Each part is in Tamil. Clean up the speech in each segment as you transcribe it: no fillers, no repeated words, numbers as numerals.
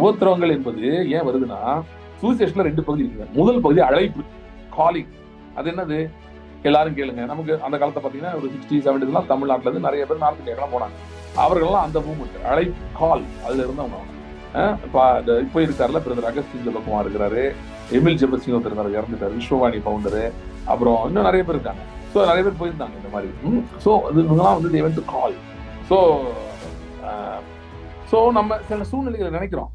உபத்திரவங்கள் என்பது ஏன் வருதுன்னா, சுவிசேஷத்துல 2 பகுதி இருக்குங்க. முதல் பகுதி அழைப்பு, காலிங். அது என்னது? எல்லாரும் கேளுங்க. நமக்கு அந்த காலத்தை பார்த்தீங்கன்னா ஒரு 60, 70 தமிழ்நாட்டுல இருந்து நிறைய பேர் நார்த் இந்தியாக்கெல்லாம் போனாங்க. அவர்கள்லாம் அந்த மூவ்மெண்ட் அழைப்பு, கால் அதுல இருந்தவங்க. இப்போ இருக்காருல பிரதர் அகஸ்டின் ஜெபகுமார் இருக்கிறாரு, எமில் ஜெபசிங் ஒருத்தர் இறந்துட்டாரு, விஸ்வவாணி ஃபவுண்டரு, அப்புறம் இன்னும் நிறைய பேர் இருக்காங்க. ஸோ நிறைய பேர் போயிருந்தாங்க இந்த மாதிரி. ஸோ இவங்கெல்லாம் வந்து they went to call. So நம்ம சில சூழ்நிலைகளை நினைக்கிறோம்,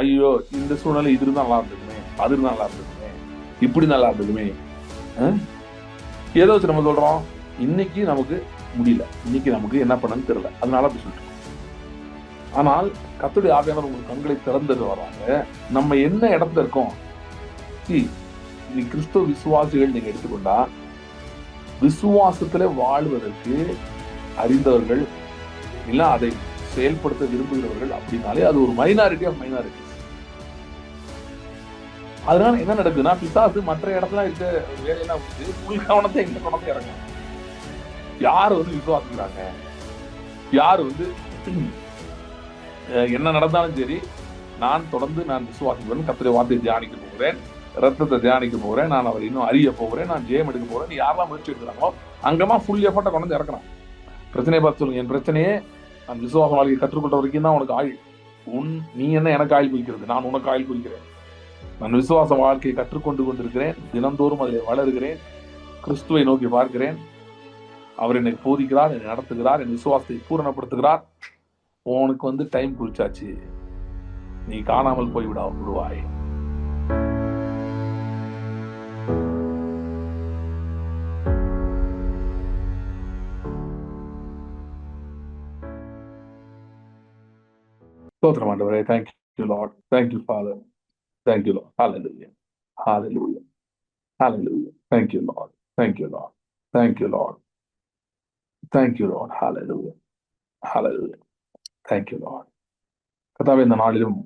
ஐயோ இந்த சூழ்நிலை இது இருந்தா நல்லா இருந்துக்குமே, அது இருந்தா நல்லா இருந்துக்குமே, இப்படி நல்லா இருந்துக்குமே. ஏதோ நம்ம சொல்றோம், இன்னைக்கு நமக்கு முடியல, இன்னைக்கு நமக்கு என்ன பண்ணணும்னு தெரியல, அதனால அப்படி சொல்லிட்டு. ஆனால் கர்த்தருடைய ஆவியானவர் உங்களுக்கு கண்களை திறந்தது வராங்க. நம்ம என்ன இடத்துல இருக்கோம்? நீ கிறிஸ்துவ விசுவாசிகள் நீங்க எடுத்துக்கொண்டா, விசுவாசத்துல வாழ்வதற்கு அறிந்தவர்கள் இல்ல அதை செயல்படுத்த விரும்புகிறவர்கள் அப்படின்னாலே அது ஒரு மைனாரிட்டி ஆஃப் மைனாரிட்டி. அதனால என்ன நடக்குதுன்னா, பிசாசு மற்ற இடத்துல இருக்க வேலையெல்லாம் உள் கவனத்தை எங்க கொண்டு இறங்க. யார் வந்து விசுவாசிக்கிறாங்க, யார் வந்து என்ன நடந்தாலும் சரி, நான் தொடர்ந்து நான் விசுவாசிக்கிறேன், கர்த்தருடைய வார்த்தையை தியானிக்க போகிறேன், ரத்தத்தை தியானிக்க போகிறேன், நான் அவரை இன்னும் அறிய போகிறேன், நான் ஜெயம் எடுக்க போறேன், யாரெல்லாம் முயற்சி எடுக்கிறாங்களோ அங்கமா ஃபுல் எஃபர்ட்டை கொண்டு இறக்குறான். பிரச்சனையை பார்த்து சொல்லுங்க, என் பிரச்சனையே நான் விசுவாச வாழ்க்கையை கற்றுக்கொண்ட வரைக்கும் தான் உனக்கு ஆயுள். நீ என்ன எனக்கு ஆயுள் குறிக்கிறது, நான் உனக்கு ஆயுள் குறிக்கிறேன். நான் விசுவாச வாழ்க்கையை கற்றுக்கொண்டு கொண்டிருக்கிறேன், தினந்தோறும் அதில் வளர்கிறேன், கிறிஸ்துவை நோக்கி பார்க்கிறேன், அவர் என்னை போதிக்கிறார், என்னை நடத்துகிறார், என் விசுவாசத்தை பூரணப்படுத்துகிறார். உனக்கு வந்து டைம் குறிச்சாச்சு, நீ காணாமல் போய்விடுவாய். ஸ்தோத்திரம் ஆண்டவரே. Thank you Lord. Thank you Father. Thank you Lord. Hallelujah. Hallelujah. Hallelujah. Thank you Lord. Thank you Lord. Thank you Lord. Thank you Lord. Hallelujah. Hallelujah. Thank you Lord. கர்த்தாவே, இந்த நாளிலும்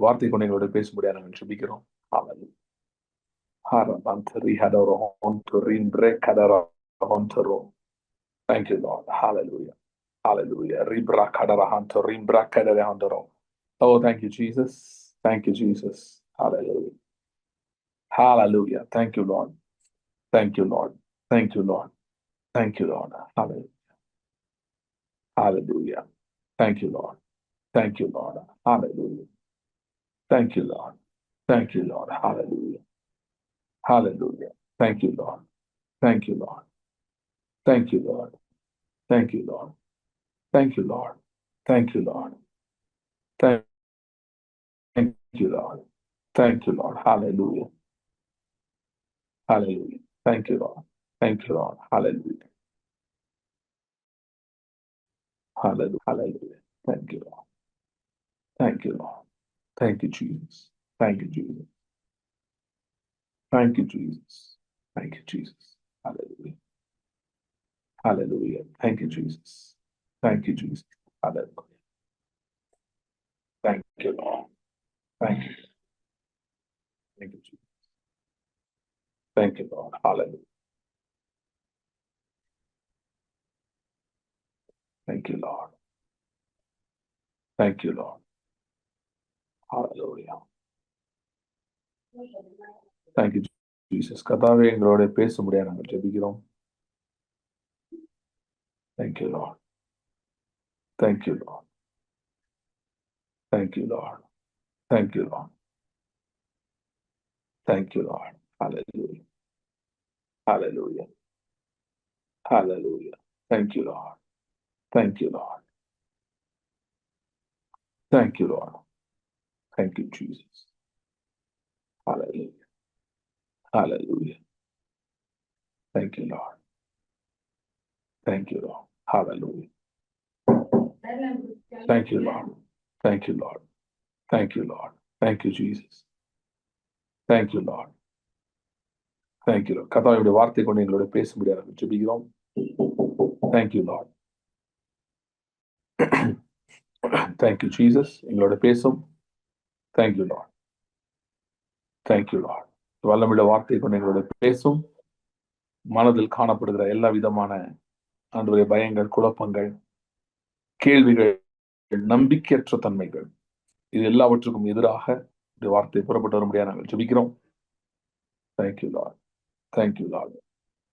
வார்த்தை கொண்டு எங்களோட பேசும்படியாக நாங்கள் ஜெபிக்கிறோம். Hallelujah. Thank you Lord. Hallelujah. Hallelujah. Oh, thank you, Jesus. Thank you, Jesus. Hallelujah. Hallelujah. Thank you, Lord. Thank you, Lord. Thank you, Lord. Thank you, Lord. Hallelujah. Hallelujah. Thank you, Lord. Thank you, Lord. Hallelujah. Thank you, Lord. Thank you, Lord. Hallelujah. Hallelujah. Thank you, Lord. Thank you, Lord. Thank you, Lord. Thank you, Lord. Thank you, Lord. Thank you, Lord. Thank you, Lord. Thank you, Lord. Hallelujah. Hallelujah. Thank you, Lord. Thank you, Lord. Hallelujah. Hallelujah. Hallelujah. Thank you, Lord. Thank you, Lord. Thank you, Jesus. Thank you, Jesus. Thank you, Jesus. Thank you, Jesus. Hallelujah. Hallelujah. Thank you, Jesus. Thank you, Jesus. Hallelujah. Thank you, Lord. Thank you. Thank you, Jesus. Thank you, Lord. Hallelujah. Thank you, Lord. Thank you, Lord. Hallelujah. Thank you, Jesus. கர்த்தாவே, எங்களோட பேசும்படியாக நாங்கள் ஜெபிக்கிறோம். Thank you, Lord. Thank you, Lord. Thank you, Lord. Thank you, Lord. Thank you, Lord. Hallelujah. Hallelujah. Hallelujah. Thank you, Lord. Thank you, Lord. Thank you, Lord. Thank you, Jesus. Hallelujah. Hallelujah. Thank you, Lord. Thank you, Lord. Hallelujah. Thank you, Lord. Thank you, Lord. Thank you, Lord. Thank you, Jesus. Thank you, Lord. Thank you, Lord. கர்த்தாவுடைய வார்த்தை கொண்டு எங்களோட பேசும்படியாக நாங்கள் ஜெபிக்கிறோம். Thank you, Lord. Thank you, Jesus. எங்களோட பேசும். Thank you, Lord. Thank you, Lord. வல்லமையுள்ள வார்த்தை கொண்டு எங்களோட பேசும். மனதில் காணப்படுகிற எல்லா விதமான ஆண்டவரே பயங்கள், குழப்பங்கள், கேள்விகள், நம்பிக்கையற்ற தன்மைகள் இது எல்லாவற்றுக்கும் எதிராக இந்த வார்த்தை புறப்பட்டு வர முடியாது நாங்கள் ஜெபிக்கிறோம். Thank you Lord, thank you Lord.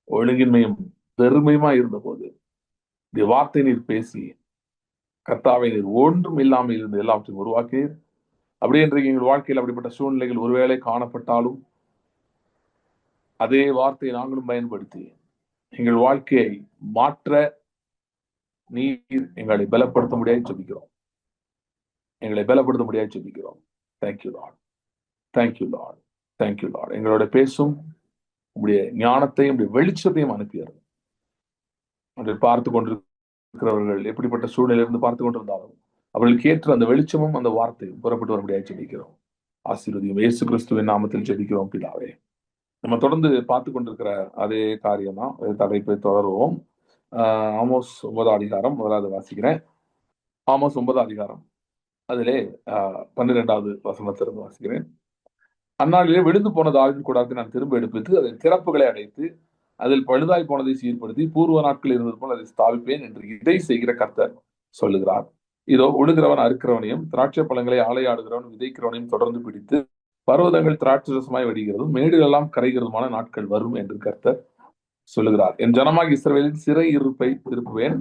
ஒழுங்கின்மையும் பெருமையுமா இருந்த போது இந்த வார்த்தை நீர் பேசி கர்த்தாவை நீர் ஒன்றும் இல்லாமல் இருந்து எல்லாவற்றையும் உருவாக்கினீர். அப்படியே இன்றைக்கு எங்கள் வாழ்க்கையில் அப்படிப்பட்ட சூழ்நிலைகள் ஒருவேளை காணப்பட்டாலும் அதே வார்த்தையை நாங்களும் பயன்படுத்தி எங்கள் வாழ்க்கையை மாற்ற நீர் எங்களை பலப்படுத்த முடியாது ஜெபிக்கிறோம். எங்களை பலப்படுத்த முடியாது ஜெபிக்கிறோம். Thank you Lord, thank you Lord, thank you Lord. எங்களோட பேசும் உங்களுடைய ஞானத்தையும் உங்களுடைய வெளிச்சத்தையும் அனுப்பியார். அதை பார்த்து கொண்டிருக்கிறவர்கள் எப்படிப்பட்ட சூழ்நிலையிலிருந்து பார்த்து கொண்டிருந்தாலும் அவர்களுக்கு ஏற்ற அந்த வெளிச்சமும் அந்த வார்த்தையும் புறப்பட்டு வர முடியாது ஜெபிக்கிறோம். ஆசீர்வதியும் இயேசு கிறிஸ்துவின் நாமத்தில் ஜெபிக்கிறோம் பிதாவே. நம்ம தொடர்ந்து பார்த்து கொண்டிருக்கிற அதே காரியம் தான், தலைப்பை தொடருவோம். ஆமோஸ் 9 அதிகாரம் முதலாவது வாசிக்கிறேன். ஆமோஸ் 9 அதிகாரம் அதிலே 12வது வசனத்திலிருந்து வாசிக்கிறேன். அந்நாளிலே விழுந்து போன தாவீதின் கூடாரத்தை நான் திரும்ப எடுப்பித்து அதன் திறப்புகளை அடைத்து அதில் பழுதாய் போனதை சீர்படுத்தி பூர்வ நாட்கள் இருந்தது போல் அதை ஸ்தாபிப்பேன் என்று இதை செய்கிற கர்த்தர் சொல்லுகிறார். இதோ உழுகிறவன் அறுக்கிறவனையும் திராட்சை பழங்களை ஆலையாடுகிறவன் விதைக்கிறவனையும் தொடர்ந்து பிடித்து பர்வதங்கள் திராட்சை ரசமாய் வடிகிறதும் மேடுகள் எல்லாம் கரைகிறதுமான நாட்கள் வரும் என்று கர்த்தர் சொல்லுகிறார். என் ஜனமாக இஸ்ரவேலின் சிறை இருப்பை திருப்புவேன்.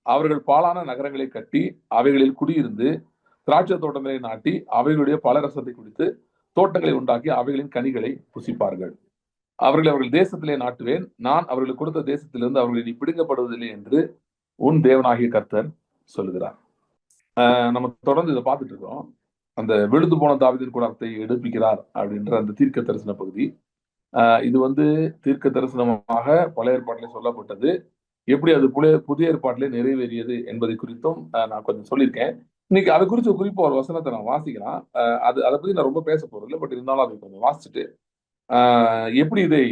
அவர்கள் பாழான நகரங்களை கட்டி அவைகளில் குடியிருந்து திராட்சை தோட்டங்களை நாட்டி அவைகளுடைய பல ரசத்தை குடித்து தோட்டங்களை உண்டாக்கி அவைகளின் கனிகளை புசிப்பார்கள். அவர்கள் தேசத்திலே நாட்டுவேன். நான் அவர்களுக்கு கொடுத்த தேசத்திலிருந்து அவர்கள் இனி பிடுங்கப்படுவதில்லை என்று உன் தேவனாகிய கர்த்தர் சொல்லுகிறார். நம்ம தொடர்ந்து இதை பார்த்துட்டு இருக்கோம். அந்த விழுந்து போன தாவீதின் கூடாரத்தை எடுப்பிக்கிறார் அப்படின்ற அந்த தீர்க்க தரிசன பகுதி. இது தீர்க்க தரிசனமாக பழைய ஏற்பாட்டிலே சொல்லப்பட்டது. எப்படி அது புதிய ஏற்பாட்டிலே நிறைவேறியது என்பதை குறித்தும் நான் கொஞ்சம் சொல்லியிருக்கேன். இன்னைக்கு அதை குறித்து குறிப்பா ஒரு வசனத்தை நான் வாசிக்கலாம். அதை பத்தி நான் ரொம்ப பேச போறதில்லை. பட் இருந்தாலும் அதை கொஞ்சம் வாசிச்சுட்டு எப்படி இதை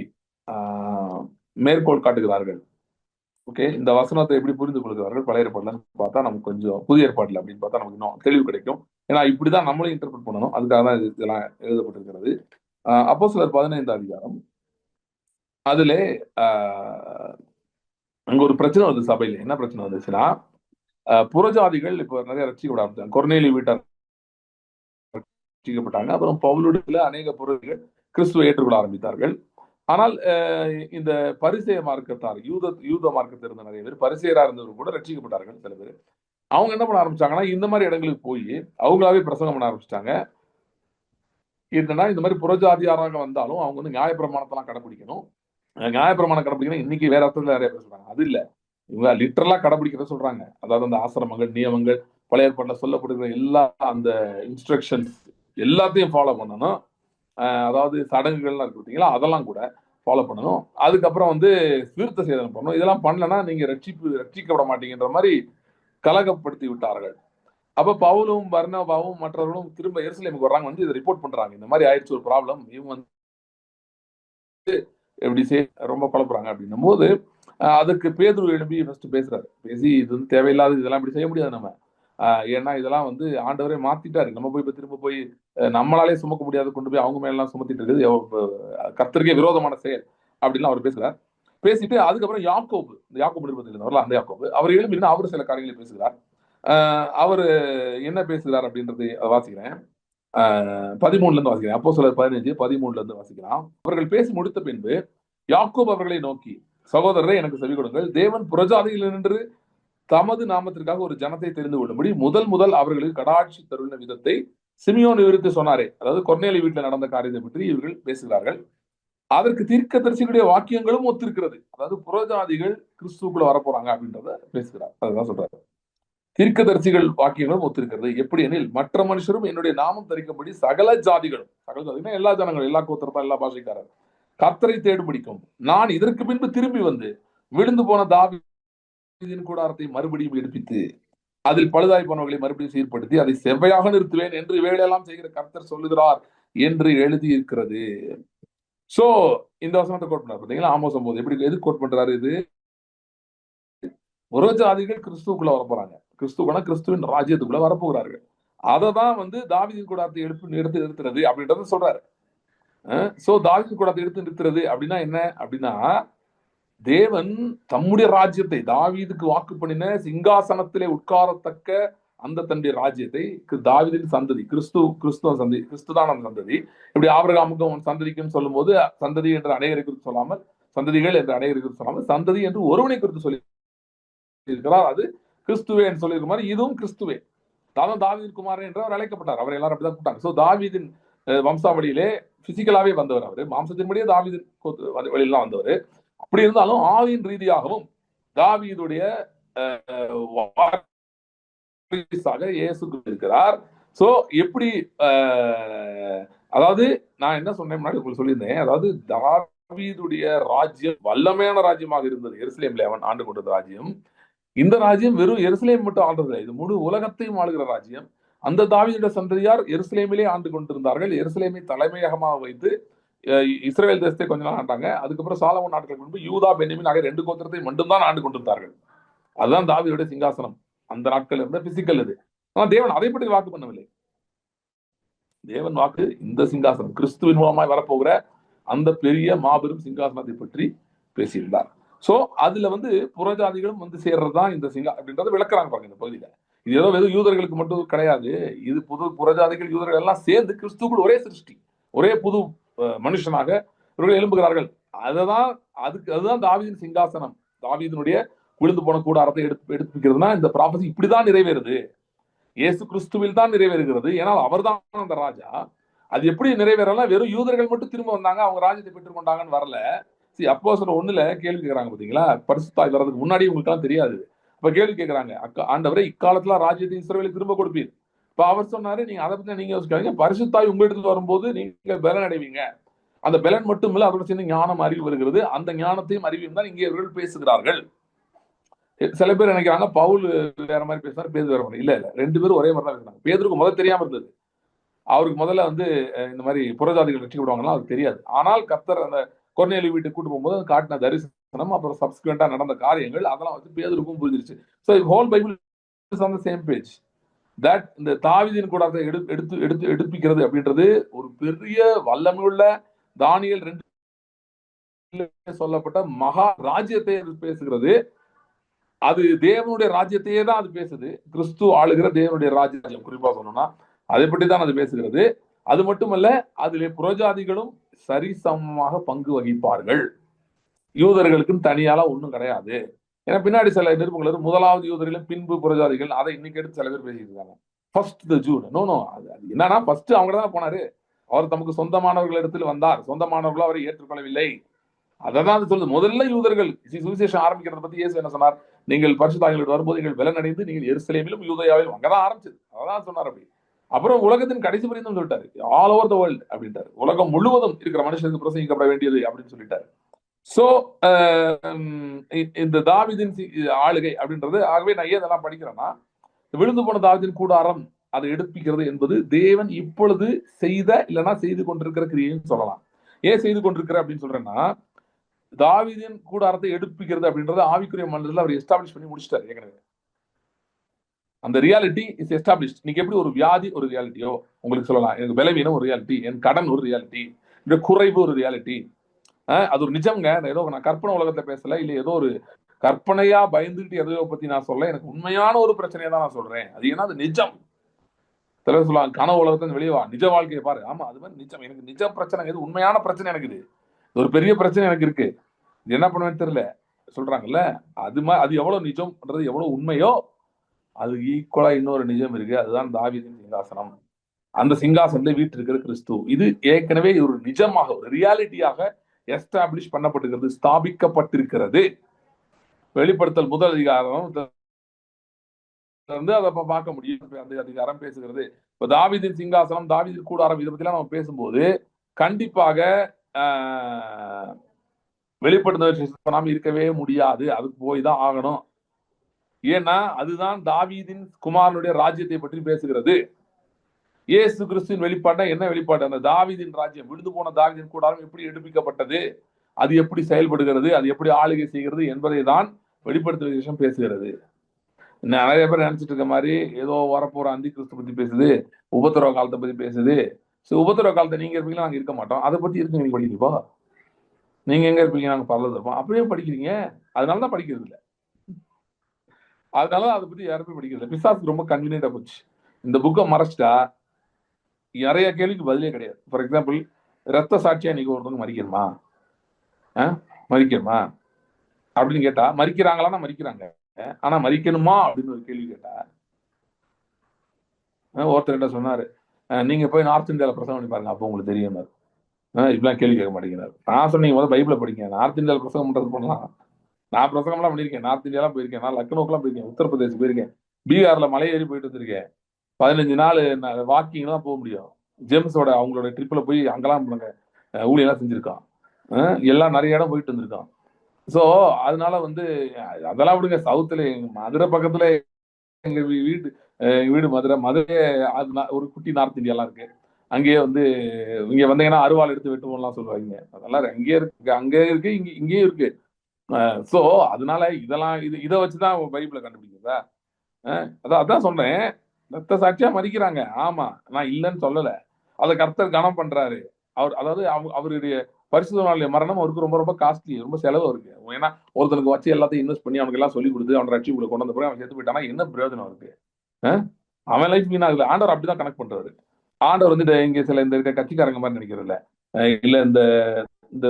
மேற்கோள் காட்டுகிறார்கள், ஓகே, இந்த வசனத்தை எப்படி புரிந்து கொள்கிறார்கள் பழைய ஏற்பாடுல பார்த்தா நமக்கு கொஞ்சம் புதிய ஏற்பாடுல அப்படின்னு பார்த்தா நமக்கு இன்னும் தெளிவு கிடைக்கும். ஏன்னா இப்படிதான் நம்மளும் இன்டர்பிரட் பண்ணணும். அதுக்காக தான் இதெல்லாம் எழுதப்பட்டிருக்கிறது. அப்போஸ்தலர் 15 அதிகாரம் அதுல அங்க ஒரு பிரச்சனை வருது சபையில. என்ன பிரச்சனை வந்துச்சுன்னா, புறஜாதிகள் இப்ப நிறைய ரட்சிக்கப்பட ஆரம்பிச்சாங்க. கொர்நேலியு வீட்டார் ரட்சிக்கப்பட்டாங்க. அப்புறம் பவுலுடைய அநேக புறஜாதிகள் கிறிஸ்துவை ஏற்றுக்கொள்ள ஆரம்பித்தார்கள். ஆனால் இந்த பரிசேய மார்க்கத்தார், யூத மார்க்கத்தில் இருந்த நிறைய பேர், பரிசேயரா இருந்தவர்கள் கூட ரட்சிக்கப்பட்டார்கள். சில பேர் அவங்க என்ன பண்ண ஆரம்பிச்சாங்கன்னா, இந்த மாதிரி இடங்களுக்கு போய் அவங்களாவே பிரசங்கம் பண்ண ஆரம்பிச்சிட்டாங்க. என்னன்னா, இந்த மாதிரி புறஜாதியாராக வந்தாலும் அவங்க நியாயப்பிரமாணத்தெல்லாம் கடைபிடிக்கணும். நியாயப்பிரமாணம் கடைபிடிக்கணும். இன்னைக்கு வேற அர்த்தத்துல நிறைய பேர் சொல்றாங்க. அது இல்ல, இவங்க லிட்டரலா கடைபிடிக்கிறத சொல்றாங்க. அதாவது அந்த ஆசிரமங்கள், நியமங்கள், பழைய ஏற்பாடுல சொல்லப்படுகிற எல்லா அந்த இன்ஸ்ட்ரக்ஷன்ஸ் எல்லாத்தையும் ஃபாலோ பண்ணணும். அதாவது சடங்குகள்லாம் இருக்கு பார்த்தீங்களா, அதெல்லாம் கூட ஃபாலோ பண்ணணும். அதுக்கப்புறம் விருத்த சேதனம் பண்ணணும். இதெல்லாம் பண்ணலன்னா நீங்க ரட்சிக்கப்பட மாட்டீங்கன்ற மாதிரி கலகப்படுத்தி விட்டார்கள். அப்ப பவுலும் பர்னபாவும் மற்றவர்களும் திரும்ப எருசலேமுக்கு வர்றாங்க. இதை ரிப்போர்ட் பண்றாங்க. இந்த மாதிரி ஆயிடுச்சு ஒரு ப்ராப்ளம், இவங்க எப்படி ரொம்ப குழப்புறாங்க அப்படின்னும் போது அதுக்கு பேதுரு எழுப்பி ஃபர்ஸ்ட் பேசுறாரு. பேசி இது தேவையில்லாத, இதெல்லாம் இப்படி செய்ய முடியாது நம்ம. ஏன்னா இதெல்லாம் ஆண்டவரே மாத்திட்டாரு. நம்ம போய் இப்ப திரும்ப போய் நம்மளாலே சுமக்க முடியாது கொண்டு போய் அவங்க மேலாம் சுமத்திட்டு இருக்குது, கர்த்தருக்கே விரோதமான செயல் அப்படின்லாம் அவர் பேசுறார். பேசிட்டு அதுக்கப்புறம் யாக்கோபு நிருபத்தில் இருந்தவர்கள் அந்த யாக்கோபு அவர் எழுப்பி அவர் சில காரியங்களை பேசுகிறார். அவர் என்ன பேசுகிறார் அப்படின்றது வாசிக்கிறேன். 13ல இருந்து வாசிக்கிறேன். அப்போஸ்தலர் 15 13ல இருந்து வாசிக்கலாம். அவர்கள் பேசி முடித்த பின்பு யாக்கோபு அவர்களை நோக்கி, சகோதரரை எனக்கு செவி கொடுங்கள். தேவன் புறஜாதியில் நின்று தமது நாமத்திற்காக ஒரு ஜனத்தை தெரிந்து கொள்ளும்படி முதல் அவர்களுக்கு கடாட்சி தருவின விதத்தை சிமியோன் விவரித்து சொன்னாரே. அதாவது கொர்நேலியு வீட்டில் நடந்த காரியத்தை பற்றி இவர்கள் பேசுகிறார்கள். அதற்கு தீர்க்கதரிசிகளுடைய வாக்கியங்களும் ஒத்திருக்கிறது. அதாவது புறஜாதிகள் கிறிஸ்துக்குள்ள வரப்போறாங்க அப்படின்றத பேசுகிறார். அதுதான் சொல்றாரு. தீர்க்கதரிசிகள் வாக்கியங்களும் ஒத்திருக்கிறது. எப்படி எனில், மற்ற மனுஷரும் என்னுடைய நாமம் தரிக்கும்படி சகல ஜாதிகளும், சகல ஜாதினா எல்லா ஜனங்களும், எல்லா கோத்திரத்தா, எல்லா பாஷைக்காரர் கர்த்தரை தேடுபிடிக்கும். நான் இதற்கு பின்பு திரும்பி விழுந்து போன தாவீதின் கூடாரத்தை மறுபடியும் எடுப்பித்து அதில் பழுதாய் போனவர்களை மறுபடியும் சீர்படுத்தி அதை செவ்வையாக நிறுத்துவேன் என்று வேலையெல்லாம் செய்கிற கர்த்தர் சொல்லுகிறார் என்று எழுதி இருக்கிறது. சோ இந்த வசனத்தை கோட் பண்றாரு பாத்தீங்களா, ஆமோஸ் 9. எப்படி எது கோட் பண்றாரு? இது புறஜாதிகள் கிறிஸ்துக்குள்ள வரப்போறாங்க. கிறிஸ்துவின் ராஜ்யத்துக்குள்ள வரப்போகிறார்கள். அதை தான் தாவீதின் கூடாரத்தை எடுத்து நிறுத்துறது அப்படின்றத சொல்றாரு. சோ தாவீதின் கூடாரத்தை எடுத்து நிறுத்துறது அப்படின்னா என்ன அப்படின்னா, தேவன் தம்முடைய ராஜ்யத்தை, தாவீதுக்கு வாக்கு பண்ணின சிங்காசனத்திலே உட்காரத்தக்க அந்த தன்னுடைய ராஜ்யத்தை தாவீதின் சந்ததி, கிறிஸ்துவ சந்ததி, கிறிஸ்துதான் அந்த சந்ததி. இப்படி ஆபிரகாமுக்கும் சந்ததிக்கும் சொல்லும் போது சந்ததி என்று அநேகரை குறித்து சொல்லாமல், சந்ததிகள் என்று அநேகரை குறித்து சொல்லாமல், சந்ததி என்று ஒருவனை குறித்து சொல்லி இருக்கிறார். அது கிறிஸ்துவே என்று சொல்லியிருக்க மாதிரி இதுவும் கிறிஸ்துவே. தாவீதின் குமாரன் என்று அவர் அழைக்கப்பட்டார். அவர் எல்லாரும் அப்படிதான் கூப்பிட்டாங்க. சோ தாவீதின் வம்சாவளியிலே பிசிக்கலாவே வந்தவர். அவரு மாம்சத்தின்படியே தாவீதின் வழியெல்லாம் வந்தவர். அப்படி இருந்தாலும் ஆவியின் ரீதியாகவும் தாவீதுடைய இயேசு இருக்கிறார். சோ எப்படி அதாவது நான் என்ன சொன்னேன் முன்னாடி உங்களுக்கு சொல்லியிருந்தேன். அதாவது தாவீதுடைய ராஜ்யம் வல்லமையான ராஜ்யமாக இருந்தது. எருசலேமில் அவன் ஆண்டு கொண்டது ராஜ்யம். இந்த ராஜ்யம் வெறும் எருசலேம் மட்டும் ஆள்றது, இது முழு உலகத்தையும் ஆளுகிற ராஜ்யம். அந்த தாவீதுடைய சந்ததியார் எருசலேமிலே ஆண்டு கொண்டிருந்தார்கள். எருசலேமை தலைமையகமாக வைத்து இஸ்ரேல் தேசத்தை கொஞ்ச நாள் ஆண்டாங்க. அதுக்கப்புறம் சாலமோன் நாட்களுக்கு முன்பு யூதா பென்யமீன் ஆகிய 2 கோத்திரத்தை மட்டும்தான் ஆண்டு கொண்டிருந்தார்கள். அதுதான் தாவீதுடைய சிங்காசனம். அந்த நாட்கள் இருந்த பிசிக்கல் இது. ஆனா தேவன் அதை பற்றி வாக்கு பண்ணவில்லை. தேவன் வாக்கு இந்த சிங்காசனம் கிறிஸ்துவின் மூலமாய் வரப்போகிற அந்த பெரிய மாபெரும் சிங்காசனத்தை பற்றி பேசியிருந்தார். சோ அதுல புறஜாதிகளும் சேர்றதுதான் இந்த சிங்கா அப்படின்றத விளக்குறாங்க பாருங்க இந்த பகுதியில. இது ஏதோ வெறும் யூதர்களுக்கு மட்டும் கிடையாது. இது புறஜாதிகள் யூதர்கள் எல்லாம் சேர்ந்து கிறிஸ்துக்குள் ஒரே சிருஷ்டி, ஒரே புது மனுஷனாக இவர்கள் எழும்புகிறார்கள். அதுதான் தாவீதின் சிங்காசனம். தாவீதினுடைய விழுந்து போன கூடாரத்தை எடுத்துக்கிறதுனா இந்த ப்ராபசி இப்படிதான் நிறைவேறுது. இயேசு கிறிஸ்துவில் தான் நிறைவேறுகிறது. ஏன்னால் அவர் தான் அந்த ராஜா. அது எப்படி நிறைவேறலாம்? வெறும் யூதர்கள் மட்டும் திரும்ப வந்தாங்க, அவங்க ராஜ்யத்தை பெற்றுக்கொண்டாங்கன்னு வரல. அப்போஸ்தலர் 1 கேள்வி கேட்கறாங்க பாத்தீங்களா? பரிசுத்தாய் வர்றதுக்கு முன்னாடி உங்களுக்கு எல்லாம் தெரியாது. அப்ப கேள்வி கேட்கறாங்க, ஆண்டவரே இக்காலத்துல ராஜ்யத்தை இஸ்ரவேலுக்கு திரும்ப கொடுப்பீர். இப்ப அவர் சொன்னாரு, நீங்க அதை பத்தி நீங்க யோசிக்காதீங்க, பரிசுத்தாய் உங்க இடத்துல வரும்போது நீங்க பலன் அடைவீங்க. அந்த பலன் மட்டும் இல்ல, அதோட சேர்ந்து ஞானம் அறிவு வருகிறது. அந்த ஞானத்தையும் அறிவியும் தான் இங்கே இவர்கள் பேசுகிறார்கள். சில பேர் நினைக்கிறாங்க பவுல் வேற மாதிரி பேசுறாரு, பேதுரு வேற மாதிரி. இல்ல 2 பேரும் ஒரே மாதிரி தான் பேசுறாங்க. பேதுருக்கு முதல்ல தெரியாம இருந்தது. அவருக்கு முதல்ல இந்த மாதிரி புறஜாதிகள் வெற்றி விடுவாங்கன்னா அவருக்கு தெரியாது. ஆனால் கர்த்தர் அந்த கொர்நேலி வீட்டுக்கு கூட்டு போகும்போது காட்டின தரிசனம், அப்புறம் சப்ஸ்கிரிண்டா நடந்த காரியங்கள், அதெல்லாம் பேதுருக்கும் புரிஞ்சிருச்சு. So whole Bible is on the same page. That இந்த தாவீதின் கூடாரத்தை எடுப்பிக்கிறது அப்படின்றது ஒரு பெரிய வல்லமையுள்ள தானியேல் 2 சொல்லப்பட்ட மகா ராஜ்யத்தை பேசுகிறது. அது தேவனுடைய ராஜ்யத்தையே தான் அது பேசுது. கிறிஸ்து ஆளுகிற தேவனுடைய ராஜ்யம் குறிப்பா சொல்லணும்னா அதை பற்றி தான் அது பேசுகிறது. அது மட்டுமல்ல, அதிலே புறஜாதிகளும் சரிசமமாக பங்கு வகிப்பார்கள். யூதர்களுக்கும் தனியால ஒண்ணும் கிடையாது. ஏன்னா பின்னாடி சில நிருபங்கள் முதலாவது யூதர்களும் பின்பு புறஜாதிகள், அதை இன்னைக்கு எடுத்து சில பேர் பேசிட்டு இருக்காங்க. First the zoo. நோ அது என்னன்னா ஃபர்ஸ்ட் அவங்க தான் போனாரு. அவர் தமக்கு சொந்தமானவர்கள் இடத்துல வந்தார், சொந்தமானவர்களும் அவரை ஏற்றுக்கொள்ளவில்லை. அதான் அது சொல்லுது. முதல்ல யூதர்கள் சுவிசேஷம் ஆரம்பிக்கிறத பத்தி இயேசு என்ன சொன்னார்? நீங்கள் பரிசுத்தாவிகள் வரும்போது நீங்கள் பலனடைந்து நீங்கள் எருசலேமிலும் யூதேயாவிலும், அங்கதான் ஆரம்பிச்சது. அதான் சொன்னார். அப்படி அப்புறம் உலகத்தின் கடைசி பரிந்தும் சொல்லிட்டாரு, ஆல் ஓவர் த வேர்ல்டு அப்படின்ட்டாரு. உலகம் முழுவதும் இருக்கிற மனுஷனுக்கு பிரசங்கிக்கப்பட வேண்டியது அப்படின்னு சொல்லிட்டாரு. சோ இந்த தாவீதின் ஆளுகை அப்படின்றது, ஆகவே நான் ஏன் இதெல்லாம் படிக்கிறேன்னா, விழுந்து போன தாவீதின் கூடாரம் அதை எடுப்பிக்கிறது என்பது தேவன் இப்பொழுது செய்த இல்லைன்னா செய்து கொண்டிருக்கிற கிரியைன்னு சொல்லலாம். ஏன் செய்து கொண்டிருக்கிற அப்படின்னு சொல்றேன்னா, தாவீதின் கூடாரத்தை எடுப்பிக்கிறது அப்படின்றது ஆவிக்குரிய மண்டலத்தில் அவர் எஸ்டாப்ளிஷ் பண்ணி முடிச்சிட்டாரு ஏற்கனவே. அந்த ரியாலிட்டி இஸ் எஸ்டாப்ளிஷ்ட். நீங்க எப்படி ஒரு வியாதி ஒரு ரியாலிட்டியோ உங்களுக்கு சொல்லலாம், எனக்கு பலவீனம் ஒரு ரியாலிட்டி, என் கடன் ஒரு ரியாலிட்டி, இந்த குறைவு ஒரு ரியாலிட்டி, அது ஒரு நிஜம்ங்க. ஏதோ நான் கற்பனை உலகத்தை பேசல, இல்லை ஏதோ ஒரு கற்பனையா பயந்துகிட்டு எதையோ பத்தி நான் சொல்ல, எனக்கு உண்மையான ஒரு பிரச்சனையை தான் நான் சொல்றேன். அது ஏன்னா அது நிஜம். சிலர் சொல்லுவாங்க கனவு உலகத்தை வெளியே வா, நிஜ வாழ்க்கையை பாரு. ஆமா, அது மாதிரி நிஜம். எனக்கு நிஜ பிரச்சனை, இது உண்மையான பிரச்சனை. எனக்கு இது ஒரு பெரிய பிரச்சனை எனக்கு இருக்கு, இது என்ன பண்ணுவேன்னு தெரியல சொல்றாங்கல்ல. அது எவ்வளவு நிஜம்ன்றது எவ்வளவு உண்மையோ அது ஈக்குவலா இன்னொரு நிஜம் இருக்கு. அதுதான் தாவீதின் சிங்காசனம். அந்த சிங்காசனத்தை வீற்றிருக்கிற கிறிஸ்து. இது ஏற்கனவே ஒரு நிஜமாக, ஒரு ரியாலிட்டியாக எஸ்டாப்ளிஷ் பண்ணப்பட்டிருக்கிறது, ஸ்தாபிக்கப்பட்டிருக்கிறது. வெளிப்படுத்தல் 1 அதிகாரம் அதை பார்க்க முடியும். அந்த அதிகாரம் பேசுகிறது. இப்ப தாவீதின் சிங்காசனம், தாவீதின் கூடாரம், இதை பத்தி எல்லாம் நம்ம பேசும்போது கண்டிப்பாக வெளிப்படுத்தல் இருக்கவே முடியாது. அதுக்கு போய் தான் ஆகணும். ஏன்னா அதுதான் தாவீதின் குமாரனுடைய ராஜ்யத்தை பற்றி பேசுகிறது. இயேசு கிறிஸ்துவின் வெளிப்பாடு என்ன வெளிப்பாடு? அந்த தாவீதின் ராஜ்யம், விழுந்து போன தாவீதின் கூடாரம் எப்படி எடுப்பிக்கப்பட்டது, அது எப்படி செயல்படுகிறது, அது எப்படி ஆளுகை செய்கிறது என்பதை தான் வெளிப்படுத்தல் விசேஷம் பேசுகிறது. நிறைய பேர் நினைச்சிட்டு இருக்க மாதிரி ஏதோ வரப்போற அந்தி கிறிஸ்து பத்தி பேசுது, உபத்திரவ காலத்தை பத்தி பேசுது. உபத்திரவ காலத்தை நீங்க இருப்பீங்களா? நாங்க இருக்க மாட்டோம். அதை பத்தி இருக்கு, நீங்க படிக்கிறப்போ நீங்க எங்க இருப்பீங்க? நாங்க பரலோகத்துல இருப்போம். அப்படியே படிக்கிறீங்க. அதனாலதான் படிக்கிறது இல்லை. அதனால அதை பத்தி யாருமே படிக்கிறது. பிசாசுக்கு ரொம்ப கன்வீனியன்டா போச்சு. இந்த புக்கை மறைச்சிட்டா நிறைய கேள்விக்கு பதிலே கிடையாது. ஃபார் எக்ஸாம்பிள், ரத்த சாட்சியா இன்னைக்கு ஒருத்தவங்க மறிக்கணுமா? மறிக்கணுமா அப்படின்னு கேட்டா மறிக்கிறாங்களான்னா மறிக்கிறாங்க. ஆனா மறிக்கணுமா அப்படின்னு ஒரு கேள்வி கேட்டா, ஒருத்தர் என்ன சொன்னாரு, நீங்க போய் நார்த் இந்தியாவில் பிரசவம் பண்ணி பாருங்க, அப்போ உங்களுக்கு தெரியும். இப்பெல்லாம் கேள்வி கேட்க மாட்டேங்கிறாரு. நான் சொன்னீங்க முதல்ல பைபிளை படிங்க. நார்த் இந்தியாவில் பிரசவம் பண்றது பண்ணலாம். நான் பிரசவம்லாம் பண்ணியிருக்கேன். நார்த் இந்தியாலாம் போயிருக்கேன். நான் லக்னோக்கெல்லாம் போயிருக்கேன். உத்தரப்பிரதேசம் போயிருக்கேன். பீகார்ல மலை ஏறி போயிட்டு வந்திருக்கேன். 15 நாள் வாக்கிங் தான் போக முடியும். ஜேம்ஸோட அவங்களோட ட்ரிப்ல போய் அங்கெல்லாம் ஊழியெல்லாம் செஞ்சிருக்கான். எல்லாம் நிறைய இடம் போயிட்டு வந்திருக்கான். ஸோ அதனால வந்து அதெல்லாம் விடுங்க. சவுத்துல மதுரை பக்கத்துல எங்க வீடு வீடு மதுரை. மதுரை அது ஒரு குட்டி நார்த் இந்தியாலாம் இருக்கு. அங்கேயே வந்து இங்க வந்தீங்கன்னா அருவாள் எடுத்து வெட்டுவோம்லாம் சொல்லுவாங்க. அதெல்லாம் அங்கேயே இருக்கு, அங்கே இருக்கு, இங்கேயும் இருக்கு. சோ அதனால இதெல்லாம் இதை வச்சுதான் பைபிளை கண்டுபிடிக்கிறதா? அதான் சொல்றேன். ரத்த சாட்சியா மறிக்கிறாங்க. ஆமா, நான் இல்லைன்னு சொல்லல. அதை கர்த்தர் கனம் பண்றாரு. அவர் அதாவது அவருடைய பரிசுத்தவானுடைய மரணம் அவருக்கு ரொம்ப ரொம்ப காஸ்ட்லி, ரொம்ப செலவு இருக்கு. ஏன்னா ஒருத்தனுக்கு வச்சு எல்லாத்தையும் இன்வெஸ்ட் பண்ணி அவனுக்கு எல்லாம் சொல்லி கொடுத்து அவன் ரட்சிப்புல கொண்டு வந்த பிறகு அவன் செத்து போயிட்டானா என்ன பிரயோஜனம் இருக்கு? அவன் லைஃப் வீணாகுது. ஆண்டவர் அப்படிதான் கனெக்ட் பண்றாரு. ஆண்டவர் வந்து இங்க சில இந்த இருக்க கட்சிக்காரங்க மாதிரி நினைக்கிறது இல்ல. இல்ல இந்த இந்த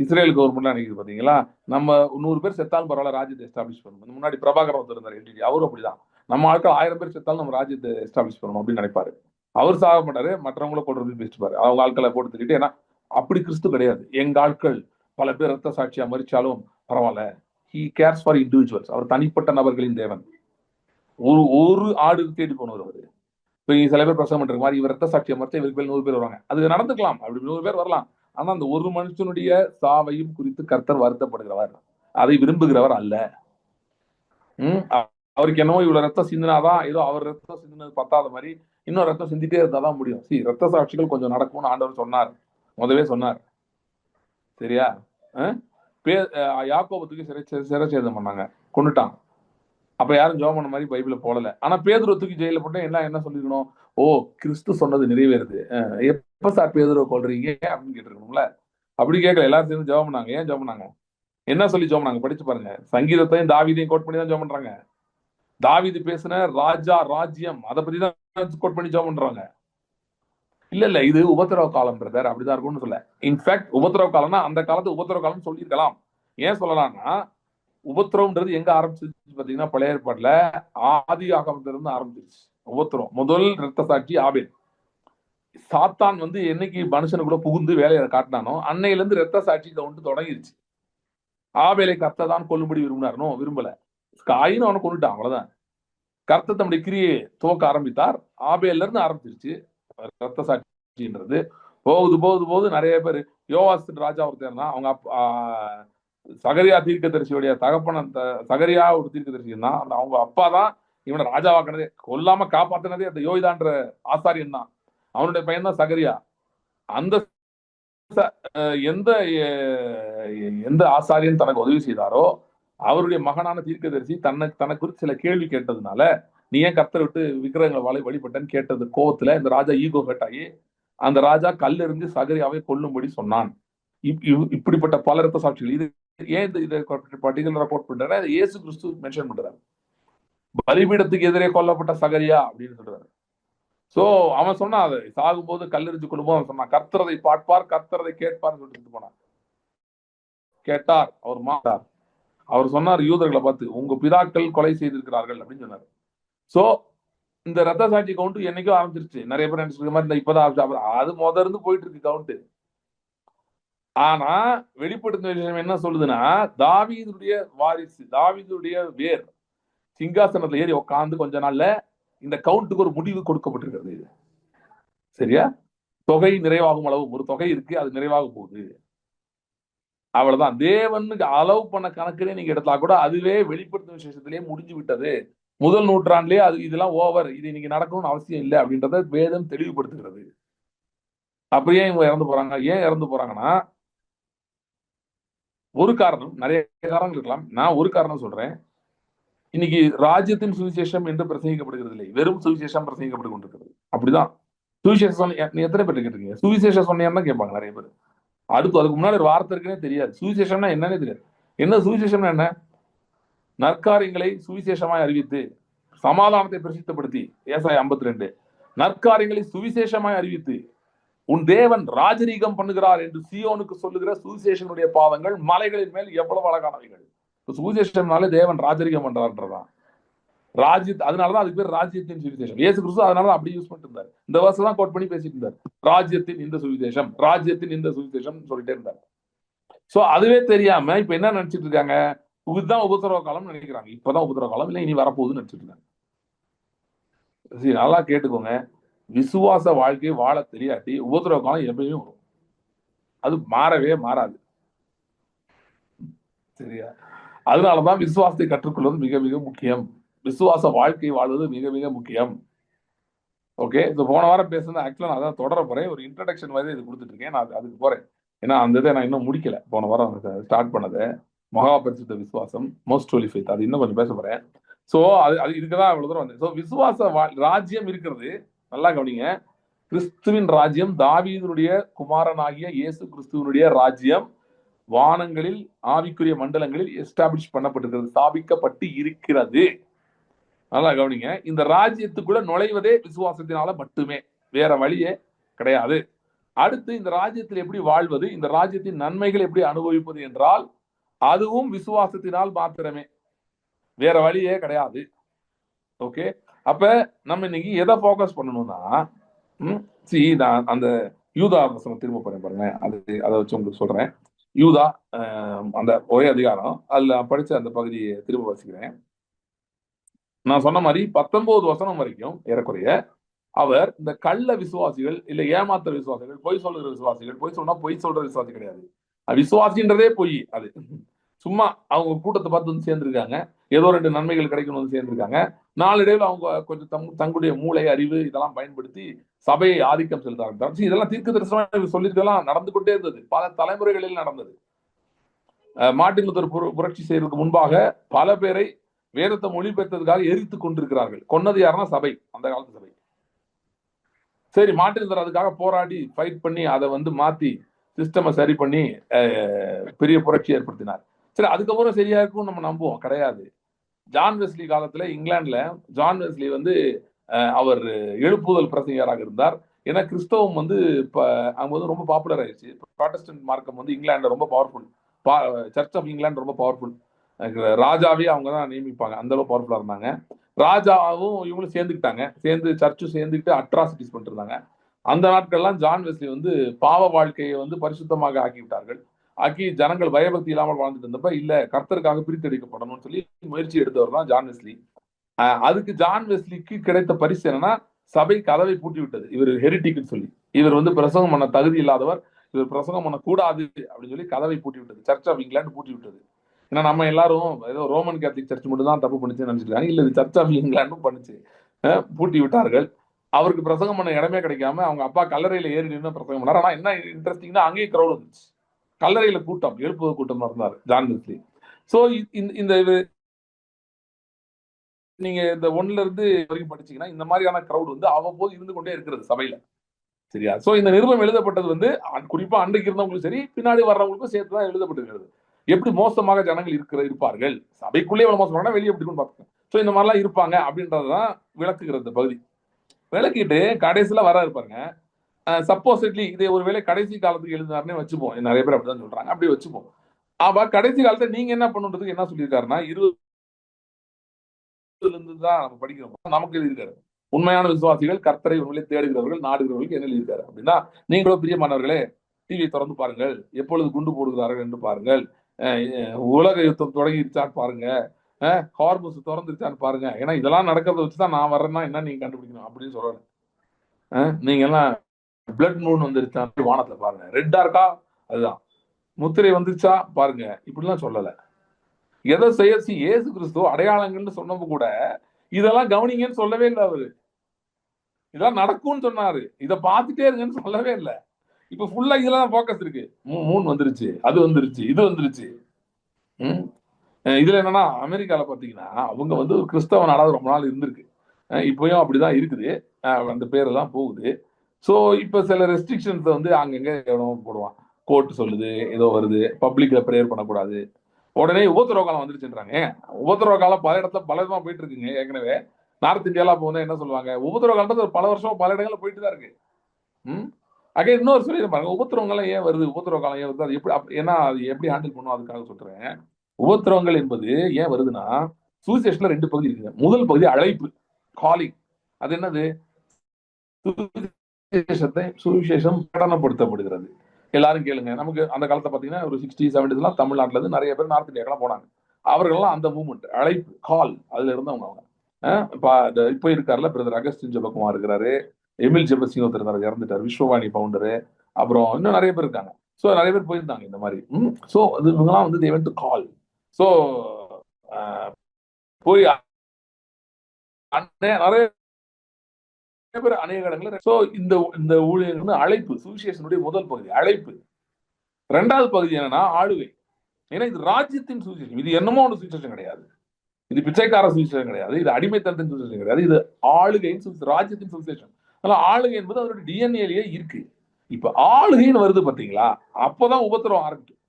இஸ்ரேல் கவர்மெண்ட்லாம் நினைக்குது பாத்தீங்களா, நம்ம 100 பேர் செத்தாலும் பரவாயில்ல ராஜ்யத்தை எஸ்டாப்ளிஷ் பண்ணணும். முன்னாடி பிரபாகர் ஒருத்தர் இருந்தார் எல்டிடி, அவரும் அப்படிதான். நம்ம ஆட்கள் 1000 பேர் செத்தாலும் நம்ம ராஜ்யத்தை எஸ்டாப்ளிஷ் பண்ணணும் அப்படின்னு நினைப்பாரு. அவர் சாக மாட்டாரு, மற்றவங்கள கொண்டு பேசிட்டுப்பாரு. அவங்க ஆட்களை போட்டு திட்டு. ஏன்னா அப்படி கிறிஸ்து கிடையாது. எங்க ஆட்கள் பல பேர் ரத்த சாட்சியா மறிச்சாலும் பரவாயில்ல. He cares for individuals. அவர் தனிப்பட்ட நபர்களின் தேவன். ஒரு ஆடு தேடி போனவர் அவரு. இப்ப சில பேர் பிரசவம் பண்ற மாதிரி இவர் ரத்த சாட்சியை மறைச்சா இவருக்கு மேல் 100 பேர் வருவாங்க. அது நடந்துக்கலாம், அப்படி 100 பேர் வரலாம். ஆனா அந்த ஒரு மனுஷனுடைய சாவையும் குறித்து கர்த்தர் வருத்தப்படுகிறவர், அதை விரும்புகிறவர் அல்ல. அவருக்கு என்னவோ இவ்வளவு ரத்தம் சிந்தினாதான் ஏதோ அவர் ரத்தம் சிந்தினது பத்தாத மாதிரி இன்னும் ரத்தம் சிந்திட்டே இருந்தாதான் முடியும். ரத்த சாட்சிகள் கொஞ்சம் நடக்கும்னு ஆண்டவர் சொன்னார், முதவே சொன்னார். சரியா? யாக்கோபத்துக்கு சிரச்சேதம் பண்ணாங்க, கொண்டுட்டான். அப்ப யாரும் ஜெபம் பண்ண மாதிரி பைபிள போடல. ஆனா பேதுருவுக்கு ஜெயில போட்டு எல்லாம் என்ன சொல்லிருக்கணும்? ஓ, கிறிஸ்து சொன்னது நிறைவேறுது. எப்ப சார் பேதுருவை கொள்றீங்க அப்படின்னு கேட்டிருக்கணும்ல. அப்படி கேட்கல. எல்லாரும் சேர்ந்து ஜெபம் பண்ணாங்க. ஏன் ஜெபம் பண்ணாங்க? என்ன சொல்லி ஜெபம் பண்ணாங்க? படிச்சு பாருங்க. சங்கீதத்தையும் தாவீதையும் கோட் பண்ணி தான் ஜெபம் பண்றாங்க. தாவீது பேசின ராஜா ராஜ்யம் அதை பத்தி தான் கோட் பண்ணி ஜெபம் பண்றாங்க. இல்ல இது உபத்திரவ காலம் பிரதர், அப்படிதான் இருக்கும்னு சொல்ல. இன்ஃபேக்ட் உபத்திரவ காலம்னா அந்த காலத்து உபத்திரவ காலம் சொல்லியிருக்கலாம். ஏன் சொல்லலாம்னா, உபத்திரவம்ன்றது எங்க ஆரம்பிச்சிருச்சு பாத்தீங்கன்னா, பழைய ஏற்பாடுல ஆதி ஆகமத்துல இருந்து ஆரம்பிச்சிருச்சு உபத்திரம். முதல் ரத்த சாட்சி ஆபேல். சாத்தான் வந்து என்னைக்கு மனுஷனுக்குள்ள புகுந்து வேலையை காட்டினானோ அன்னையில இருந்து ரத்த சாட்சி கவுண்ட் தொடங்கிருச்சு. ஆபேலை கர்த்தர் தான் கொல்லும்படி விரும்பினாரோ விரும்பல, காயின்னு அவனை கொண்டுட்டான், அவ்வளவுதான். கர்த்தர் தம்முடைய கிரியை துவக்க ஆரம்பித்தார். ஆபேல்ல இருந்து ஆரம்பிச்சிருச்சு ரத்த சாட்சின்றது. போகுது போகுது போகுது நிறைய பேர். யோவாஸ் ராஜா ஒருத்தர் தான், அவங்க சகரியா தீர்க்கதரிசியுடைய தகப்பன சகரியா ஒரு தீர்க்கதரிசி தான். அவங்க அப்பா தான் இவனை ராஜாவாக்கினதே, கொல்லாம காப்பாத்தினதே அந்த யோய்தான்ற ஆசாரியன் தான். அவனுடைய பையன் தான் சகரியா. அந்த எந்த எந்த ஆசாரியன் தனக்கு உதவி செய்தாரோ அவருடைய மகனான தீர்க்கதரிசி தனக்கு குறித்து சில கேள்வி கேட்டதுனால, நீ ஏன் கர்த்தரை விட்டு விக்கிரகங்களை வழிபட்டன்னு கேட்டது கோவத்துல இந்த ராஜா ஈகோ ஹர்ட் ஆகி அந்த ராஜா கல்லெறிஞ்சு சகரியாவை கொல்லும்படி சொன்னான். இப்படிப்பட்ட பல ரத்த சாட்சிகள். இது ஏன் இதை பர்டிகுலரா கோட் பண்றாரு? இயேசு கிறிஸ்து மென்ஷன் பண்றாரு. பலிபீடத்துக்கு எதிரே கொல்லப்பட்ட சகரியா அப்படின்னு சொல்றாரு. சோ அவன் சொன்னா, அது சாகும்போது கல்லெறிஞ்சு கொள்ளும்போது அவன் சொன்னான், கர்த்தரதை பார்ப்பார் கர்த்தரதை கேட்பார்னு சொல்லிட்டு போனான். கேட்டார், அவர் மாட்டார். அவர் சொன்னார் யூதர்களை பார்த்து, உங்க பிதாக்கள் கொலை செய்திருக்கிறார்கள் அப்படின்னு சொன்னார். சோ இந்த ரத்த சாட்சி கவுண்ட் என்னைக்கோ ஆரம்பிச்சிருச்சு. நிறைய பேர் நினைச்சிருக்க மாதிரி இப்பதான் அது இருந்து போயிட்டு இருக்கு கவுண்ட். ஆனா வெளிப்படுத்த விஷயம் என்ன சொல்லுதுன்னா, தாவீதுடைய வாரிசு, தாவீதுடைய வேர் சிங்காசனத்துல ஏறி உட்காந்து கொஞ்ச நாள்ல இந்த கவுண்ட்டுக்கு ஒரு முடிவு கொடுக்கப்பட்டிருக்கிறது. சரியா? தொகை நிறைவாகும் அளவு ஒரு தொகை இருக்கு, அது நிறைவாக போகுது, அவ்வளவுதான். தேவனுக்கு அளவு பண்ண கணக்குனே நீங்க எடுத்தா கூட அதுவே வெளிப்படுத்தும் விசேஷத்திலேயே முடிஞ்சு விட்டது. முதல் நூற்றாண்டிலேயே அது இதெல்லாம் ஓவர், இது இன்னைக்கு நடக்கணும்னு அவசியம் இல்லை அப்படின்றத வேதம் தெளிவுபடுத்துகிறது. அப்படியே இவங்க இறந்து போறாங்க. ஏன் இறந்து போறாங்கன்னா, ஒரு காரணம், நிறைய காரணங்கள் இருக்கலாம். நான் ஒரு காரணம் சொல்றேன். இன்னைக்கு ராஜ்யத்தின் சுவிசேஷம் என்று பிரசங்கிக்கப்படுகிறது இல்லை, வெறும் சுவிசேஷம் பிரசங்கிக்கப்பட்டு கொண்டிருக்கிறது. அப்படிதான். சுவிசேஷம் நீ எத்தனை பேர் கேட்டிருக்கீங்க? சுவிசேஷம் சொன்னீங்கன்னா கேட்பாங்க நிறைய பேர். அதுக்கு முன்னாடி ஒரு வார்த்தை இருக்குன்னே தெரியாது. சுவிசேஷம்னா என்னன்னே தெரியாது. என்ன சுவிசேஷம்னா என்ன? நற்காரியங்களை சுவிசேஷமாய் அறிவித்து சமாதானத்தை பிரசித்தப்படுத்தி, ஏசாயா 52, நற்காரியங்களை சுவிசேஷமாய் அறிவித்து உன் தேவன் ராஜரீகம் பண்ணுகிறார் என்று சியோனுக்கு சொல்லுகிற சுவிசேஷனுடைய பாதங்கள் மலைகளின் மேல் எவ்வளவு அழகானவைகள். சுவிசேஷம்னாலே தேவன் ராஜரீகம் பண்றாருன்றதான் அதனாலதான் அதுக்கு பேர் ராஜ்யத்தின் சுவிசேஷம். இயேசு கிறிஸ்து அதனாலதான் அப்படி யூஸ் பண்ணிட்டு இருந்தார். இந்த வருஷம் தான் கோட் பண்ணி பேசிட்டு இருந்தார், ராஜ்யத்தின் இந்த சுவிசேஷம், ராஜ்யத்தின் இந்த சுவிசேஷம் சொல்லிட்டே இருந்தார். சோ அதுவே தெரியாம இப்ப என்ன நினைச்சிட்டு இருக்காங்க, இதுதான் உபத்திரவ காலம் நினைக்கிறாங்க. இப்பதான் உபத்திரவ காலம், இல்லை இனி வரப்போகுதுன்னு நினைச்சிட்டு இருக்காங்க. நல்லா கேட்டுக்கோங்க, விசுவாச வாழ்க்கையை வாழ தெரியாட்டி உபத்திரவ காலம் எப்பயுமே வரும், அது மாறவே மாறாது. சரியா? அதனாலதான் விசுவாசத்தை கற்றுக்கொள்வது மிக மிக முக்கியம். விசுவாச வாழ்க்கை வாழ்வது மிக மிக முக்கியம். ஓகே, இது போன வாரம் பேசுறது ஆக்சுவலா நான் அதான் தொடர போறேன். ஒரு இன்ட்ரடக்ஷன் மாதிரி இது கொடுத்துட்டு இருக்கேன், நான் அதுக்கு போறேன். ஏன்னா அந்த இதை நான் இன்னும் முடிக்கல. போன வாரம் ஸ்டார்ட் பண்ணது மகா பரிசுத்த விசுவாசம், மோஸ்ட் ஹோலி ஃபெய்த், அது இன்னும் கொஞ்சம் பேச போறேன். சோ அது இதுக்குதான் இவ்வளவு தூரம் வந்தேன். ஸோ விசுவாச ராஜ்யம் இருக்கிறது, நல்லா கவனிங்க. கிறிஸ்துவின் ராஜ்யம், தாவீதுடைய குமாரனாகிய இயேசு கிறிஸ்துவனுடைய ராஜ்யம் வானங்களில் ஆவிக்குரிய மண்டலங்களில் எஸ்டாப்ளிஷ் பண்ணப்பட்டிருக்கிறது, ஸ்தாபிக்கப்பட்டு இருக்கிறது. நல்லா கவனிங்க, இந்த ராஜ்யத்துக்குள்ள நுழைவதே விசுவாசத்தினால மட்டுமே, வேற வழியே கிடையாது. அடுத்து இந்த ராஜ்யத்தில் எப்படி வாழ்வது, இந்த ராஜ்யத்தின் நன்மைகள் எப்படி அனுபவிப்பது என்றால் அதுவும் விசுவாசத்தினால் மாத்திரமே, வேற வழியே கிடையாது. ஓகே, அப்ப நம்ம இன்னைக்கு எதை போக்கஸ் பண்ணணும்னா, நான் அந்த யூதா வசனம் திரும்ப போறேன் பாருங்க, அதை வச்சு உங்களுக்கு சொல்றேன். யூதா அந்த ஒரே அதிகாரம், அதுல படிச்ச அந்த பகுதியை திரும்ப வாசிக்கிறேன். நான் சொன்ன மாதிரி 19 வசனம் வரைக்கும் ஏறக்குறைய அவர் இந்த கள்ள விசுவாசிகள், இல்ல ஏமாத்துற விசுவாசிகள், பொய் சொல்லுகிற விசுவாசிகள், பொய் சொன்னா பொய் சொல்ற விசுவாசி கிடையாது, விசுவாசின்றதே பொய். அது சும்மா அவங்க கூட்டத்தை பார்த்து வந்து சேர்ந்திருக்காங்க, ஏதோ 2 நன்மைகள் கிடைக்கணும் வந்து சேர்ந்திருக்காங்க. நாளடைவில் அவங்க கொஞ்சம் தங்களுடைய மூளை அறிவு இதெல்லாம் பயன்படுத்தி சபையை ஆதிக்கம் செலுத்த ஆரம்பித்தாங்க. இதெல்லாம் தீர்க்க தரிசனமா சொல்லியிருக்கலாம், நடந்து கொண்டே இருந்தது, பல தலைமுறைகளில் நடந்தது. மார்ட்டின் லூதர் புரட்சி செய்யறதுக்கு முன்பாக பல பேரை வேதத்தை மொழிபெயர்த்ததுக்காக எரித்து கொண்டிருக்கிறார்கள். கொன்னது யாருன்னா சபை, அந்த காலத்து சபை. சரி, மார்ட்டின் லூதர் அதுக்காக போராடி ஃபைட் பண்ணி அதை வந்து மாத்தி சிஸ்டமை சரி பண்ணி பெரிய புரட்சி ஏற்படுத்தினார். சரி, அதுக்கப்புறம் சரியா இருக்கும் நம்ம நம்புவோம், கிடையாது. ஜான் வெஸ்லி காலத்துல இங்கிலாந்துல ஜான் வெஸ்லி வந்து அவர் எழுப்புதல் பிரசங்கராக இருந்தார். ஏன்னா கிறிஸ்தவம் வந்து அங்க வந்து ரொம்ப பாப்புலர் ஆயிடுச்சு. ப்ராட்டஸ்டன்ட் மார்க்கம் வந்து இங்கிலாந்துல ரொம்ப பவர்ஃபுல், சர்ச் ஆஃப் இங்கிலாந்து ரொம்ப பவர்ஃபுல். ராஜாவே அவங்க தான் நியமிப்பாங்க, அந்த அளவு பவர்ஃபுல்லா இருந்தாங்க. ராஜாவும் இவங்களும் சேர்ந்துக்கிட்டாங்க, சேர்ந்து சர்ச்சும் சேர்ந்துக்கிட்டு அட்ராசிட்டிஸ் பண்ணிட்டு இருந்தாங்க. அந்த நாட்கள்லாம் ஜான் வெஸ்லி வந்து பாவ வாழ்க்கையை வந்து பரிசுத்தமாக ஆக்கி விட்டார்கள். ஆக்கி ஜனங்கள் பயபக்தி இல்லாமல் வாழ்ந்துட்டு இருந்தப்ப இல்ல கர்த்தருக்காக பிரித்தெடுக்கப்படணும்னு சொல்லி முயற்சி எடுத்தவர் தான் ஜான் வெஸ்லி. அதுக்கு ஜான் வெஸ்லிக்கு கிடைத்த பரிசு என்னன்னா, சபை கதவை பூட்டி விட்டது. இவர் ஹெரிட்டிக்னு சொல்லி, இவர் வந்து பிரசங்கம் பண்ண தகுதி இல்லாதவர், இவர் பிரசங்கம் பண்ணக்கூடாது அப்படின்னு சொல்லி கதவை பூட்டி விட்டது, சர்ச் ஆஃப் இங்கிலாந்து பூட்டி விட்டது. ஏன்னா நம்ம எல்லாரும் ஏதோ ரோமன் கேத்தலிக் சர்ச் மட்டும் தான் தப்பு பண்ணிச்சுன்னு நினைச்சிருக்காங்க. இல்ல, இது சர்ச் ஆஃப் இங்கிலாண்டும் பண்ணுச்சு, பூட்டி விட்டார்கள். அவருக்கு பிரசங்கம் பண்ண இடமே கிடைக்காம அவங்க அப்பா கல்லறையில ஏறி நின்று பிரசங்கம் பண்ணார். ஆனா என்ன இன்ட்ரெஸ்டிங்னா, அங்கேயே கிரௌட் வந்துச்சு, கல்லறையில கூட்டம், எழுப்புவது கூட்டம் இருந்தார் ஜான் வெஸ்லி. சோ இந்த நீங்க இந்த 1ல இருந்து வரைக்கும் படிச்சீங்கன்னா இந்த மாதிரியான கிரௌட் வந்து அவ்வப்போது இருந்து கொண்டே இருக்கிறது சபையில. சரியா? சோ இந்த நிருபம் எழுதப்பட்டது வந்து குறிப்பா அன்றைக்கு இருந்தவங்களுக்கும் சரி பின்னாடி வர்றவங்களுக்கும் சேர்த்துதான் எழுதப்பட்டிருக்கிறது. எப்படி மோசமாக ஜனங்கள் இருப்பார்கள், சபைக்குள்ளே எவ்வளவு மோசமான வெளியே எப்படி பார்த்துக்கோங்க. சோ இந்த மாதிரிலாம் இருப்பாங்க அப்படின்றதான் விளக்குகிறது பகுதி. விளக்கிட்டு கடைசியில வர இருப்பாங்க. சப்போசிட்லி இதை ஒருவேளை கடைசி காலத்துக்கு எழுதினாருன்னே வச்சுப்போம், நிறைய பேர் அப்படிதான் சொல்றாங்க, அப்படி வச்சுப்போம். அவ கடைசி காலத்துல நீங்க என்ன பண்ணுன்றதுக்கு என்ன சொல்லியிருக்காருன்னா, 20 தான் நம்ம படிக்கிறோம், நமக்கு எழுதியிருக்காரு. உண்மையான விசுவாசிகள் கர்த்தரை உண்மையிலே தேடுகிறவர்கள் நாடுகிறவர்களுக்கு என்ன எழுதியிருக்காரு அப்படின்னா, நீங்களோ பிரியமானவர்களே டிவி திறந்து பாருங்கள், எப்பொழுது குண்டு போடுகிறார்கள் என்று பாருங்கள், உலக யுத்தம் தொடங்கிருச்சான்னு பாருங்க, ஹார்மஸ் திறந்துருச்சான்னு பாருங்க. ஏன்னா இதெல்லாம் நடக்கிறத வச்சுதான் நான் வர்றேன்னா என்ன நீங்க கண்டுபிடிக்கணும் அப்படின்னு சொல்றேன். நீங்க எல்லாம் பிளட் மூன் வந்துருச்சா வானத்துல பாருங்க, ரெட்டா இருக்கா அதுதான், முத்திரை வந்துருச்சா பாருங்க, இப்படிலாம் சொல்லல. எதை செய்ய இயேசு கிறிஸ்து அடையாளங்கள்னு சொன்னப்ப கூட இதெல்லாம் கவனிங்கன்னு சொல்லவே இல்லை. அவரு இதெல்லாம் நடக்கும்னு சொன்னாரு, இதை பார்த்துட்டே இருங்கன்னு சொல்லவே இல்லை. இப்ப ஃபுல்லா இதெல்லாம் போக்கஸ் இருக்கு, மூன் வந்துருச்சு, அது வந்துருச்சு, இது வந்துருச்சு. இதுல என்னன்னா, அமெரிக்கால பாத்தீங்கன்னா அவங்க வந்து ஒரு கிறிஸ்தவ நாடாவது ரொம்ப நாள் இருந்திருக்கு, இப்பயும் அப்படிதான் இருக்குது, அந்த பேரெல்லாம் போகுது. ஸோ இப்போ சில ரெஸ்ட்ரிக்ஷன்ஸ் வந்து அங்கங்க போடுவான், கோர்ட் சொல்லுது ஏதோ வருது, பப்ளிக்ல ப்ரேயர் பண்ணக்கூடாது, உடனே உபத்திரவ காலம் வந்துருச்சுன்றாங்க. ஏங்க உபத்திரவ காலம் பல இடத்துல பல விதமா போயிட்டு இருக்குங்க. ஏற்கனவே நார்த் இந்தியாலாம் போனா என்ன சொல்லுவாங்க, உபத்திரவ காலத்துல பல வருஷமா பல இடங்கள்ல போயிட்டு தான் இருக்கு. ம் அங்கே இன்னொரு சொல்லி பாருங்க, உபத்திரவங்கள்லாம் ஏன் வருது, உபத்திரவ காலம் ஏன் வருது, அது எப்படி ஏன்னா அது எப்படி ஹேண்டில் பண்ணும் அதுக்காக சொல்றேன். உபத்திரவங்கள் என்பது ஏன் வருதுன்னா, சுவிசேஷன்ல 2 பகுதி இருக்குங்க. முதல் பகுதி அழைப்பு, காலிங். அது என்னது, சுவிசேஷம் பிரகடனப்படுத்தப்படுகிறது. எல்லாரும் கேளுங்க, நமக்கு அந்த காலத்தை பார்த்தீங்கன்னா ஒரு 60 70 தமிழ்நாட்டில இருந்து நிறைய பேர் நார்த் இந்தியாக்கெல்லாம் போனாங்க. அவர்கள்லாம் அந்த மூவ்மெண்ட், அழைப்பு, கால், அதுல இருந்தவங்க அவங்க. இப்போ இருக்காருல பிரதர் அகஸ்டின் ஜெபக்குமார் இருக்கிறாரு, எமில் ஜெபசிங் ஒருத்தர் இருந்தாரு, இறந்துட்டார், விஸ்வவாணி பவுண்டரு, அப்புறம் இன்னும் நிறைய பேர் இருக்காங்க. ஸோ நிறைய பேர் போயிருந்தாங்க இந்த மாதிரி. ஸோ இவங்கலாம் வந்து தேவன் டு கால். ஸோ போய் நிறைய பேர் அநேக இடங்கள்ல. ஸோ இந்த இந்த ஊழியர் வந்து அழைப்பு, சுவிசேஷனுடைய முதல் பகுதி அழைப்பு. 2வது பகுதி என்னன்னா ஆளுகை. ஏன்னா இது ராஜ்யத்தின் சுவிசேஷம். இது என்னமோ ஒன்று சுவிசேஷம் கிடையாது, இது பிச்சைக்கார சுவிசேஷம் கிடையாது, இது அடிமைத்தனத்தின் சுவிசேஷம் கிடையாது, இது ஆளுகையின் ராஜ்யத்தின் சுவிசேஷம். அதனால ஆளுகை என்பது அதோட டிஎன்ஏலயே இருக்கு. இப்ப ஆளுகைன்னு வருது பாத்தீங்களா, அப்பதான் உபத்திரவம் ஆரம்பிக்கும்.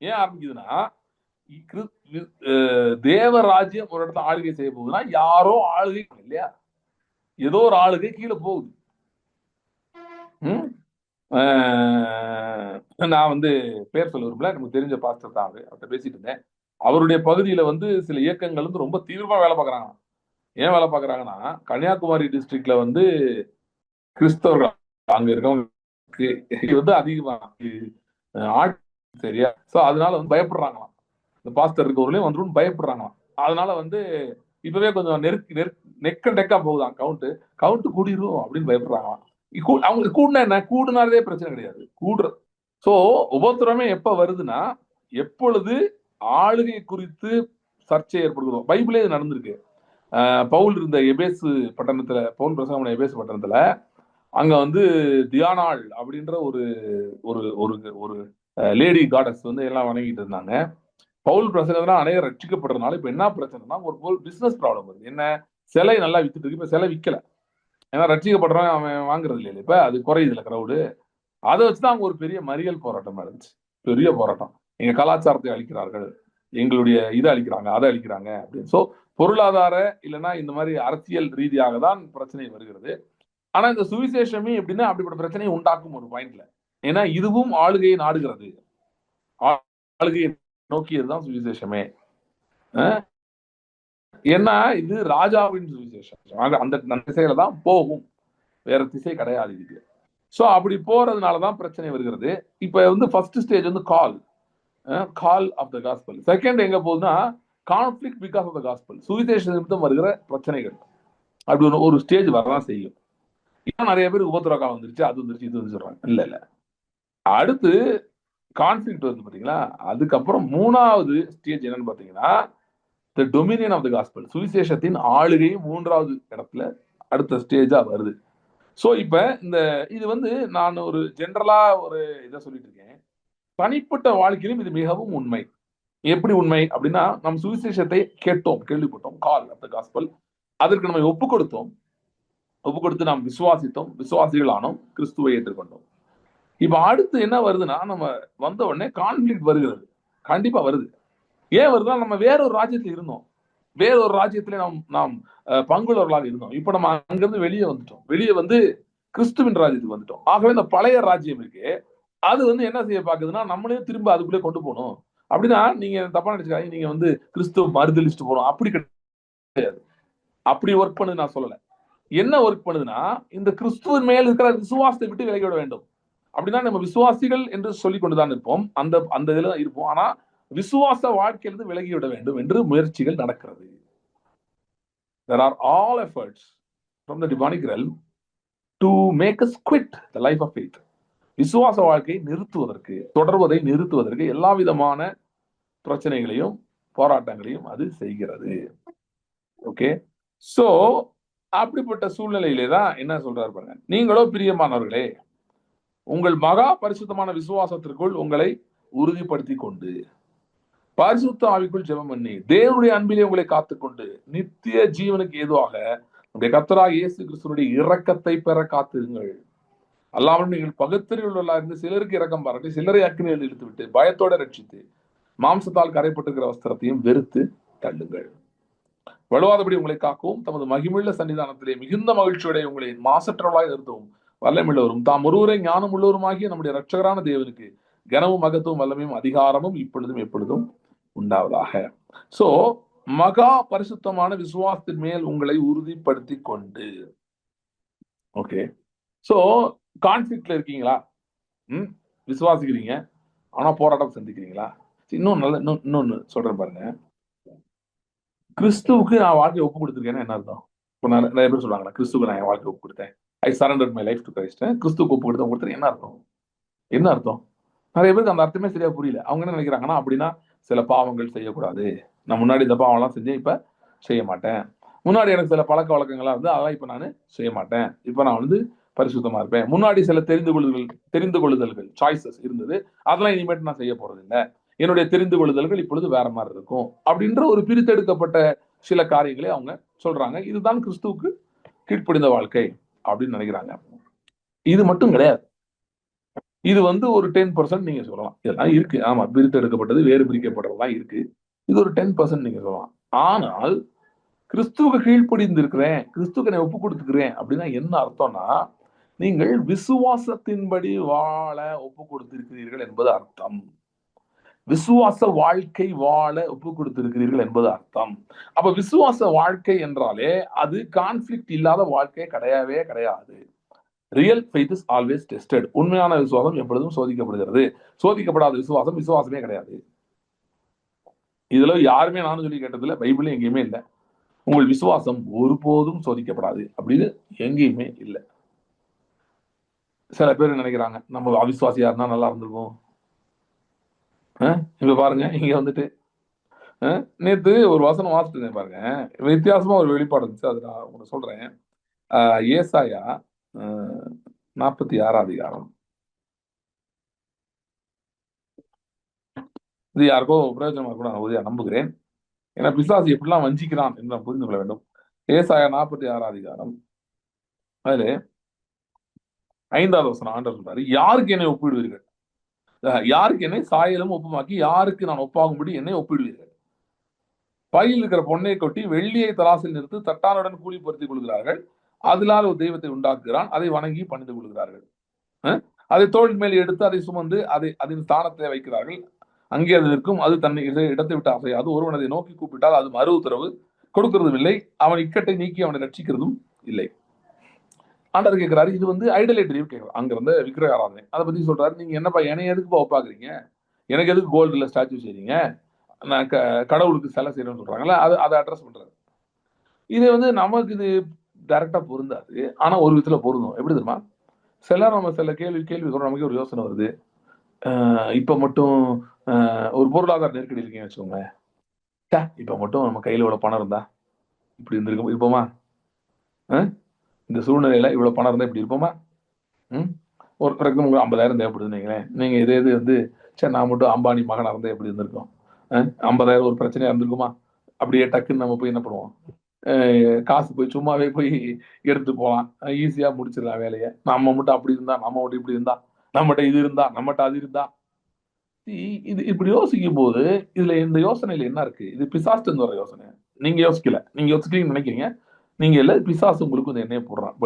ஏன் ஆரம்பிக்குதுன்னா, தேவ ராஜ்யம் ஒரு இடத்துல ஆளுகை செய்ய போகுதுன்னா யாரோ ஆளுகை இல்லையா, ஏதோ ஒரு ஆளுகை கீழே போகுது. நான் வந்து பேர் சொல்ல விரும்பல, நமக்கு தெரிஞ்ச பாஸ்டர் தான் அவர்கிட்ட பேசிட்டு இருந்தேன். அவருடைய பகுதியில வந்து சில இயக்கங்கள் வந்து ரொம்ப தீவிரமா வேலை பார்க்கறாங்க. ஏன் வேலை பார்க்கறாங்கன்னா, கன்னியாகுமரி டிஸ்ட்ரிக்ட்ல வந்து கிறிஸ்தவர்கள் அங்க இருக்கவங்க வந்து அதிகமா சரியா, சோ அதனால வந்து பயப்படுறாங்களாம். இந்த பாஸ்டர் இருக்கவர்களையும் வந்துடும் பயப்படுறாங்களாம். அதனால வந்து இப்பவே கொஞ்சம் நெக்க டெக்கா போகுதான், கவுண்ட் கூடிரும் அப்படின்னு பயப்படுறாங்களாம். அவங்களுக்கு கூடுனா என்ன, கூடுனாலே பிரச்சனை கிடையாது, கூடுறது. சோ உபத்திரமே எப்ப வருதுன்னா, எப்பொழுது ஆளுகை குறித்து சர்ச்சை ஏற்படுகிறதோ. பைபிளே இது நடந்திருக்கு. பவுல் இருந்த எபேசு பட்டணத்துல, பவுல் பிரசங்கம் எபேசு பட்டணத்துல, அங்க வந்து தியானாள் அப்படின்ற ஒரு ஒரு ஒரு ஒரு லேடி காடஸ் வந்து எல்லாம் வணங்கிட்டு இருந்தாங்க. பவுல் பிரசங்கத்துல அனைவரும் ரட்சிக்கப்படுறதுனால இப்ப என்ன பிரச்சனைனா, ஒரு பிசினஸ் ப்ராப்ளம் வருது. என்ன, சிலை நல்லா வித்துட்டு இருக்கு, இப்ப சிலை விற்கல. ஏன்னா ரட்சிக்கப்படுறவன் அவன் வாங்குறது இல்லையா, இப்ப அது குறையுதுல கிரௌடு. அதை வச்சுதான் அங்க ஒரு பெரிய மறியல் போராட்டம் நடந்துச்சு, பெரிய போராட்டம். எங்க கலாச்சாரத்தை அழிக்கிறார்கள், எங்களுடைய இதை அழிக்கிறாங்க, அதை அழிக்கிறாங்க அப்படின்னு. சோ பொருளாதார இல்லைன்னா இந்த மாதிரி அரசியல் ரீதியாக தான் பிரச்சனை வருகிறது. ஆனா இந்த சுவிசேஷமே எப்படின்னா அப்படிப்பட்ட பிரச்சனையை உண்டாக்கும் ஒரு பாயிண்ட்ல. ஏன்னா இதுவும் ஆளுகையை நாடுகிறது, ஆளுகையை நோக்கியதுதான் சுவிசேஷமே. ஏன்னா இது ராஜாவின் சுவிசேஷம், அந்த திசையில தான் போகும், வேற திசை கிடையாது இதுக்கு. சோ அப்படி போறதுனாலதான் பிரச்சனை வருகிறது. இப்ப வந்து ஃபர்ஸ்ட் ஸ்டேஜ் வந்து call of the gospel. Second எங்க போகுதுன்னா conflict because of the gospel, சுவிசேஷ நிமித்தம் வருகிற பிரச்சனைகள். அப்படி ஒரு ஸ்டேஜ் வரதான் செய்யும். இன்னும் நிறைய பேர் உபத்திரவ காலம் வந்துருச்சு, அது வந்துருச்சு, இது வந்து சொல்றாங்க. இல்ல அடுத்து கான்ஃபிளிக்ட் வருது பாத்தீங்களா. அதுக்கப்புறம் 3வது ஸ்டேஜ் என்னன்னு பாத்தீங்கன்னா தி டொமினியன் ஆஃப் த காஸ்பல், சுவிசேஷத்தின் ஆளுகை 3வது இடத்துல அடுத்த ஸ்டேஜா வருது. சோ இப்ப இந்த இது வந்து நான் ஒரு ஜென்ரலா ஒரு இதை சொல்லிட்டு இருக்கேன். தனிப்பட்ட வாழ்க்கையிலும் இது மிகவும் உண்மை. எப்படி உண்மை அப்படின்னா, நம்ம சுவிசேஷத்தை கேட்டோம், கேள்விப்பட்டோம், கால் ஆஃப் த காஸ்பல், அதற்கு நம்ம ஒப்பு கொடுத்து நாம் விசுவாசித்தோம், விசுவாசிகள் ஆனோம், கிறிஸ்துவை ஏற்றுக்கொண்டோம். இப்ப அடுத்து என்ன வருதுன்னா, நம்ம வந்த உடனே கான்ஃபிளிக்ட் வருகிறது, கண்டிப்பா வருது. ஏன் வருதுன்னா, நம்ம வேறொரு ராஜ்யத்தில் இருந்தோம், வேறொரு ராஜ்யத்திலே நாம் பங்குள்ளவர்களாக இருந்தோம். இப்ப நம்ம அங்கிருந்து வெளியே வந்து கிறிஸ்துவின் ராஜ்யத்துக்கு வந்துட்டோம். ஆகவே இந்த பழைய ராஜ்யம் இருக்கு, அது வந்து என்ன செய்ய பாக்குதுன்னா, நம்மளையும் திரும்ப அதுக்குள்ளே கொண்டு போகணும். அப்படின்னா நீங்க தப்பா நினைச்சுக்காதீங்க, நீங்க வந்து கிறிஸ்துவ மறுதலிச்சுட்டு போகணும் அப்படி கிடையாது. அப்படி ஒர்க் பண்ணுது நான் சொல்லல. என்ன ஒர்க் பண்ணுதுன்னா, இந்த கிறிஸ்துவின் மேல் இருக்கிற விசுவாசத்தை விட்டு விலகி விட வேண்டும். அப்படின்னா நம்ம விசுவாசிகள் என்று சொல்லிக் கொண்டுதான் இருப்போம், அந்த இதுல தான் இருப்போம். ஆனா விசுவாச வாழ்க்கையிலிருந்து விலகிவிட வேண்டும் என்று முயற்சிகள் நடக்கிறது. There are all efforts from the demonic realm to make us quit the life of faith. விசுவாச வாழ்க்கையை நிறுத்துவதற்கு, தொடர்வதை நிறுத்துவதற்கு எல்லா விதமான பிரச்சனைகளையும் போராட்டங்களையும் அது செய்கிறது. ஓகே, சோ அப்படிப்பட்ட சூழ்நிலையிலே தான் என்ன சொல்றாரு பாருங்க, நீங்களோ பிரியமானவர்களே உங்கள் மகா பரிசுத்தமான விசுவாசத்திற்குள் உங்களை உறுதிப்படுத்தி கொண்டு பரிசுத்த ஆவிக்குள் ஜெபம் பண்ணி தேவனுடைய அன்பிலே உங்களை காத்துக்கொண்டு நித்திய ஜீவனுக்கு ஏதுவாக நம்முடைய கர்த்தராகிய இயேசு கிறிஸ்துவினுடைய இரக்கத்தை பெற காத்திருங்கள். அல்லாமல் நீங்கள் பகுத்தறிவுள்ளவர்களாக இருந்து சிலருக்கு இரக்கம் பாராட்டி சிலரை அக்கினியில் இழுத்து விட்டு பயத்தோட ரட்சித்து மாம்சத்தால் கரைப்பட்டிருக்கிற வஸ்திரத்தையும் வெறுத்து தள்ளுங்கள். வலுவாதபடி உங்களை காக்கவும் தமது மகிமுள்ள சன்னிதானத்திலே மிகுந்த மகிழ்ச்சியுடைய உங்களை மாசற்றவர்களாய் நிறுத்தவும் வல்லமையுள்ளவரும் தாம் ஒருவரை ஞானம் உள்ளவருமாகிய நம்முடைய இரட்சகரான தேவனுக்கு கனமும் மகத்துவம் வல்லமையும் அதிகாரமும் இப்பொழுதும் எப்பொழுதும் உண்டாவதாக. சோ மகா பரிசுத்தமான விசுவாசத்தின் மேல் உங்களை உறுதிப்படுத்தி கொண்டு, ஓகே, சோ கான்ஃபிளிக்ட்ல இருக்கீங்களா? விசுவாசிக்கிறீங்க, ஆனா போராட்டம் சந்திக்கிறீங்களா? இன்னும் நல்ல இன்னொன்னு சொல்றேன் பாருங்க. கிறிஸ்துவுக்கு நான் வாழ்க்கையை ஒப்பு கொடுத்துருக்கேன்னா என்ன அர்த்தம்? இப்போ நிறைய பேர் சொல்லுவாங்களா, கிறிஸ்துவுக்கு நான் என் வாழ்க்கை ஒப்பு கொடுத்தேன், ஐ surrender my life to Christ, கிறிஸ்துவுக்கு ஒப்பு கொடுத்தேன். என்ன அர்த்தம்? என்ன அர்த்தம்? நிறைய பேருக்கு அந்த அர்த்தமே சரியா புரியல. அவங்க என்ன நினைக்கிறாங்கன்னா, அப்படின்னா சில பாவங்கள் செய்யக்கூடாது, நான் முன்னாடி இந்த பாவம்லாம் செஞ்சேன், இப்ப செய்ய மாட்டேன், முன்னாடி எனக்கு சில பழக்க வழக்கங்கள்லாம் இருந்து அதெல்லாம் இப்ப நான் செய்ய மாட்டேன், இப்ப நான் வந்து பரிசுத்தமா இருப்பேன், முன்னாடி சில தெரிந்து கொள்ளுதல்கள் சாய்ஸஸ் இருந்தது, அதெல்லாம் இனிமேட்டு நான் செய்ய போறது இல்லை, என்னுடைய தெரிந்து கொள்ளுதல்கள் இப்பொழுது வேற மாதிரி இருக்கும் அப்படின்ற ஒரு பிரித்தெடுக்கப்பட்ட சில காரியங்களை அவங்க சொல்றாங்க. இதுதான் கிறிஸ்துவுக்கு கீழ்ப்படிந்த வாழ்க்கை அப்படின்னு நினைக்கிறாங்க. இது மட்டும் கிடையாது. இது வந்து ஒரு 10% நீங்க சொல்லலாம். இதெல்லாம் இருக்கு, ஆமா, பிரித்தெடுக்கப்பட்டது வேறு பிரிக்கப்பட்டதெல்லாம் இருக்கு. இது ஒரு 10% நீங்க சொல்லலாம். ஆனால் கிறிஸ்துவுக்கு கீழ்ப்படிந்து இருக்கிறேன், கிறிஸ்துவுக்கு நான் ஒப்பு கொடுத்துக்கிறேன் அப்படின்னா என்ன அர்த்தம்னா, நீங்கள் விசுவாசத்தின்படி வாழ ஒப்பு கொடுத்திருக்கிறீர்கள் என்பது அர்த்தம். விசுவாச வாழ்க்கை வாழ ஒப்பு கொடுத்திருக்கிறீர்கள் என்பது அர்த்தம். அப்ப விசுவாச வாழ்க்கை என்றாலே அது கான்ஃபிளிக்ட் இல்லாத வாழ்க்கை கிடையவே கிடையாது. Real faith is always tested. உண்மையான விசுவாசம் எப்பொழுதும் சோதிக்கப்படுகிறது. சோதிக்கப்படாத விசுவாசம் விசுவாசமே கிடையாது. இதுல யாருமே நானும் சொல்லி கேட்டதில்லை, பைபிள் எங்கேயுமே இல்லை உங்கள் விசுவாசம் ஒருபோதும் சோதிக்கப்படாது அப்படின்னு எங்கேயுமே இல்லை. சில பேர் நினைக்கிறாங்க நம்ம அவிசுவாசியா இருந்தா நல்லா இருந்திருக்கும். இப்ப பாருங்க, இங்க வந்துட்டு நேத்து ஒரு வசனம் வாசிட்டு பாருங்க, வித்தியாசமா ஒரு வெளிப்பாடு இருந்துச்சு, அது நான் உங்களுக்கு சொல்றேன். ஏசாயா 46 அதிகாரம். இது யாருக்கோ பிரயோஜனமா இருக்கும் நான் உறுதியா நம்புகிறேன். ஏன்னா பிசாசு எப்படிலாம் வஞ்சிக்கிறான் என்று நாம் புரிந்து கொள்ள வேண்டும். ஏசாயா 46 அதிகாரம், அதுல 5வது வசனம் ஆண்டவர் சொல்றாரு, யாருக்கு என்னை ஒப்பிடுவீர்கள், யாருக்கு என்னை சாயலும் ஒப்புமாக்கி யாருக்கு நான் ஒப்பாகும்படி என்னை ஒப்பிடுவீர்கள். பையில் இருக்கிற பொன்னை கொட்டி வெள்ளியை தராசில் நிறுத்து தட்டானுடன் கூலி பொருத்திக் கொள்கிறார்கள், அதனால் ஒரு தெய்வத்தை உண்டாக்குகிறான், அதை வணங்கி பணிந்து கொள்கிறார்கள். அதை தோளின் மேல் எடுத்து அதை சுமந்து அதை அதன் ஸ்தானத்தை வைக்கிறார்கள், அங்கே அது நிற்கும், அது தன்னை இடத்தை விட்டு அசையாது, ஒருவன் அதை நோக்கி கூப்பிட்டால் அது மறு உத்தரவு கொடுக்கிறதும் இல்லை, அவன் இக்கட்டை நீக்கி அவனை ரட்சிக்கிறதும் இல்லை. ஆண்டவர் கேட்கிறாரு, இது வந்து ஐடலேட்டரி கேட்கலாம், அங்க இருந்த விக்கிரக ஆராதனை, அதை பத்தி சொல்றாரு. நீங்க என்னப்பா என்னை எதுக்குப்பா ஒப்பாக்குறீங்க, எனக்கு எதுக்கு கோல்டுல ஸ்டாச்சு செய்றீங்க, நான் கடவுளுக்கு சிலை செய்யணும்னு சொல்றாங்களா, அதை அட்ரஸ் பண்றாரு. இது வந்து நமக்கு இது டைரக்டா பொருந்தாது, ஆனா ஒரு விதத்துல பொருந்தும். எப்படி தெரியுமா, நம்ம சில கேள்வி சொல்றோம், நமக்கு ஒரு யோசனை வருது. இப்ப மட்டும் ஒரு பொருளாதார நெருக்கடி இருக்கீங்கன்னு வச்சுக்கோங்க, இப்ப மட்டும் நம்ம கையில இவ்வளவு பணம் இருந்தா இப்படி இருப்போமா, இந்த சூழ்நிலையில இவ்வளவு பணம் இருந்தா இப்படி இருப்போமா? ஒரு ஃபார் எக்ஸாம்பிள் 50,000 தேவைப்படுதுன்னு நீங்க இதே இது வந்து சரி நான் மட்டும் அம்பானி மகனா இருந்தா எப்படி இருந்திருக்கும், 50,000 ஒரு பிரச்சனையா இருந்திருக்குமா? அப்படியே டக்குன்னு நம்ம போய் என்ன பண்ணுவோம், காசு போய் சும்மாவே போய் எடுத்து போகலாம், ஈஸியா முடிச்சிடலாம் வேலையை. நம்ம மட்டும் அப்படி இருந்தா, நம்ம மட்டும் இப்படி இருந்தா, நம்மகிட்ட இது இருந்தா, நம்மகிட்ட அது இருந்தா. இது இப்படி யோசிக்கும் போது இதுல இந்த யோசனையில என்ன இருக்கு, இது பிசாசு வர யோசனை. நீங்க யோசிக்கலன்னு நினைக்கிறீங்க, நீங்க இல்ல, பிசாசு உங்களுக்கு இந்த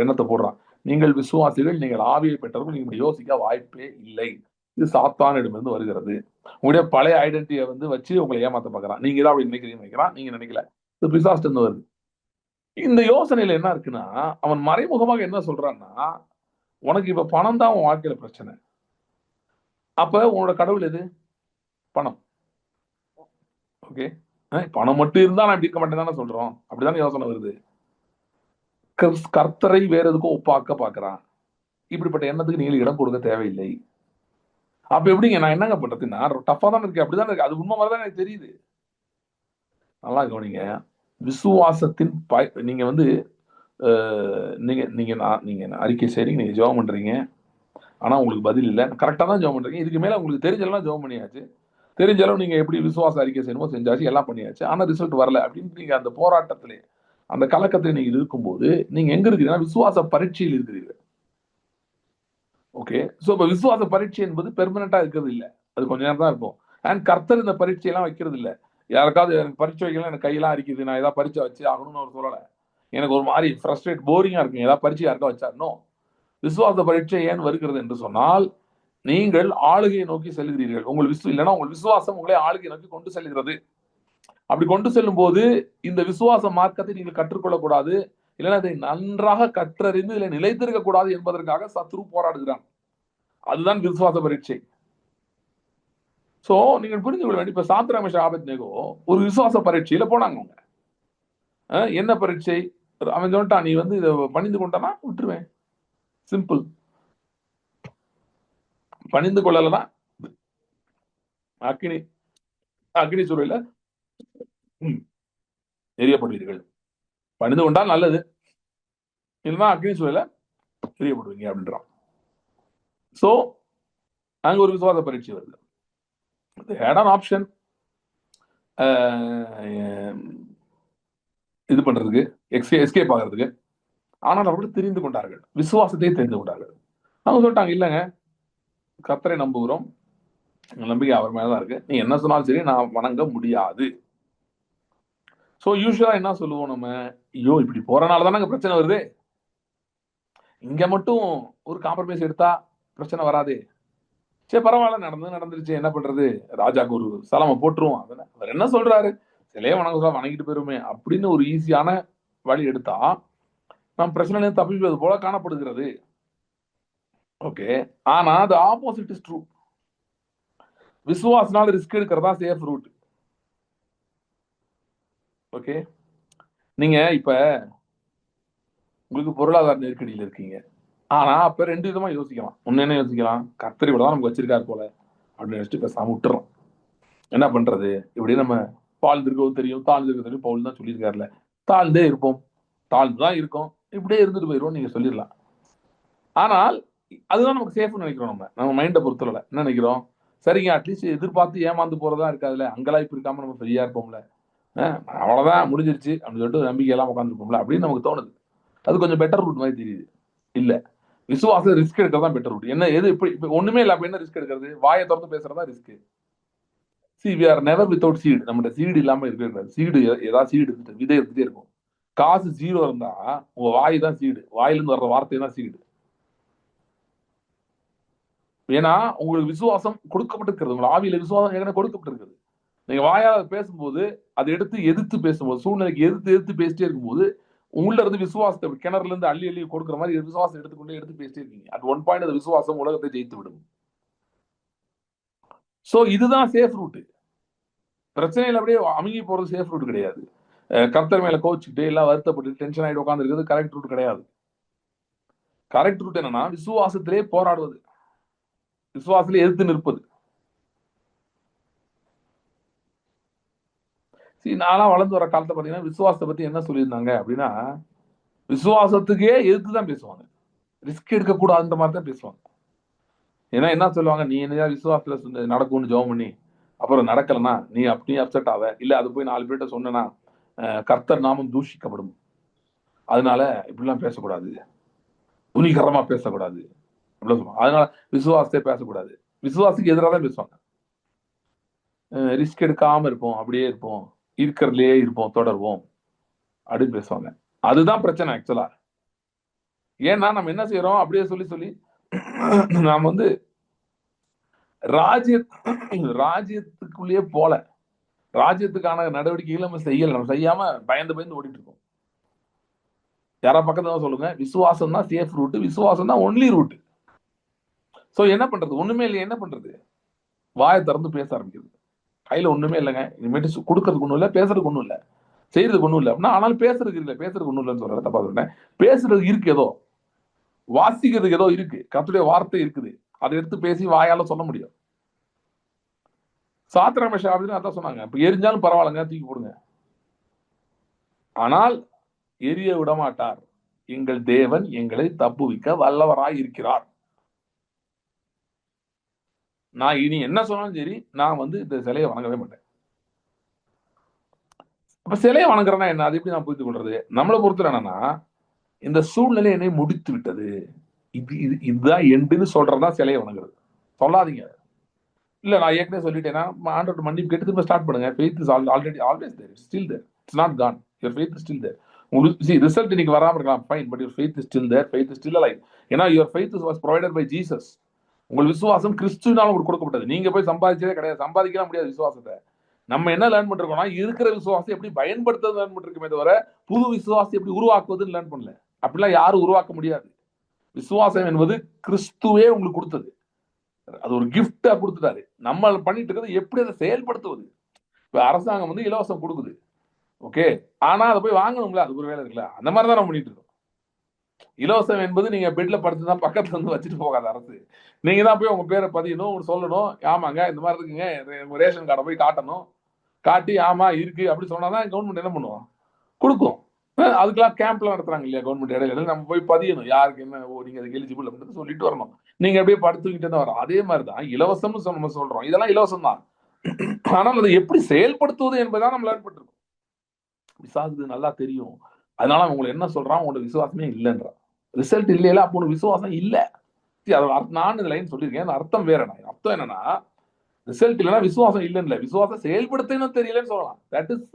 எண்ணத்தை போடுறான். நீங்கள் விசுவாசிகள், நீங்கள் ஆவியை பெற்றவர்கள், நீங்க இப்படி யோசிக்க வாய்ப்பே இல்லை. இது சாத்தானிடமிருந்து வருகிறது. உங்களுடைய பழைய ஐடென்டிட்டியை வந்து வச்சு உங்களை ஏமாத்த பார்க்கறான். நீங்க தான் அப்படி நினைக்கிறான், நீங்க நினைக்கல, இது பிசாசு வருது. இந்த யோசனையில என்ன இருக்குன்னா, அவன் மறைமுகமாக என்ன சொல்றான்னா, உனக்கு இப்ப பணம் தான் உன் வாழ்க்கையில பிரச்சனை, அப்ப உன்னோட கடவுள் எது? பணம். ஓகே, பணம் மட்டும் இருந்தா நான் இப்படி இருக்க மாட்டேன் தானே சொல்றோம், அப்படிதானே யோசனை வருது. கர்த்தரை வேற எதுக்கும் ஒப்பாக்க பாக்குறான். இப்படிப்பட்ட எண்ணத்துக்கு நீங்க இடம் கொடுக்க தேவையில்லை. அப்ப எப்படிங்க நான் என்னங்க பண்றதுன்னா, டஃபா தான் இருக்கு, அப்படிதான் இருக்கு, அது உண்மை மாதிரிதான் எனக்கு தெரியுது. நல்லா கவனிங்க, விசுவாசத்தின் நீங்க வந்து நீங்க அறிக்கை செய்றீங்க, நீங்க ஜெபம் பண்றீங்க, ஆனா உங்களுக்கு பதில் இல்லை, கரெக்டா தான் ஜெபம் பண்றீங்க, இதுக்கு மேல உங்களுக்கு தெரிஞ்செல்லாம் ஜெபம் பண்ணியாச்சு, தெரிஞ்சாலும் நீங்க எப்படி விசுவாச அறிக்கை செய்யணுமோ செஞ்சாச்சு, எல்லாம் பண்ணியாச்சு, ஆனா ரிசல்ட் வரல அப்படின்னு நீங்க அந்த போராட்டத்திலே அந்த கலக்கத்தில் நீங்க இருக்கும்போது நீங்க எங்க இருக்கிறீங்கன்னா விசுவாச பரீட்சையில் இருக்கிறீர்கள். ஓகே, சோ இப்ப விசுவாச பரீட்சை என்பது பெர்மனண்டா இருக்கிறது இல்லை, அது கொஞ்ச நேரம் தான் இருக்கும். அண்ட் கர்த்தர் இந்த பரீட்சையெல்லாம் வைக்கிறது இல்லை. யாருக்காவது எனக்கு பரீட்சை வைக்கலாம், எனக்கு கையெல்லாம் அரிக்குது, நான் ஏதாவது பரீட்சை வச்சு ஆகணும்னு அவர் சொல்லலை. எனக்கு ஒரு மாதிரி ஃப்ரஸ்ட்ரேட் போரிங்கா இருக்குங்க, ஏதாவது பரீட்சை யாருக்கா வச்சாருனோ. விசுவாச பரீட்சை ஏன் வருகிறது என்று சொன்னால், நீங்கள் ஆளுகையை நோக்கி செல்கிறீர்கள். இல்லைன்னா உங்கள் விசுவாசம் உங்களை ஆளுகையை நோக்கி கொண்டு செல்கிறது. அப்படி கொண்டு செல்லும் போது இந்த விசுவாச மார்க்கத்தை நீங்கள் கற்றுக்கொள்ளக்கூடாது, இல்லைன்னா அதை நன்றாக கற்றறிந்து இதில் நிலைத்திருக்க கூடாது என்பதற்காக சத்ரு போராடுகிறான். அதுதான் விசுவாச பரீட்சை. சோ நீங்கள் புரிந்து கொள்ள வேண்டிய, இப்ப சாத்ராக் ஆபேத்நேகோ ஒரு விசுவாச பரீட்சையில போனாங்க. அவங்க என்ன பரீட்சை? அவன் சொல்லிட்டான், நீ வந்து இதை பணிந்து கொண்டானா விட்டுருவேன். சிம்பிள். பணிந்து கொள்ளலாம் அக்னி அக்னி சூழல எரியப்படுவீர்கள். பணிந்து கொண்டால் நல்லது, இல்லைன்னா அக்னி சூழல எரியப்படுவீங்க அப்படின்றான். சோ அங்க ஒரு விசுவாச பரீட்சை வருது. ஹேட் ஆன் ஆப்ஷன் இது பண்றதுக்கு, எஸ்கேப் ஆகிறதுக்கு. ஆனால் அவர்கள் தெரிந்து கொண்டார்கள், விசுவாசத்தை தெரிந்து கொண்டார்கள். அவங்க சொல்லிட்டாங்க, இல்லைங்க கர்த்தரை நம்புகிறோம், நம்பிக்கை அவர் மேலதான் இருக்கு, நீ என்ன சொன்னாலும் சரி நான் வணங்க முடியாது. சோ யூஸ்வலா என்ன சொல்லுவோம் நம்ம, ஐயோ இப்படி போறனால தானே அங்க பிரச்சனை வருது, இங்க மட்டும் ஒரு காம்ப்ரமைஸ் எடுத்தா பிரச்சனை வராது, சரி பரவாயில்ல நடந்துருச்சு, என்ன பண்றது, ராஜாக்கு ஒரு சலமை போட்டுருவோம், அவர் என்ன சொல்றாரு, சிலையே வணங்கிட்டு போயிருமே அப்படின்னு ஒரு ஈஸியான வழி எடுத்தா நம் பிரச்சனை தப்பிப்பது போல காணப்படுகிறது. ஓகே, ஆனா அது ஆப்போசிட் இஸ் ட்ரூ. விசுவாசனால ரிஸ்க் எடுக்கிறதா சேஃப் ரூட். ஓகே, நீங்க இப்ப உங்களுக்கு பொருளாதார நெருக்கடியில் இருக்கீங்க, ஆனா அப்ப ரெண்டு விதமா யோசிக்கலாம். ஒன்னு என்ன யோசிக்கலாம், கர்த்தர் இவ்வளவுதான் நமக்கு வச்சிருக்காரு போல அப்படின்னு நினைச்சிட்டு பேசாம விட்டுறோம். என்ன பண்றது, இப்படி நம்ம தாழ்ந்திருக்கவும் தெரியும், தாழ்ந்திருக்க தெரியும், பவுல் தான் சொல்லியிருக்காருல, தாழ்ந்தே இருப்போம், தாழ்ந்துதான் இருக்கும், இப்படியே இருந்துட்டு போயிடுவோம் நீங்க சொல்லிடலாம். ஆனால் அதுதான் நமக்கு சேஃப்னு நினைக்கிறோம். நம்ம மைண்டை பொறுத்தவரை என்ன நினைக்கிறோம், சரிங்க அட்லீஸ்ட் எதிர்பார்த்து ஏமாந்து போறதா இருக்காதுல்ல, அங்கலாய்ப்பு இருக்காம நம்ம ஃப்ரீயா இருப்போம்ல, அவ்வளவுதான் முடிஞ்சிருச்சு அப்படின்னு சொல்லிட்டு நம்பிக்கை எல்லாம் உட்காந்துருப்போம்ல அப்படின்னு நமக்கு தோணுது. அது கொஞ்சம் பெட்டர் ரூட் மாதிரி தெரியுது. இல்ல, விசுவாசம் ரிஸ்க் எடுக்கிறதா பெட்டர் ரூட். என்ன எது இப்ப ஒண்ணுமே இல்ல, அப்ப என்ன ரிஸ்க் எடுக்கிறது, வாயை திறந்து பேசுறதா risk. See, we are never without seed. நம்மகிட்ட சீடு இல்லாம இருக்கக்கூடாது. சீடு ஏதாவது சீடு எடுத்துட்டு விதை எடுத்துட்டே இருக்கும். காசு ஜீரோ இருந்தா உங்க வாய் தான் சீடு, வாயிலிருந்து வர்ற வார்த்தை தான் சீடு. ஏன்னா உங்களுக்கு விசுவாசம் கொடுக்கப்பட்டிருக்கிறது, உங்க ஆவியில விசுவாசம் ஏற்கனவே கொடுக்கப்பட்டிருக்குது. நீங்க வாயால பேசும்போது அதை எடுத்து எதிர்த்து பேசும்போது, சூழ்நிலைக்கு எதிர்த்து பேசிட்டே இருக்கும்போது உள்ள இருந்து விசுவாசத்தை கிணறுல இருந்து அள்ளி கொடுக்குற மாதிரி விசுவாசம் எடுத்து பேசிட்டே இருக்கீங்க. அட் ஒன் பாயிண்ட் அந்த விசுவாசம் உலகத்தை ஜெயித்து விடும். சோ இதுதான் சேஃப் ரூட். பிரச்சனையில அப்படியே அமுங்கி போறது சேஃப் ரூட் கிடையாது. கர்த்தர் மேல கோச்சுக்கிட்டு எல்லாம் வருத்தப்பட்டு டென்ஷன் ஆகிட்டு உட்காந்து இருக்கிறது கரெக்ட் ரூட் கிடையாது. கரெக்ட் ரூட் என்னன்னா விசுவாசத்திலே போராடுவது, விசுவாசத்திலே எதிர்த்து நிற்பது. நான்லாம் வளர்ந்து வர காலத்தை பார்த்தீங்கன்னா விசுவாசத்தை பத்தி என்ன சொல்லியிருந்தாங்க அப்படின்னா, விசுவாசத்துக்கே எதிர்த்து தான் பேசுவாங்க, ரிஸ்க் எடுக்கக்கூடாதுன்ற மாதிரி தான் பேசுவாங்க. ஏன்னா என்ன சொல்லுவாங்க, நீ என்ன விசுவாசத்துல நடக்கும்னு ஜெபம் பண்ணி அப்புறம் நடக்கலன்னா நீ அப்படியே அப்செட் ஆவ, இல்ல அது போய் 4 பேர்கிட்ட சொன்னா கர்த்தர் நாமம் தூஷிக்கப்படும், அதனால இப்படிலாம் பேசக்கூடாது, துணிகரமா பேசக்கூடாது, அதனால விசுவாசத்தை பேசக்கூடாது. விசுவாசிக்கு எதிராக தான் பேசுவாங்க. ரிஸ்க் எடுக்காம இருப்போம், அப்படியே இருப்போம், இருக்கிறதுலே இருப்போம், தொடர்வோம் அப்படின்னு பேசுவாங்க. அதுதான் பிரச்சனை ஆக்சுவலா. ஏன்னா நம்ம என்ன செய்யறோம், அப்படியே சொல்லி நாம வந்து ராஜ்யத்துக்குள்ளேயே போல, ராஜ்யத்துக்கான நடவடிக்கைகளை நம்ம செய்யல, நம்ம செய்யாம பயந்து ஓடிட்டு இருக்கோம். யாரா பக்கத்துல சொல்லுங்க, விசுவாசம் தான் சேஃப் ரூட், விசுவாசம் தான் ஒன்லி ரூட். சோ என்ன பண்றது, ஒண்ணுமே இல்லையா, என்ன பண்றது, வாயை திறந்து பேச ஆரம்பிக்கிறது. கையில ஒண்ணுமே இல்லைங்க, இனிமேட்டு கொடுக்கறதுக்கு ஒண்ணும் இல்லை, பேசுறதுக்கு ஒண்ணும் இல்லை, செய்யறதுக்கு ஒண்ணும் இல்லை அப்படின்னா, ஆனாலும் பேசுறதுக்கு இல்லை, பேசுறதுக்கு ஒண்ணும் இல்லைன்னு சொல்றேன், தப்பா சொல்றேன். பேசுறதுக்கு இருக்கு, ஏதோ வாசிக்கிறதுக்கு ஏதோ இருக்கு, கர்த்தருடைய வார்த்தை இருக்குது, அதை எடுத்து பேசி வாயால சொல்ல முடியும். சாத்ராக் மேஷாக் ஆபேத்நேகோ அதான் சொன்னாங்க, இப்ப எரிஞ்சாலும் பரவாயில்லைங்க தூக்கி போடுங்க, ஆனால் எரிய விட மாட்டார், எங்கள் தேவன் எங்களை தப்புவிக்க வல்லவராய் இருக்கிறார். நான் இனி என்ன சொன்னாலும் சரி, நான் வந்து இந்த சிலையை வணங்கவே மாட்டேன். அப்ப சிலையை வணங்குறேன்னா என்ன, அது எப்படி நான் புரிந்து கொள்றது? நம்மளை பொறுத்தவரை என்னன்னா, இந்த சூழ்நிலை என்னை முடித்து விட்டது, இதுதான் எண்டுன்னு சொல்றதா சிலையை வணங்குறது. சொல்லாதீங்க, இல்ல நான் ஏற்கனவே சொல்லிட்டேன்னா ஆண்டோட மன்னிப்பு கேட்டு திரும்ப ஸ்டார்ட் பண்ணுங்க. Faith is already always there, it's still there, it's not gone. Your faith is still there. உங்களுக்கு ரிசல்ட் இன்னைக்கு வராம இருக்கலாம், fine, but your faith is still there, faith is still alive. ஏன்னா your faith was provided by Jesus. உங்கள் விசுவாசம் கிறிஸ்துவினால் உங்களுக்கு கொடுக்கப்பட்டது. நீங்க போய் சம்பாதிச்சதே கிடையாது, சம்பாதிக்கலாம் முடியாது விசுவாசத்தை. நம்ம என்ன லேர்ன் பண்ணிருக்கோம்னா இருக்கிற விசுவாசம் எப்படி பயன்படுத்துறது லேர்ன் பண்ணிருக்கோமே தவிர புது விசுவாசம் எப்படி உருவாக்குவதுன்னு லேர்ன் பண்ணல. அப்படிலாம் யாரும் உருவாக்க முடியாது. விசுவாசம் என்பது கிறிஸ்துவே உங்களுக்கு கொடுத்தது. அது ஒரு கிஃப்டா கொடுத்துட்டாரு. நம்ம பண்ணிட்டு இருக்கிறது எப்படி அதை செயல்படுத்துவது. இப்ப அரசாங்கம் வந்து இலவசம் கொடுக்குது, ஓகே, ஆனா அதை போய் வாங்கணும்ல, அதுக்கு ஒரு வேலை இருக்குல்ல. அந்த மாதிரி தான் நம்ம பண்ணிட்டு இருக்கோம். இலவசம் என்பது நீங்க பெட்ல படுத்துதான் பக்கத்துல வந்து வச்சுட்டு போகாத அரசு. நீங்க தான் போய் உங்க பேரை பதியணும், சொல்லணும், ஆமாங்க இந்த மாதிரி இருக்குங்க, ரேஷன் கார்டை போய் காட்டணும், காட்டி ஆமா இருக்கு அப்படி சொன்னாதான் கவர்மெண்ட் என்ன பண்ணுவோம், கொடுக்கும். அதுக்கெல்லாம் கேம்ப்லாம் நடத்துறாங்க இல்லையா கவர்மெண்ட், இடையில நம்ம போய் பதியணும் யாருக்கு என்ன, ஓ நீங்க அதுக்கு எலிஜிபிள் அப்படின்னு சொல்லிட்டு வரணும். நீங்க அப்படியே படுத்துக்கிட்டே தான் வரும். அதே மாதிரிதான் இலவசம்னு நம்ம சொல்றோம், இதெல்லாம் இலவசம் தான். ஆனால் அதை எப்படி செயல்படுத்துவது என்பதான் நம்ம லேர்ன் பண்ணிருக்கோம். விசுவாசத்துக்கு நல்லா தெரியும். அதனால உங்களுக்கு என்ன சொல்றான், உங்களோட விசுவாசமே இல்லைன்றான். ரிசல்ட் இல்லையில அப்போ உனக்கு விசுவாசம் இல்ல. நான் இந்த லைன் சொல்லியிருக்கேன், அர்த்தம் வேற. அர்த்தம் என்னன்னா, ரிசல்ட் இல்லைன்னா விசுவாசம் இல்லைன்னு, விசுவாசம் செயல்படுத்தணும் தெரியலன்னு சொல்லலாம். That is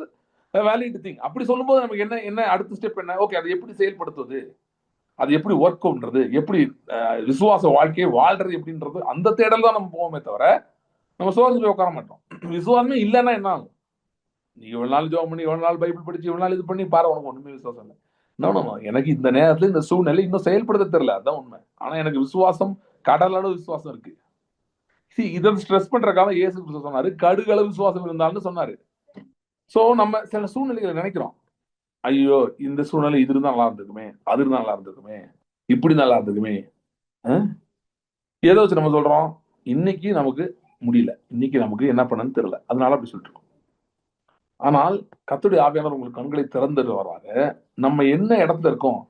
valid thing. அப்படி சொல்லும்போது நமக்கு என்ன என்ன அடுத்த ஸ்டெப் என்ன, ஓகே அதை எப்படி செயல்படுத்துவது, அது எப்படி ஒர்க் அவுட்ன்றது, எப்படி விசுவாச வாழ்க்கையை வாழ்றது எப்படின்றது, அந்த தேடல் தான் நம்ம போவோமே தவிர நம்ம சோர்ந்து போய் உட்கார மாட்டோம். விசுவாசமே இல்லைன்னா என்ன ஆகும், நீ இவ்வளவு நாள் ஜோம் பண்ணி இவ்வளவு நாள் பைபிள் படிச்சு இவ்வளவு நாள் இது பண்ணி பாரு, உனக்கு ஒண்ணுமே விசுவாசம் இல்லை. எனக்கு இந்த நேரத்துல இந்த சூழ்நிலை இன்னும் செயல்படுத்த தெரியல, அதான் உண்மை. ஆனா எனக்கு விசுவாசம் கடல் அளவு விசுவாசம் இருக்கு. இதை ஸ்ட்ரெஸ் பண்றதுக்காக இயேசு கிறிஸ்து சொன்னாரு, கடுகளவு விசுவாசம் இருந்தாலும் சொன்னாரு. சோ நம்ம சில சூழ்நிலைகளை நினைக்கிறோம், ஐயோ இந்த சூழ்நிலை இது இருந்தா நல்லா இருந்திருக்குமே, அது இருந்தா நல்லா இருந்திருக்குமே, இப்படி நல்லா இருந்திருக்குமே, ஏதோ வச்சு நம்ம சொல்றோம் இன்னைக்கு நமக்கு முடியல, இன்னைக்கு நமக்கு என்ன பண்ணன்னு தெரியல, அதனால அப்படி சொல்லிட்டு இருக்கோம். ஆனால் கர்த்தருடைய ஆவியானவர் உங்களுக்கு கண்களை திறந்துட்டு வராங்க. நம்ம என்ன இடத்துல இருக்கோம்,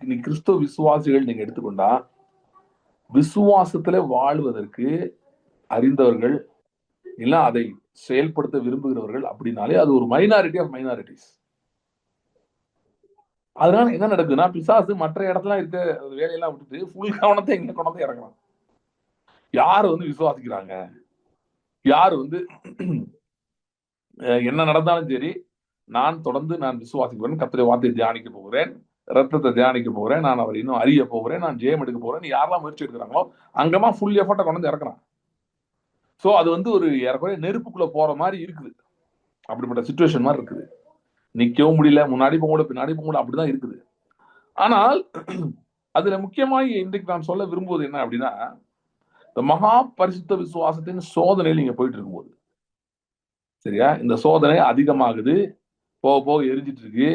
நீ கிறிஸ்துவ விசுவாசிகள் நீங்க எடுத்துக்கொண்டா, விசுவாசத்துல வாழ்வதற்கு அறிந்தவர்கள் இல்ல அதை செயல்படுத்த விரும்புகிறவர்கள் அப்படின்னாலே அது ஒரு மைனாரிட்டி ஆஃப் மைனாரிட்டிஸ். அதனால என்ன நடக்குதுன்னா, பிசாசு மற்ற இடத்துல இருக்க வேலையெல்லாம் விட்டுட்டு ஃபுல் கவனத்தை எங்க கொண்டு வந்து இறங்கலாம். யாரு வந்து விசுவாசிக்கிறாங்க, யாரு வந்து என்ன நடந்தாலும் சரி, நான் தொடர்ந்து நான் விசுவாசிக்கிறேன், கர்த்தருடைய வார்த்தையை தியானிக்க போகிறேன், ரத்தத்தை தியானிக்க போகிறேன், நான் அவரை இன்னும் அறிய போகிறேன், நான் ஜெயம் எடுக்க போறேன், யாரெல்லாம் முயற்சி எடுக்கிறாங்களோ அங்கமா ஃபுல் எஃபர்ட்டை கொண்டு வந்து இறக்குறான். சோ அது வந்து ஒரு ஏறக்குறைய நெருப்புக்குள்ள போற மாதிரி இருக்குது. அப்படிப்பட்ட சிச்சுவேஷன் மாதிரி இருக்குது. நிக்கவும் முடியல, முன்னாடி போக முடியல, பின்னாடி போக முடியல, அப்படிதான் இருக்குது. ஆனால் அதுல முக்கியமாக இன்றைக்கு நான் சொல்ல விரும்புவது என்ன அப்படின்னா, இந்த மகா பரிசுத்த விசுவாசத்தின் சோதனையில் நீங்க போயிட்டு இருக்கும்போது, சரியா, இந்த சோதனை அதிகமாகுது, போக போக எரிஞ்சிட்டு இருக்கு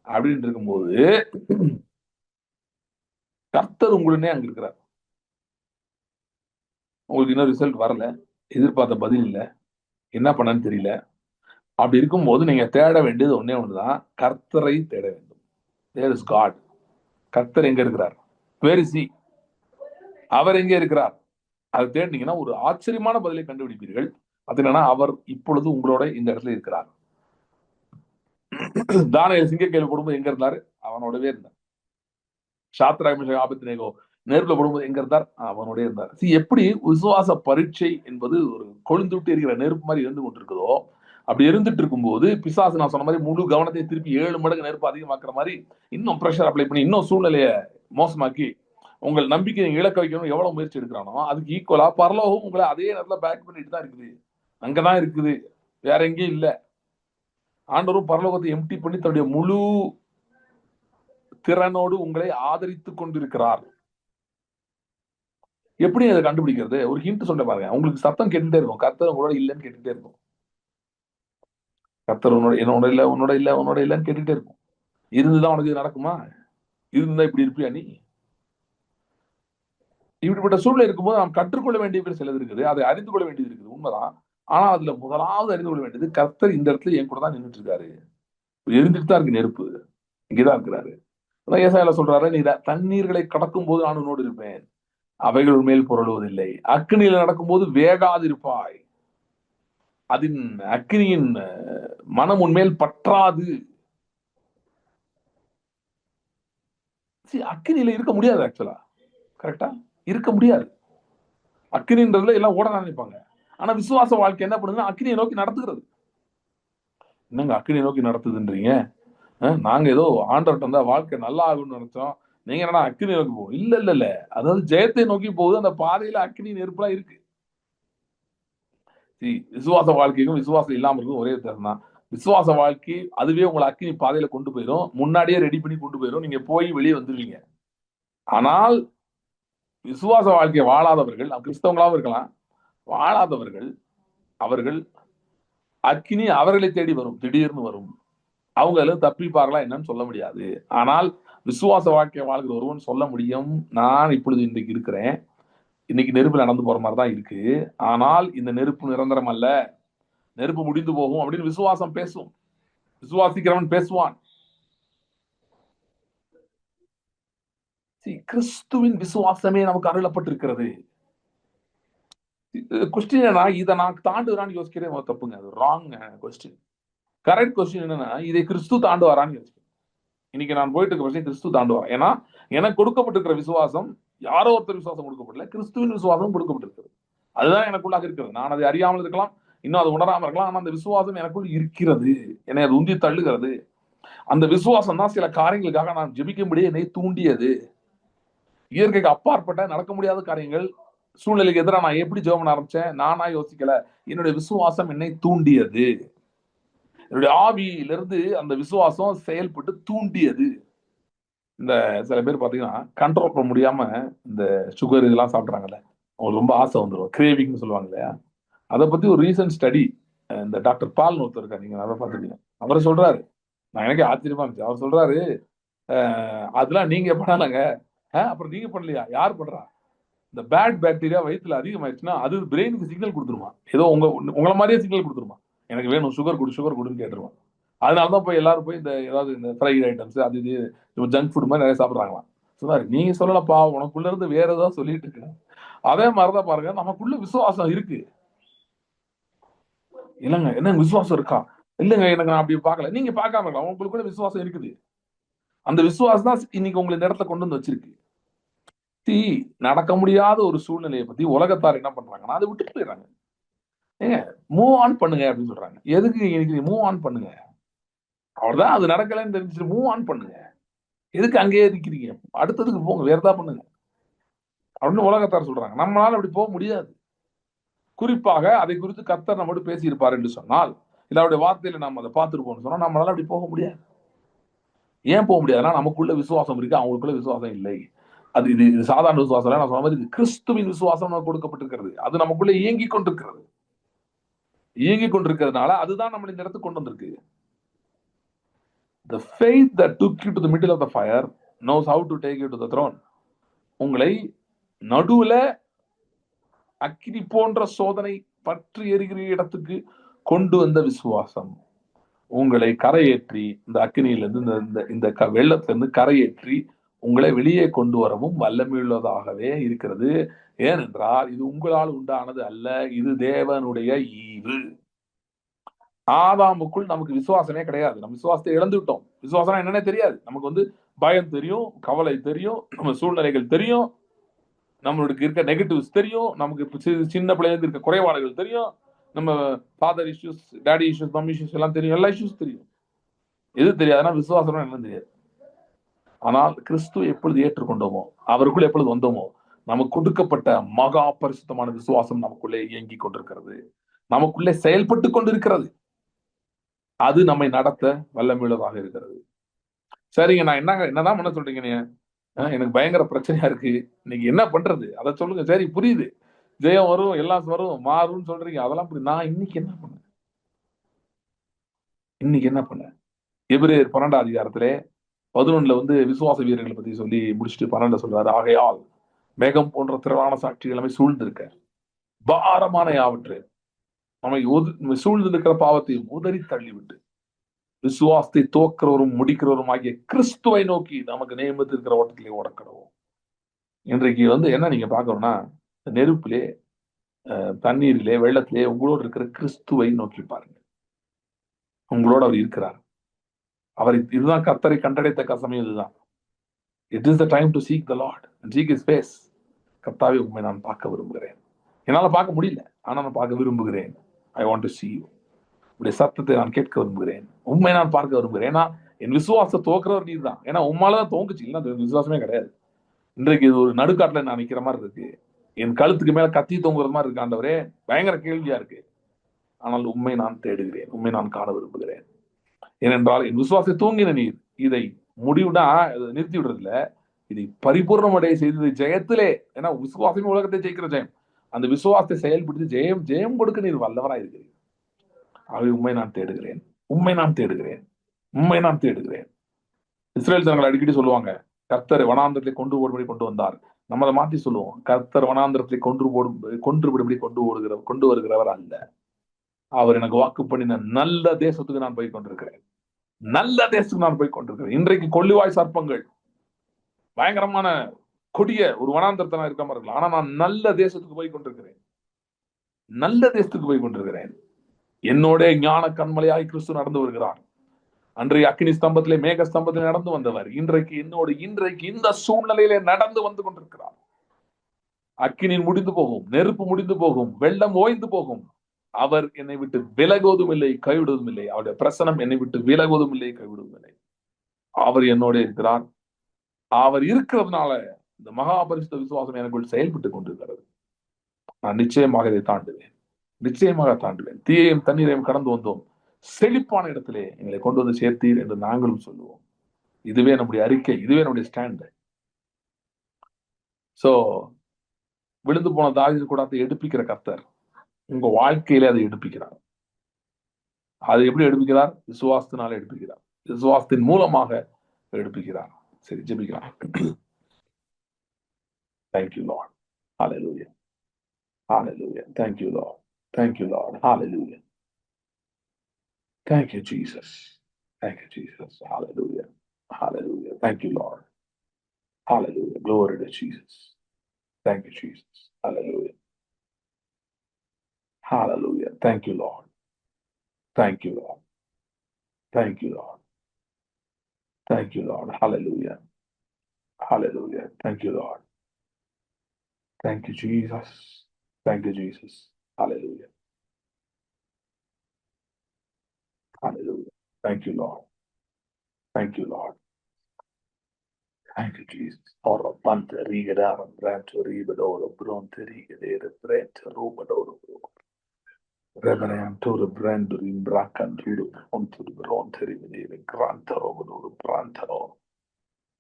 அப்படின்னு இருக்கும்போது, கர்த்தர் உங்களுடனே அங்க இருக்கிறார். உங்களுக்கு இன்னும் ரிசல்ட் வரல, எதிர்பார்த்த பதில் இல்லை, என்ன பண்ணன்னு தெரியல. அப்படி இருக்கும்போது நீங்க தேட வேண்டியது ஒன்னே ஒண்ணுதான், கர்த்தரை தேட வேண்டும். There is God. கர்த்தர் எங்க இருக்கிறார், வேர் இஸ் ஹி, அவர் எங்கே இருக்கிறார், அதை தேடினீங்கன்னா ஒரு ஆச்சரியமான பதிலை கண்டுபிடிப்பீர்கள். அது என்னன்னா, அவர் இப்பொழுது உங்களோட இந்த இடத்துல இருக்கிறார். தானியேல் சிங்கக்கேல் போடும்போது எங்க இருந்தாரு, அவனோடவே இருந்தார். சாத்ராக் மேஷாக் ஆபேத்நேகோ நெருப்புல போடும்போது எங்க இருந்தார், அவனோட இருந்தார். எப்படி விசுவாச பரீட்சை என்பது ஒரு கொழுந்து விட்டு இருக்கிற நெருப்பு மாதிரி இருந்து கொண்டிருக்குதோ, அப்படி இருந்துட்டு இருக்கும்போது பிசாசு நான் சொன்ன மாதிரி முழு கவனத்தை திருப்பி 7 மடங்கு நெருப்பு அதிகமாக்குற மாதிரி இன்னும் பிரஷர் அப்ளை பண்ணி இன்னும் சூழ்நிலையை மோசமாக்கி உங்கள் நம்பிக்கையை இழக்க வைக்கணும் எவ்வளவு முயற்சி எடுக்கிறானோ, அதுக்கு ஈக்குவலா பரலோகம் உங்களை அதே நேரத்துல பேக் பண்ணிட்டு தான் இருக்குது. அங்கதான் இருக்குது, வேற எங்கேயும் இல்ல. ஆண்டவரும் பரலோகத்தை எம்டி பண்ணி தன்னுடைய முழு திறனோடு உங்களை ஆதரித்துக் கொண்டிருக்கிறார். எப்படி அதை கண்டுபிடிக்கிறது, ஒரு ஹிண்ட் சொல்ல பாருங்க. உங்களுக்கு சத்தம் கேட்டுட்டே இருக்கும், கர்த்தர் உங்களோட இல்லைன்னு கேட்டுட்டே இருக்கும். கர்த்தர் என்னோட இல்ல, உன்னோட இல்ல, உன்னோட இல்லைன்னு கேட்டுட்டே இருக்கும். இருந்துதான் உனக்கு நடக்குமா, இருந்தா இப்படி இருப்பியா நீ. இப்படிப்பட்ட சூழ்நிலை இருக்கும்போது நாம் கற்றுக்கொள்ள வேண்டிய சிலது இருக்குது, அதை அறிந்து கொள்ள வேண்டியது இருக்குது, உண்மைதான். ஆனா அதுல முதலாவது அறிந்து கொள்ள வேண்டியது, கர்த்தர் இந்த இடத்துல என் கூட தான் நின்றுட்டு இருக்காரு, எரிந்துட்டு தான் இருக்கு நெருப்பு, இங்கதான் இருக்கிறாரு. ஏசாயால சொல்றாரு, நீ தண்ணீர்களை கடக்கும் போது நான் உன்னோடு இருப்பேன், அவைகள் மேல் புரளுவதில்லை, அக்னியில நடக்கும்போது வேகாதிருப்பாய், அதன் அக்னியின் மனம் உன்மேல் பற்றாது. அக்னியில இருக்க முடியாது, ஆக்சுவலா கரெக்டா இருக்க முடியாது. அக்கினின்றதுல எல்லாம் ஓட நினைப்பாங்க. ஆனா விசுவாச வாழ்க்கை என்ன பண்ணுதுன்னா அக்கினியை நோக்கி நடத்துகிறது. என்னங்க அக்கினியை நோக்கி நடத்துதுன்றீங்க? நாங்க ஏதோ ஆண்டவர்கிட்ட இருந்தா வாழ்க்கை நல்லா ஆகும்னு நினைச்சோம். நீங்க என்னடா அக்கினி நோக்கி போகும்? இல்ல இல்ல இல்ல, அதாவது ஜெயத்தை நோக்கி போகுது. அந்த பாதையில அக்கினி நெருப்புலாம் இருக்கு. விசுவாச வாழ்க்கைக்கும் விசுவாசம் இல்லாம இருக்கும் ஒரே வித்தியாசம் தான். விசுவாச வாழ்க்கை அதுவே உங்களை அக்கினி பாதையில கொண்டு போயிடும். முன்னாடியே ரெடி பண்ணி கொண்டு போயிடும். நீங்க போய் வெளியே வந்துருவீங்க. ஆனால் விசுவாச வாழ்க்கையை வாழாதவர்கள், கிறிஸ்தவங்களாவும் இருக்கலாம், வாழாதவர்கள், அவர்கள் அக்கினி அவர்களை தேடி வரும், திடீர்னு வரும். அவங்க எல்லாம் தப்பிப்பார்களா என்னன்னு சொல்ல முடியாது. ஆனால் விசுவாச வாழ்க்கையை வாழ்கிற ஒருவன் சொல்ல முடியும், நான் இப்பொழுது இன்றைக்கு இருக்கிறேன், இன்னைக்கு நெருப்பு நடந்து போற மாதிரி தான் இருக்கு, ஆனால் இந்த நெருப்பு நிரந்தரம் அல்ல, நெருப்பு முடிந்து போகும் அப்படின்னு விசுவாசம் பேசும். விசுவாசிக்கிறவன் பேசுவான். கிறிஸ்துவின் விசுவாசமே நமக்கு அருளப்பட்டிருக்கிறது. கொஸ்டின் என்னன்னா, இதை நான் தாண்டுறான்னு யோசிக்கிறேன் தப்புங்க, அது ராங் கொஸ்டின். கரெக்ட் கொஸ்டின் என்னன்னா, இதை கிறிஸ்து தாண்டுவாரான்னு யோசிக்கிறேன். இன்னைக்கு நான் போயிட்டு இருக்க விஷயம் கிறிஸ்து தாண்டுவார். ஏன்னா எனக்கு கொடுக்கப்பட்டிருக்கிற விசுவாசம் யாரோ ஒருத்தர் விசுவாசம் கொடுக்கப்படல, கிறிஸ்துவின் விசுவாசம் கொடுக்கப்பட்டிருக்கிறது. அதுதான் எனக்குள்ளாக இருக்கிறது. நான் அதை அறியாமல் இருக்கலாம், இன்னும் அது உணராமல் இருக்கலாம், ஆனா அந்த விசுவாசம் எனக்குள் இருக்கிறது, என்னை அது உந்தி தள்ளுகிறது. அந்த விசுவாசம் தான் சில காரியங்களுக்காக நான் ஜெபிக்கும்படி என்னை தூண்டியது. இயற்கைக்கு அப்பாற்பட்ட நடக்க முடியாத காரியங்கள், சூழ்நிலைக்கு எதிராக நான் எப்படி ஜெபம் ஆரம்பிச்சேன், நானா யோசிக்கல, என்னுடைய விசுவாசம் என்னை தூண்டியது. என்னுடைய ஆவியிலிருந்து அந்த விசுவாசம் செயல்பட்டு தூண்டியது. இந்த சில பேர் பாத்தீங்கன்னா கண்ட்ரோல் பண்ண முடியாம இந்த சுகர் இதெல்லாம் சாப்பிட்றாங்கல்ல, அவங்களுக்கு ரொம்ப ஆசை வந்துடும், கிரேவிங்னு சொல்லுவாங்க இல்லையா. அதை பத்தி ஒரு ரீசன்ட் ஸ்டடி இந்த டாக்டர் பால்னு ஒருத்தர் இருக்காரு, நீங்க அதை பார்த்துருக்கீங்க. அவர் சொல்றாரு, நான் எனக்கு ஆச்சரியமா இருந்துச்சு, அவர் சொல்றாரு, அதெல்லாம் நீங்க பண்ணலாங்க, அப்புறம் நீங்க பண்ணலையா, யார் பண்றா? இந்த பேட் பாக்டீரியா வயிற்றுல அதிகமாயிடுச்சுன்னா அது பிரெயினுக்கு சிக்னல் கொடுத்துருமா, ஏதோ உங்களை மாதிரியே சிக்னல் கொடுத்துருமா, எனக்கு வேணும் சுகர் கொடு சுகர் கொடுன்னு கேட்டுருவான். அதனாலதான் போய் எல்லாரும் போய் இந்த ஏதாவது இந்த ஃப்ரைட் ஐட்டம்ஸ் அது இது ஜங்க் ஃபுட் மாதிரி நிறைய சாப்பிட்றாங்களாம். சொன்னாரு, நீங்க சொல்லலப்பா, உனக்குள்ள இருந்து வேற ஏதாவது சொல்லிட்டு இருக்கு. அதே மாதிரிதான் பாருங்க, நமக்குள்ள விசுவாசம் இருக்கு. இல்லைங்க என்ன விசுவாசம் இருக்கா? இல்லைங்க எனக்கு நான் அப்படி பார்க்கல. நீங்க பார்க்காம இருக்கலாம், உங்களுக்குள்ள விசுவாசம் இருக்குது. அந்த விசுவாசம் தான் இன்னைக்கு உங்களை இந்த இடத்துல கொண்டு வந்து வச்சிருக்கு. நடக்க முடியாத ஒரு சூழ்நிலையை பத்தி உலகத்தார் என்ன பண்றாங்கன்னா அதை விட்டுட்டு போயிடுறாங்க. ஏங்க மூவ் ஆன் பண்ணுங்க அப்படின்னு சொல்றாங்க. எதுக்கு இன்னைக்கு மூவ் ஆன் பண்ணுங்க? அவ்வளவுதான், அது நடக்கலன்னு தெரிஞ்சுட்டு மூவ் ஆன் பண்ணுங்க. எதுக்கு அங்கேயே இருக்கிறீங்க? அடுத்ததுக்கு போங்க, வேற ஏதாவது பண்ணுங்க அப்படின்னு உலகத்தார் சொல்றாங்க. நம்மளால அப்படி போக முடியாது. குறிப்பாக அதை குறித்து கர்த்தர் நம்மோடு பேசி இருப்பார் என்று சொன்னால், இல்ல அவருடைய வார்த்தையில நம்ம அதை பார்த்துருப்போம்னு சொன்னா நம்மளால அப்படி போக முடியாது. ஏன் போக முடியாதுன்னா நமக்குள்ள விசுவாசம் இருக்கு, அவங்களுக்குள்ள விசுவாசம் இல்லை. அது இது சாதாரண விசுவாசம், நான் சொன்ன மாதிரி கிறிஸ்துவின் விசுவாசம் நமக்கு கொடுக்கப்பட்டிருக்கிறது. அது நமக்குள்ள இயங்கி கொண்டிருக்கிறது. இயங்கி கொண்டிருக்கிறதுனால அதுதான் நம்மளை இந்த இடத்துக்கு கொண்டு வந்திருக்கு. The faith that took you to the middle of the fire knows how to take you to the throne. உங்களை நடுவுல அக்கினி போன்ற சோதனை பற்றி எரிகிற இடத்துக்கு கொண்டு வந்த விசுவாசம் உங்களை கரையேற்றி, இந்த அக்கினியிலிருந்து இந்த வெள்ளத்திலிருந்து கரையேற்றி உங்களை வெளியே கொண்டு வரவும் வல்லமையுள்ளதாகவே இருக்கிறது. ஏனென்றால் இது உங்களால் உண்டானது அல்ல, இது தேவனுடைய ஈவு. ஆதாமுக்குள் நமக்கு விசுவாசமே கிடையாது. நம்ம விசுவாசத்தை இழந்து விட்டோம். விசுவாசம் என்னன்னே தெரியாது. நமக்கு பயம் தெரியும், கவலை தெரியும், நம்ம சூழ்நிலைகள் தெரியும், நம்மளுக்கு இருக்க நெகட்டிவ்ஸ் தெரியும், நமக்கு சின்ன பிள்ளைங்க இருக்க குறைபாடுகள் தெரியும், நம்ம father issues, daddy issues, mummy issues எல்லாம் தெரியும், எல்லா இஷ்யூஸ் தெரியும். எது தெரியாதுன்னா விசுவாசம் என்னன்னு தெரியாது. ஆனால் கிறிஸ்துவ எப்பொழுது ஏற்றுக்கொண்டோமோ, அவருக்குள் எப்பொழுது வந்தோமோ, நமக்கு கொடுக்கப்பட்ட மகா பரிசுத்தமான விசுவாசம் நமக்குள்ளே இயங்கி கொண்டிருக்கிறது, நமக்குள்ளே செயல்பட்டு கொண்டிருக்கிறது. அது நம்மை நடத்த வல்லமையுள்ளதாக இருக்கிறது. சரிங்க, நான் என்னதான் பண்ண சொல்றீங்க நீங்க? எனக்கு பயங்கர பிரச்சனையா இருக்கு, இன்னைக்கு என்ன பண்றது அதை சொல்லுங்க. சரி புரியுது, ஜெயம் வரும், எல்லாம் வரும், மாறும்னு சொல்றீங்க, அதெல்லாம் புரியுது. நான் இன்னைக்கு என்ன பண்ணேன்? இன்னைக்கு என்ன பண்ணேன்? எபிரேயர் 12ஆம் அதிகாரத்திலே 11ல விசுவாச வீரர்களை பத்தி சொல்லி முடிச்சுட்டு 12 சொல்றாரு, ஆகையால் மேகம் போன்ற திரளான சாட்சிகளை சூழ்ந்திருக்க பாரமான யாவற்று நம்மை சூழ்ந்திருக்கிற பாவத்தையும் உதறி தள்ளிவிட்டு விசுவாசத்தை தோக்கிறவரும் முடிக்கிறவரும் ஆகிய கிறிஸ்துவை நோக்கி நமக்கு நியமித்திருக்கிற ஓட்டத்திலே ஓடக்கடவும். இன்றைக்கு என்ன நீங்க பார்க்கணும்னா, நெருப்பிலே, தண்ணீரிலே, வெள்ளத்திலே உங்களோடு இருக்கிற கிறிஸ்துவை நோக்கி பாருங்க. உங்களோட அவர் இருக்கிறார். இதுதான் கர்த்தரை கண்டடைத்தக்க சமயம். இதுதான் it is the time to seek the Lord and seek his face. கர்த்தாவே உம்மை நான் பார்க்க விரும்புகிறேன், என்னால பார்க்க முடியல, ஆனா நான் பார்க்க விரும்புகிறேன். I want to see you. உடைய சத்தத்தை நான் கேட்க விரும்புகிறேன். உண்மை நான் பார்க்க விரும்புகிறேன். ஏன்னா என் விசுவாசத்தை துவக்கிறவர் நீர் தான். ஏன்னா உம்மாலதான் துவங்குச்சு, இல்லைன்னா அது விசுவாசமே கிடையாது. இன்றைக்கு இது ஒரு நடுக்காட்டுல நான் நிக்கிற மாதிரி இருக்கு. என் கழுத்துக்கு மேல கத்தி தொங்குற மாதிரி இருக்கு ஆண்டவரே. பயங்கர கேள்வியா இருக்கு. ஆனால் உண்மை நான் தேடுகிறேன், உண்மை நான் காண விரும்புகிறேன். ஏனென்றால் என் விசுவாசத்தை தூங்கின நீர் இதை முடிவுனா நிறுத்தி விடுறதுல, இதை பரிபூர்ணமடைய செய்தது ஜெயத்திலே. ஏன்னா விசுவாசமே உலகத்தை ஜெயிக்கிற ஜெயம். அந்த விசுவாசத்தை செயல்படுத்தி ஜெயம் ஜெயம் கொடுக்க நீர் வல்லவராய் இருக்கிறீர். ஆகவே உண்மை நான் தேடுகிறேன், உண்மை நான் தேடுகிறேன், உண்மை நான் தேடுகிறேன். இஸ்ரேல் ஜனங்கள் அடிக்கடி சொல்லுவாங்க, கர்த்தர் வனாந்திரத்தை கொண்டு போடும்படி கொண்டு வந்தார். நம்ம அதை மாற்றி சொல்லுவோம், கர்த்தர் வனாந்திரத்தை கொன்றுபடும்படி கொண்டு வருகிறவர் அல்ல. அவர் எனக்கு வாக்கு பண்ணின நல்ல தேசத்துக்கு நான் போய் கொண்டிருக்கிறேன். நல்ல தேசத்துக்கு நான் போய் கொண்டிருக்கிறேன். இன்றைக்கு கொள்ளிவாய் சர்ப்பங்கள் பயங்கரமான கொடிய ஒரு வனாந்திரத்தை நான் இருக்காம இருக்கலாம். ஆனா நான் நல்ல தேசத்துக்கு போய் கொண்டிருக்கிறேன். நல்ல தேசத்துக்கு போய் கொண்டிருக்கிறேன். என்னோட ஞான கண்மலையாய் கிறிஸ்து நடந்து வருகிறார். அன்றைய அக்கினி ஸ்தம்பத்திலே மேக ஸ்தம்பத்திலே நடந்து வந்தவர் இன்றைக்கு இந்த சூழ்நிலையிலே நடந்து வந்து கொண்டிருக்கிறார். அக்கினி முடிந்து போகும், நெருப்பு முடிந்து போகும், வெள்ளம் ஓய்ந்து போகும். அவர் என்னை விட்டு விலகுவதும் இல்லை, கைவிடுவதும் இல்லை. அவருடைய பிரசனம் என்னை விட்டு விலகுவதும் இல்லை, கைவிடுவதும் இல்லை. அவர் என்னோட இருக்கிறார். அவர் இருக்கிறதுனால இந்த மகாபரிசுத்த விசுவாசம் எனக்குள் செயல்பட்டு கொண்டிருக்கிறது. நான் நிச்சயமாக இதை தாண்டுவேன், நிச்சயமாக தாண்டுவேன். தீயையும் தண்ணீரையும் கடந்து வந்தோம், செழிப்பான இடத்திலே எங்களை கொண்டு வந்து சேர்த்தீர் என்று நாங்களும் சொல்லுவோம். இதுவே நம்முடைய அறிக்கை, இதுவே நம்முடைய ஸ்டாண்ட். சோ விழுந்து போன தாவீது கூடாரத்தை எடுப்பிக்கிற கர்த்தர் உங்க வாழ்க்கையில அதை எடுப்பிக்கிறார். அதை எப்படி எடுப்பிக்கிறார்? விசுவாசத்தினால எடுப்பிக்கிறார், விசுவாசத்தின் மூலமாக எடுப்பிக்கிறார். சரி, ஜெபிக்கலாம். Thank you, Lord. Hallelujah. Hallelujah. Thank you, Lord. Thank you, Lord. Hallelujah. Thank you, Jesus. Thank you, Jesus. Hallelujah. Hallelujah. Thank you, Lord. Hallelujah. Glory to Jesus. Thank you, Jesus. Hallelujah. Hallelujah. Thank you, Lord. Thank you, Lord. Thank you, Lord. Thank you, Lord. Hallelujah. Hallelujah. Thank you, Lord. Thank you, Jesus. Thank you, Jesus. Hallelujah. Hallelujah. Thank you, Lord. Thank you, Lord. Thank you, Jesus. Ora pante rigedara branto ribedoro bronte rigedere brente rubedoro. Reverend to the brand in bracken to the onto the bronte rigedere granta robedoro brantaro.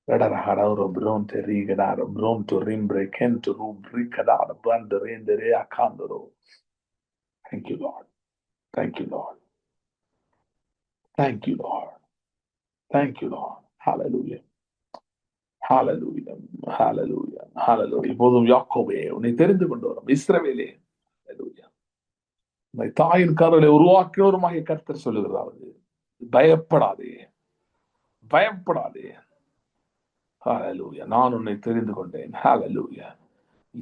Redara hararo bronte rigedara bronto rimbre kento rubricadara bandere indere acandoro. Thank you, Lord. Thank you, Lord. Thank you, Lord. Thank you, Lord. Hallelujah. Hallelujah. Hallelujah. Hallelujah. இப்போதும் யாக்கோபே உன்னை தெரிந்து கொண்டு வரும் இஸ்ரவேலே. Hallelujah. உன்னை தாயின் கருவிலே உருவாக்கினோருமாகிய கர்த்தர் சொல்லுகிறாவது, பயப்படாதே, பயப்படாதே. Hallelujah. நான் உன்னை தெரிந்து கொண்டேன். Hallelujah.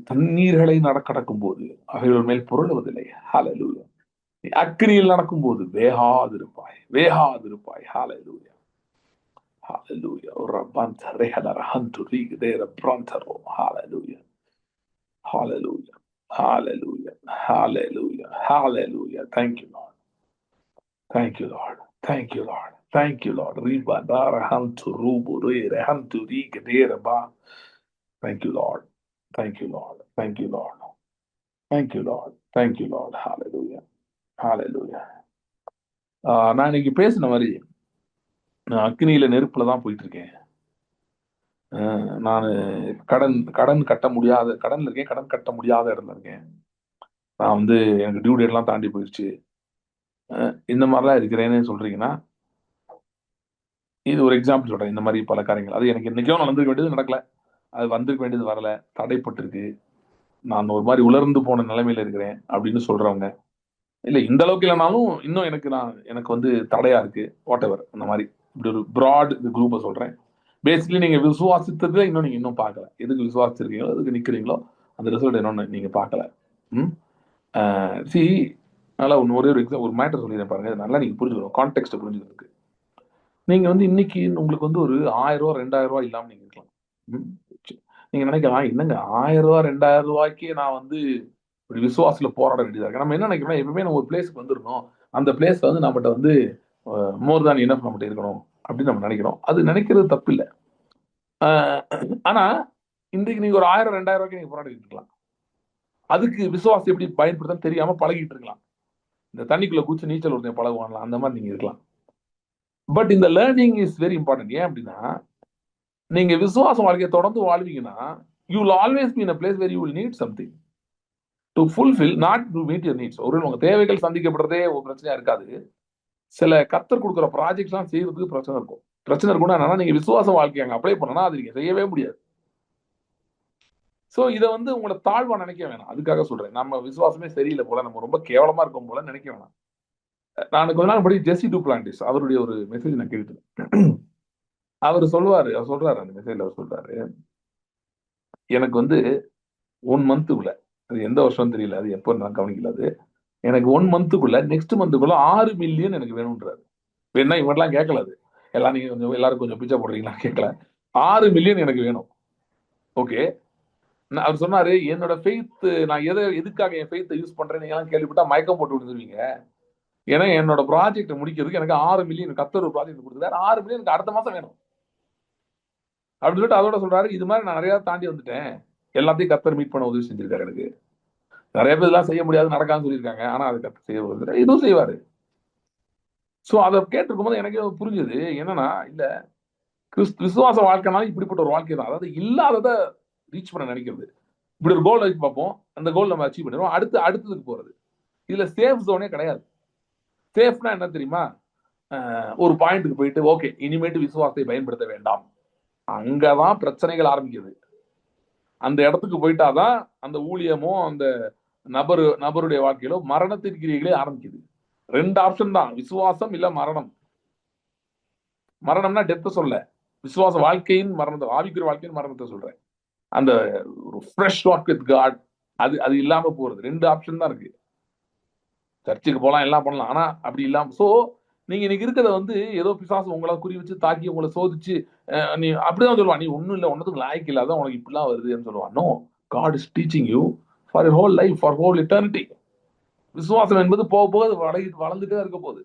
தண்ணீர்களை கடக்கும் போது அவைகள் மேல் புரளுவதில்லை. Hallelujah. நீ அக்கினியில் நடக்கும் போது வேகாதிருப்பாய், வேகாதிருப்பாய். Hallelujah. Hallelujah. Hallelujah. Hallelujah. Hallelujah. Hallelujah. Hallelujah. Thank you, Lord. Thank you, Lord. Thank you, Lord. Thank you, Lord. Thank you, Lord. Thank you, Lord. Thank you, Lord. Thank you, Lord. Thank you, Lord. Hallelujah. Hallelujah. நான் இன்னைக்கு பேசின மாதிரி நான் அக்னியில நெருப்புல தான் போயிட்டு இருக்கேன். நான் கடன் கட்ட முடியாத கடன்ல இருக்கேன், கடன் கட்ட முடியாத இடத்துல இருக்கேன். நான் எனக்கு டியூ டேட் எல்லாம் தாண்டி போயிடுச்சு, இந்த மாதிரிலாம் இருக்கிறேன்னு சொல்றீங்கன்னா, இது ஒரு எக்ஸாம்பிள் சொல்றேன். இந்த மாதிரி பல காரியங்கள் அது எனக்கு இன்னைக்கோ நடந்திருக்க வேண்டியது நடக்கல, அது வந்திருக்க வேண்டியது வரல, தடைப்பட்டிருக்கு, நான் ஒரு மாதிரி உலர்ந்து போன நிலைமையில இருக்கிறேன் அப்படின்னு சொல்றவங்க, இல்ல இந்த அளவுக்கு இல்லைனாலும் இன்னும் எனக்கு தடையா இருக்கு, வாட் எவர், அந்த மாதிரி இப்படி ஒரு ப்ராட் குரூப்பை சொல்றேன். பேசிக்கலி நீங்க விசுவாசித்ததுல நீங்க இன்னும் பார்க்கல, எதுக்கு விசுவாசிச்சிருக்கீங்களோ எதுக்கு நிக்கிறீங்களோ அந்த ரிசல்ட் இன்னொன்னு நீங்க பார்க்கல. சி நல்லா ஒரே ஒரு எக்ஸாம், ஒரு மேட்டர் சொல்லிடுறேன் பாருங்க, நல்லா நீங்க புரிஞ்சுக்கணும், கான்டெக்ட் புரிஞ்சுக்கிறதுக்கு. நீங்க இன்னைக்கு உங்களுக்கு ஒரு 1000 ரூபா 2000 ரூபாய் இல்லாம நீங்க இருக்கலாம். நீங்க நினைக்கலாம், என்னங்க 1000 ரூபா 2000 ரூபாய்க்கு நான் இப்படி விசுவாசத்துல போராட வேண்டியதா இருக்கு. நம்ம என்ன நினைக்கிறோம், எப்பவுமே நம்ம ஒரு பிளேஸ்க்கு வந்துடணும், அந்த பிளேஸ் வந்து நம்மகிட்ட வந்து மோர் தான் இனஃப் நம்மகிட்ட இருக்கணும் அப்படின்னு நம்ம நினைக்கிறோம். அது நினைக்கிறது தப்பு இல்லை. ஆனா இன்றைக்கு நீங்க ஒரு 1000 2000 ரூபாய்க்கு நீங்க போராடிட்டு இருக்கலாம். அதுக்கு விசுவாசம் எப்படி பயன்படுத்த தெரியாம பழகிட்டு இருக்கலாம். இந்த தண்ணிக்குள்ள குச்சி நீச்சல் ஒருத்தன் பழகுவான்லாம், அந்த மாதிரி நீங்க இருக்கலாம். பட் இந்த லேர்னிங் இஸ் வெரி இம்பார்ட்டன்ட். ஏன் அப்படின்னா, நீங்க விசுவாச வாழ்க்கையை தொடர்ந்து வாழ்வீங்கன்னா, you will always be in a place where you will need something to fulfill, not to meet your needs. ஒரு உங்க தேவைகள் சந்திக்கப்படுறதே ஒரு பிரச்சனையா இருக்காது. சில கர்த்தர் கொடுக்குற ப்ராஜெக்ட்ஸ்லாம் செய்யறதுக்கு பிரச்சனை இருக்கும். பிரச்சனை இருக்கும்னா என்னன்னா, நீங்க விசுவாச வாழ்க்கையை அங்க அப்ளை பண்ணனா அது நீங்க செய்யவே முடியாது. சோ இதை வந்து உங்களை தாழ்வா நினைக்க வேணாம். அதுக்காக சொல்றேன், நம்ம விசுவாசமே சரியில்லை போல, நம்ம ரொம்ப கேவலமா இருக்கும் போல நினைக்க வேணாம். நான் கொஞ்ச நாள் படி ஜெசி டூப்ளாண்டிஸ் அவருடைய ஒரு மெசேஜ் நான் கேட்டேன். அவர் சொல்றாரு அந்த மெசேஜ்ல, அவர் சொல்றாரு, எனக்கு வந்து 1 மந்த்துக்குள்ள, அது எந்த வருஷம் தெரியல, அது எப்போ நான் கவனிக்கல, அது எனக்கு 1 மந்த்துக்குள்ள நெக்ஸ்ட் மந்த்துக்குள்ள 6 மில்லியன் எனக்கு வேணும்ன்றாரு. வேணா இவரெல்லாம் கேட்கல, அது எல்லாம் நீங்க கொஞ்சம் எல்லாரும் கொஞ்சம் பிச்சை போடுறீங்களா கேட்கல, 6 மில்லியன் எனக்கு வேணும். ஓகே, அவர் சொன்னாரு, என்னோட ஃபெய்த், நான் எதுக்காக என் ஃபெய்த்தை யூஸ் பண்றேன்னு நீங்க எல்லாம் கேள்விப்பட்டா மயக்கம் போட்டு விழுந்துருவீங்க. ஏன்னா என்னோட ப்ராஜெக்ட் முடிக்கிறதுக்கு எனக்கு 6 மில்லியன், கத்தர் ஒரு ப்ராஜெக்ட் கொடுத்துருக்காரு, 6 மில்லியன் எனக்கு அடுத்த மாசம் வேணும் அப்படின்னு சொல்லிட்டு அதோட சொல்றாரு, இது மாதிரி நான் நிறைய தாண்டி வந்துட்டேன், எல்லாத்தையும் கத்தர் மீட் பண்ண உதவி செஞ்சிருக்காரு எனக்கு. நிறைய பேர் இதெல்லாம் செய்ய முடியாது, நடக்கான்னு சொல்லியிருக்காங்க, ஆனா அது கத்தர் செய்ய இதுவும் செய்வாரு. சோ அதை கேட்டிருக்கும் போது எனக்கு புரிஞ்சது என்னன்னா, இல்ல விசுவாச வாழ்க்கைனாலும் இப்படிப்பட்ட ஒரு வாழ்க்கை தான். அதாவது இல்லாததை ரீச் பண்ண நினைக்கிறது. இப்படி ஒரு கோல் வச்சு பார்ப்போம், அந்த கோல் நம்ம அச்சீவ் பண்ணிடுவோம், அடுத்ததுக்கு போறது. இதுல சேஃப் ஜோனே கிடையாது. சேஃப்னா என்ன தெரியுமா, ஒரு பாயிண்ட்டுக்கு போயிட்டு ஓகே இனிமேட்டு விசுவாசத்தை பயன்படுத்த வேண்டாம், அங்கதான் பிரச்சனைகள் ஆரம்பிக்குது. அந்த இடத்துக்கு போயிட்டாதான் அந்த ஊழியமோ அந்த நபருடைய வாழ்க்கையிலோ மரணத்தின் கிரியைகளே ஆரம்பிக்குது. 2 ஆப்ஷன் தான், விசுவாசம் இல்ல மரணம். மரணம்னா டெத்தை சொல்ல, விசுவாச வாழ்க்கையின் மரணத்தை, ஆவிக்குரிய வாழ்க்கையின் மரணத்தை சொல்றேன். அந்த ஃப்ரெஷ் வாக் வித் காட், அது இல்லாம போறது. 2 ஆப்ஷன் தான் இருக்கு. சர்ச்சுக்கு போலாம், எல்லாம் பண்ணலாம், ஆனா அப்படி இல்லாம. சோ நீங்க இன்னைக்கு இருக்கிறத வந்து ஏதோ பிசாசு உங்களை குறி வச்சு தாக்கி உங்களை சோதிச்சு நீ அப்படிதான் சொல்லுவான், நீ ஒன்னும் இல்லை, ஒன்னதுக்கு லாய்க்கு இல்லாத உனக்கு இப்படிலாம் வருதுன்னு சொல்லுவான். No, God is teaching you for your whole life, for whole eternity. விசுவாசம் என்பது போக போக வளர்ந்துட்டே இருக்க போகுது.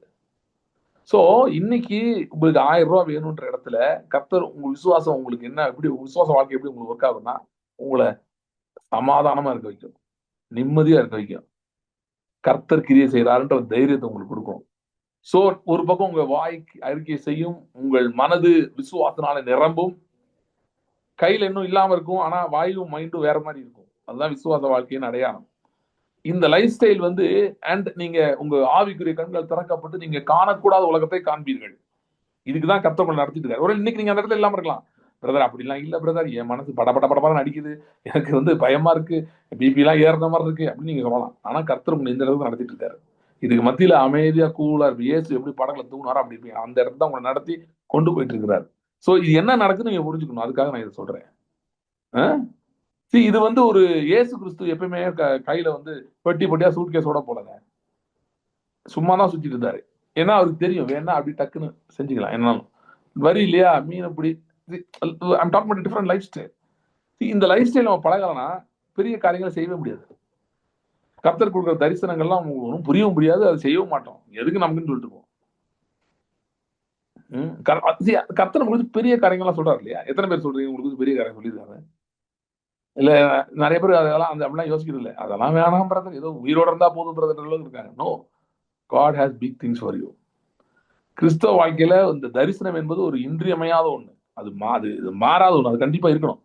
சோ இன்னைக்கு உங்களுக்கு 1000 ரூபாய் வேணும்ன்ற இடத்துல கர்த்தர் உங்க விசுவாசம் உங்களுக்கு என்ன, எப்படி விசுவாச வாழ்க்கை எப்படி உங்களுக்கு ஒர்க் ஆகுதுன்னா, உங்களை சமாதானமா இருக்க வைக்கும், நிம்மதியா இருக்க வைக்கும், கர்த்தர் கிரியை செய்யறாருன்ற தைரியத்தை உங்களுக்கு கொடுக்கும். சோ ஒரு பக்கம் உங்க வாய்க்கு அறிக்கை செய்யும், உங்கள் மனது விசுவாசனால நிரம்பும், கையில இன்னும் இல்லாம இருக்கும், ஆனா வாயும் மைண்டும் வேற மாதிரி இருக்கும். அதுதான் விசுவாச வாழ்க்கையின் அடையாளம். இந்த லைஃப் ஸ்டைல் வந்து அண்ட் நீங்க உங்க ஆவிக்குரிய கண்கள் திறக்கப்பட்டு நீங்க காணக்கூடாத உலகத்தை காண்பீர்கள். இதுக்குதான் கர்த்தர் நடத்திட்டு இருக்காரு. ஒரு இன்னைக்கு நீங்க அந்த இடத்துல இல்லாம இருக்கலாம், பிரதர் அப்படிலாம் இல்ல பிரதர், என் மனசு படபட அடிக்குது, எனக்கு வந்து பயமா இருக்கு, பிபி எல்லாம் ஏறுற மாதிரி இருக்கு அப்படின்னு நீங்க சொல்லலாம். ஆனா கர்த்தர் உங்களை இந்த இடத்துல நடத்திட்டு இருக்காரு. இதுக்கு மத்தியில அமைதியா கூலா இருப்பீங்க. இயேசு எப்படி படகுல தூங்கினாரோ அப்படி இருப்பீங்க. அந்த இடத்துல உங்களை நடத்தி கொண்டு போயிட்டு இருக்கிறாரு. சோ இது என்ன நடக்குன்னு நீங்க புரிஞ்சுக்கணும். அதுக்காக நான் இதை சொல்றேன். இது வந்து ஒரு இயேசு கிறிஸ்து எப்பயுமே கையில வந்து பெட்டி பெட்டியா சூட்கேஸோட போலங்க, சும்மா தான் சுத்திட்டு இருந்தாரு. ஏன்னா அவருக்கு தெரியும் வேணா அப்படி டக்குன்னு செஞ்சுக்கலாம், என்னன்னு வரி இல்லையா, மீன் அப்படி. Different life style. இந்த லைஃப் ஸ்டைல் நம்ம பழகலன்னா பெரிய காரியங்களை செய்யவே முடியாது. கர்த்தர் கொடுக்குற தரிசனங்கள்லாம் ஒன்றும் புரியவும் முடியாது, அதை செய்யவும் மாட்டோம், எதுக்கு நமக்குன்னு சொல்லிட்டு இருப்போம். கர்த்தர் உங்களுக்கு பெரிய காரியங்கள்லாம் சொல்றாரு இல்லையா? எத்தனை பேர் சொல்றீங்க உங்களுக்கு பெரிய காரியம் சொல்லியிருக்காங்க? இல்ல நிறைய பேர் அதெல்லாம் அப்படிலாம் யோசிக்கிறது இல்லை. அதெல்லாம் வேணாம் பிரதர், ஏதோ உயிரோட இருந்தா போதும் பிரதர் இருக்காங்க. No, God has big things for you. கிறிஸ்தவ வாழ்க்கையில இந்த தரிசனம் என்பது ஒரு இன்றியமையாத ஒண்ணு. அது மாறாத ஒண்ணு, அது கண்டிப்பா இருக்கணும்.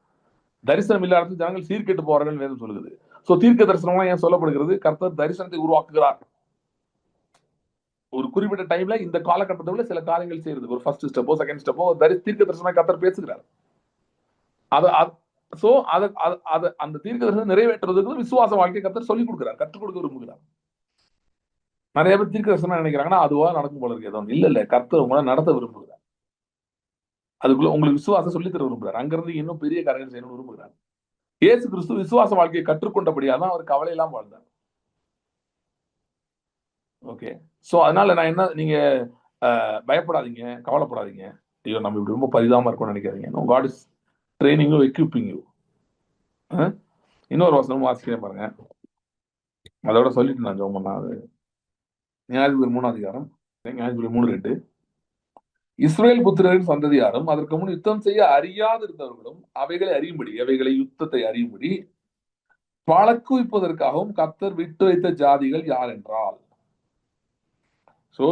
தரிசனம் இல்லாத ஜனங்கள் சீர்கெட்டு போறார்கள் வேதம் சொல்லுது. சோ தீர்க்க தரிசனம்லாம் ஏன் சொல்லப்படுகிறது? கர்த்தர் தரிசனத்தை உருவாக்குகிறார். ஒரு குறிப்பிட்ட டைம்ல இந்த காலகட்டத்தில் சில காரியங்கள் செய்யறது, ஒரு ஃபர்ஸ்ட் ஸ்டெப்போ செகண்ட் ஸ்டெப்போ தீர்க்க தரிசனம் கர்த்தர் பேசுகிறார். அந்த தீர்க்க தரிசனம் நிறைவேற்றுறதுக்கு விசுவாச வாழ்க்கை கர்த்தர் சொல்லிக் கொடுக்கிறார், கற்றுக் கொடுக்க விரும்புகிறார். நிறைய பேர் தீர்க்க தரிசனம் நினைக்கிறாங்கன்னா அதுவா நடக்கும் போல இருக்கு. எதுவும் இல்ல, கர்த்தர் உங்களை நடத்த விரும்புகிறார். அதுக்குள்ள உங்களுக்கு விசுவாசம் சொல்லி தர விரும்புகிறார். அங்கிருந்து இன்னும் பெரிய காரியங்கள் செய்யணும்னு விரும்புகிறார். இயேசு கிறிஸ்து விசுவாச வாழ்க்கையை கற்றுக்கொண்டபடியாதான் அவர் கவலை எல்லாம் வாழ்ந்தார். ஓகே, சோ அதனால நான் என்ன, நீங்க பயப்படாதீங்க, கவலைப்படாதீங்க, ஐயோ நம்ம இப்படி ரொம்ப பரிதாபமா இருக்கும்னு நினைக்காதீங்க. No, God is training you, equipping you. இன்னொரு வசனம் வாசிக்கிறேன் பாருங்க. அதோட சொல்லிட்டு நான் ஜோம் பண்ணா நியாயாதிபதி 3 அதிகாரம், நியாயாதிபதி 3:2. இஸ்ரவேல் புத்திரரின் சந்ததியாரும் அதற்கு முன் யுத்தம் செய்ய அறியாது இருந்தவர்களும் அவைகளை அறியும்படி, அவைகளை யுத்தத்தை அறியும்படி பழக்குவிப்பதற்காகவும் கர்த்தர் விட்டு வைத்த ஜாதிகள் யார் என்றால், சோ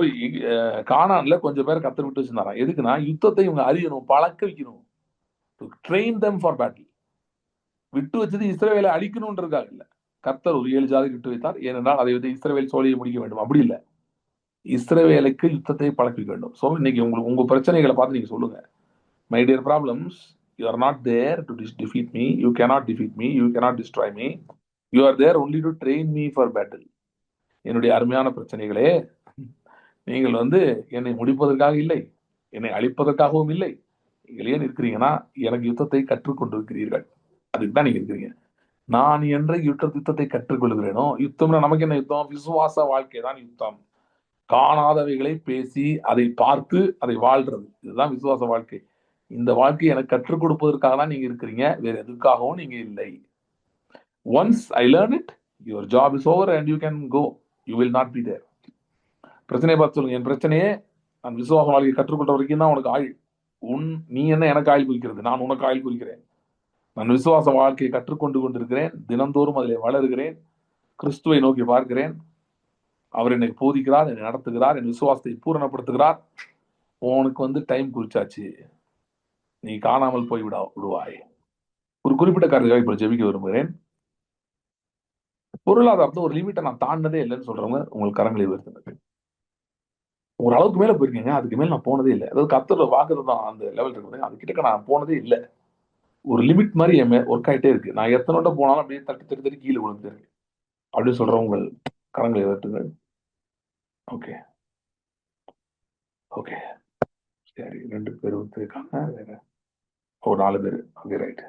கானான்ல கொஞ்சம் பேர் கர்த்தர் விட்டு வச்சிருந்தாராம். எதுக்குன்னா யுத்தத்தை இவங்க அறியணும், பழக்க வைக்கணும், ட்ரெயின் them ஃபார் பேட்டில். விட்டு வச்சது இஸ்ரவேலை அழிக்கணும்ன்றதுக்காக இல்ல. கர்த்தர் ஒரு 7 ஜாதி விட்டு வைத்தார், ஏனென்றால் அதை வந்து இஸ்ரவேல் சோழியை முடிக்க வேண்டும். அப்படி இல்ல, இஸ்ரவேலுக்கு யுத்தத்தை பழக்க வேண்டும். சோ இன்னைக்கு உங்களுக்கு உங்க பிரச்சனைகளை பார்த்து நீங்க சொல்லுங்க, my dear problems, you are not there to defeat me, you cannot defeat me, you cannot destroy me, you are there only to train me for battle. என்னுடைய அருமையான பிரச்சனைகளே, நீங்கள் வந்து என்னை முடிப்பதற்காக இல்லை, என்னை அழிப்பதற்காகவும் இல்லை. நீங்கள் ஏன் இருக்கிறீங்கன்னா எனக்கு யுத்தத்தை கற்றுக்கொண்டிருக்கிறீர்கள், அதுக்கு தான் நீங்க இருக்கிறீங்க. நான் என்ற யுத்தத்தை கற்றுக்கொள்கிறேனோ, யுத்தம்னா நமக்கு என்ன யுத்தம்? விசுவாச வாழ்க்கை தான் யுத்தம். காணாதவைகளை பேசி அதை பார்த்து அதை வாழ்றது, இதுதான் விசுவாச வாழ்க்கை. இந்த வாழ்க்கையை எனக்கு கற்றுக் கொடுப்பதற்காக தான் நீங்க இருக்கிறீங்க, வேற எதுக்காகவும் நீங்க இல்லை. Once I learn it, your job is over and you can go, you will not be there. பிரச்சனையை பார்த்து சொல்லுங்க, என் பிரச்சனையே நான் விசுவாச வாழ்க்கையை கற்றுக்கொண்ட வரைக்கும் தான் உனக்கு ஆயுள். நீ என்ன எனக்கு ஆயுள் குறிக்கிறது? நான் உனக்கு ஆயுள் குறிக்கிறேன். நான் விசுவாச வாழ்க்கையை கற்றுக்கொண்டு கொண்டிருக்கிறேன், தினந்தோறும் அதிலே வளர்கிறேன், கிறிஸ்துவை நோக்கி பார்க்கிறேன். அவர் என்னை போதிக்கிறார், என்னை நடத்துகிறார், என் விசுவாசத்தை பூரணப்படுத்துகிறார். உனக்கு வந்து டைம் குறிச்சாச்சு, நீ காணாமல் போய் விடுவாய். ஒரு குறிப்பிட்ட காரியத்துக்காக இப்ப ஜெபிக்க விரும்புகிறேன். பொருளாதாரத்தை ஒரு லிமிட்டை நான் தாண்டதே இல்லைன்னு சொல்றவங்க உங்களுக்கு கரங்களை உயர்த்துங்க. ஒரு அளவுக்கு மேல போயிருக்கீங்க, அதுக்கு மேல நான் போனதே இல்லை. அதாவது கர்த்தரோட வாக்குதான் அந்த லெவல் இருக்குது, அது கிட்ட நான் போனதே இல்லை. ஒரு லிமிட் மாதிரி என் ஒர்க் ஆகிட்டே இருக்கு. நான் எத்தனை போனாலும் அப்படியே தட்டி தட்டி தட்டி கீழே விழுந்துட்டு இருக்கு அப்படின்னு சொல்றவங்க கரங்களை உயர்த்துங்கள். ஓகே ஓகே, சரி, 2 பேர் இருக்காங்க, வேற 4 பேர். Okay, right.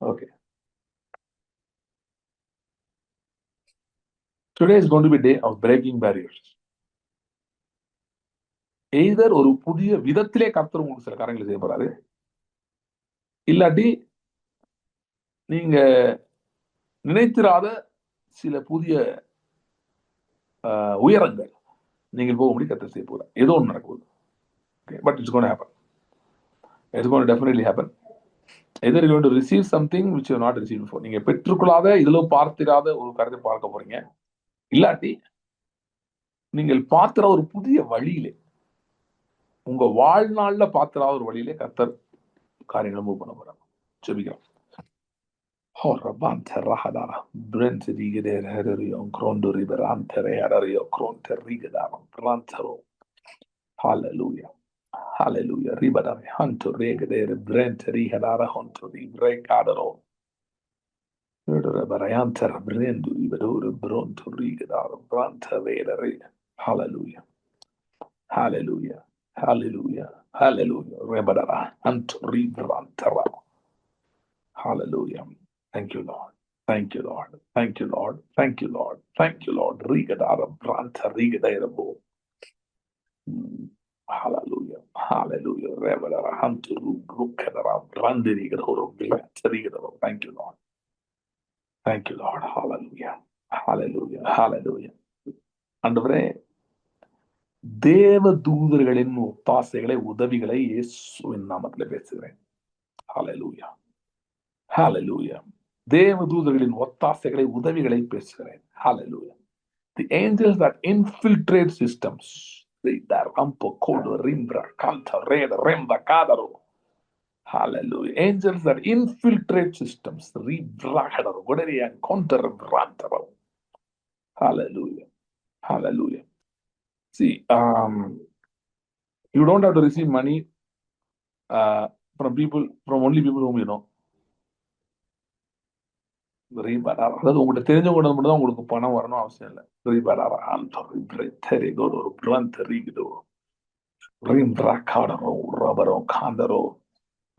Okay, today is going to be day of breaking barriers. Either ஒரு புதிய விதத்திலே கர்த்தர் உங்களுக்கு சில காரியங்களை செய்ய போறாரு, இல்லாட்டி நீங்க நினைத்திராத சில புதிய உயரங்கள் நீங்கள் போகும்படி கர்த்தர் செய்ய போறார். ஏதோ ஒன்று நடக்குது. But it's going to happen. It's going to definitely happen. either you're going to receive something which you have not received before. நீங்க பெற்றுக்கொள்ளாத, இதுல பார்த்திராத ஒரு காரியத்தை பார்க்க போறீங்க, இல்லாட்டி நீங்கள் பார்க்கிற ஒரு புதிய வழியிலே, உங்க வாழ்நாள்ல பார்க்கிற ஒரு வழியிலே கர்த்தர் காரியங்களை மூவ் பண்ண போறாங்க. ஜெபிக்கலாம். Hallelujah. Hallelujah. Ribadare hanto regedere brente rihadara honto ribrecadaro. Barayanter brendu ibadore bronto rigedaro branta vedere. Hallelujah. Hallelujah. Hallelujah. Hallelujah. Rebadara hanto ribrantara. Hallelujah. Thank you, Lord. Thank you, Lord. Thank you, Lord. Thank you, Lord. Thank you, Lord. Rigedara branta rigedere bo. Hallelujah. Hallelujah. Revelera hanturu rukadara brandirigaro blantarigaro. Thank you, Lord. Thank you, Lord. Hallelujah. Hallelujah. Hallelujah. ஆண்டவரே, தேவ தூதர்களின் ஒத்தாசைகளை, உதவிகளை இயேசுவின் நாமத்தில் பேசுகிறேன். Hallelujah. Hallelujah. தேவ தூதர்களின் ஒத்தாசைகளை, உதவிகளை பேசுகிறேன். Hallelujah. The angels that infiltrate systems. Hallelujah. Angels that infiltrate systems. Hallelujah. Hallelujah. See, you don't have to receive money from only people whom you know. அதாவது உங்கள்கிட்ட தெரிஞ்சவங்க மட்டும் தான் உங்களுக்கு பணம் வரணும் அவசியம் இல்லை. The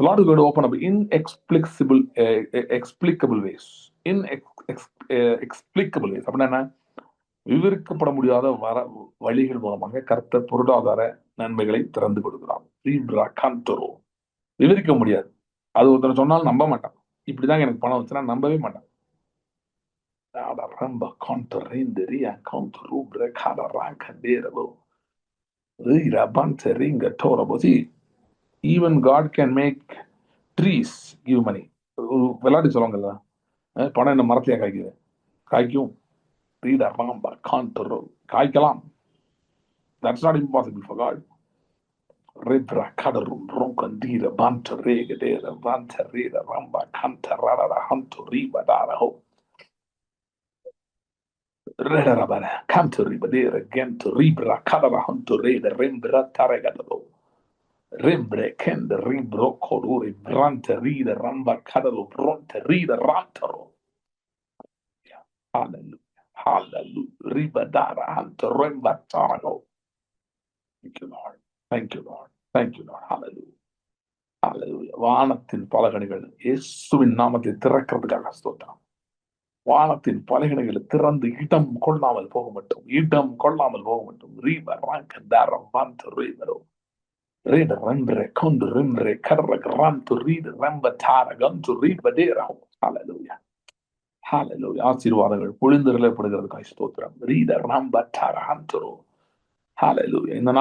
Lord is going to open up inexplicable ways. Inexplicable ways. அப்படின்னா என்ன? விவரிக்கப்பட முடியாத வழிகள் மூலமாக கர்த்தர் பொருளாதார நன்மைகளை திறந்து கொடுக்கிறார். விவரிக்க முடியாது. அது ஒருத்தர் சொன்னாலும் நம்ப மாட்டான். இப்படிதான் எனக்கு பணம் வந்துச்சுன்னா நம்பவே மாட்டான். Ramba contorrenderia contorubre cadaranca derabo. Ringa torabo. See, even God can make trees give money. விளையாட்டு சொல்லுவாங்கல்ல, பணம் என்ன மரத்தையா காய்க்குது? காய்க்கும். Ramba contorro. காய்க்கலாம். That's not impossible for God. Rebra cadarum roncandira bantarega dera bantarera ramba cantarara hanto riba daraho. Redarabara canto riba dera gento ribra cadara hanto reda rembra taregadalo. Rembre kende ribro colore brante rida ramba cadalo bronte rida rantaro. Hallelujah. Hallelujah. Riba dara hanto remba tarago. Thank you, Lord. Thank you, Lord. Thank you, Lord. Hallelujah. Hallelujah. வானத்தின் பலகணிகள் இயேசுவின் நாமத்தை திறக்கிறதுக்காக ஸ்தோத்திரம். வானத்தின் பலகணிகளை திறந்து இடம் கொள்ளாமல் போக மட்டும், இடம் கொள்ளாமல் போக மட்டும். ரீபர் ராங்கந்தாரம் வாந்து ரீபரோ ரீட ரெம்பரே கொண்டு ரெம்பரே கர்ரக ராந்து ரீட ரெம்ப தாரகந்து ரீபடேரோ. ஹalleluya. ஹalleluya. ஆசீர்வாதங்கள் பொழிந்தருளப்படுகிறதுக்காக ஸ்தோத்திரம். ரீட ரம்ப தாரகந்தரோ. Hallelujah. இந்த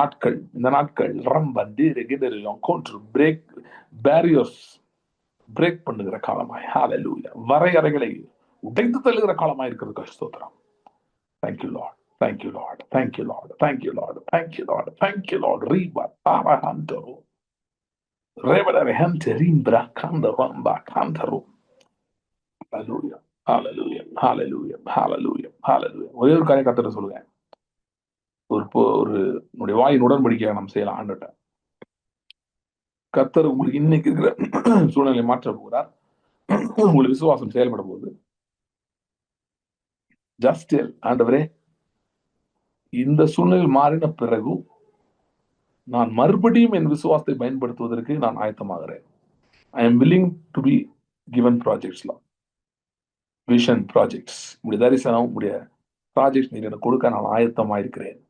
நாட்கள் ரொம்ப டிரெகிடரிலும் கொன்று பேரியர்ஸ் பிரேக் பண்ணுகிற காலமாய். Hallelujah. வரையறைகளை உடைத்து தள்ளுகிற காலமாய் இருக்கிறது. ஸ்தோத்திரம். Thank you, Lord. Thank you, Lord. Thank you, Lord. Thank you, Lord. Thank you, Lord. Thank you, Lord. Riba tarahantoro. Rebere hante rimbra kanda ramba kantaro. Hallelujah. Hallelujah. Hallelujah. Hallelujah. Hallelujah. ஒரே ஒரு காரியம் கர்த்தர் சொல்லுங்க. ஒரு நம்முடைய வாயின் உடன்படிக்கையை நாம் செய்யலாம். ஆண்டுட்ட கர்த்தர் உங்களுக்கு இன்னைக்கு இருக்கிற சூழ்நிலை மாற்ற போகிறார். உங்களுக்கு விசுவாசம் செயல்பட போகுது. ஜஸ்ட் ஆண்டவரே, இந்த சூழ்நிலை மாறின பிறகு நான் மறுபடியும் என் விசுவாசத்தை பயன்படுத்துவதற்கு நான் ஆயத்தமாகிறேன். I am willing to be given ப்ராஜெக்ட்ஸ்லாம், விஷன் ப்ராஜெக்ட்ஸ், உடைய தரிசனம், உடைய ப்ராஜெக்ட் நீங்க எனக்கு கொடுக்க நான் ஆயத்தமாயிருக்கிறேன்.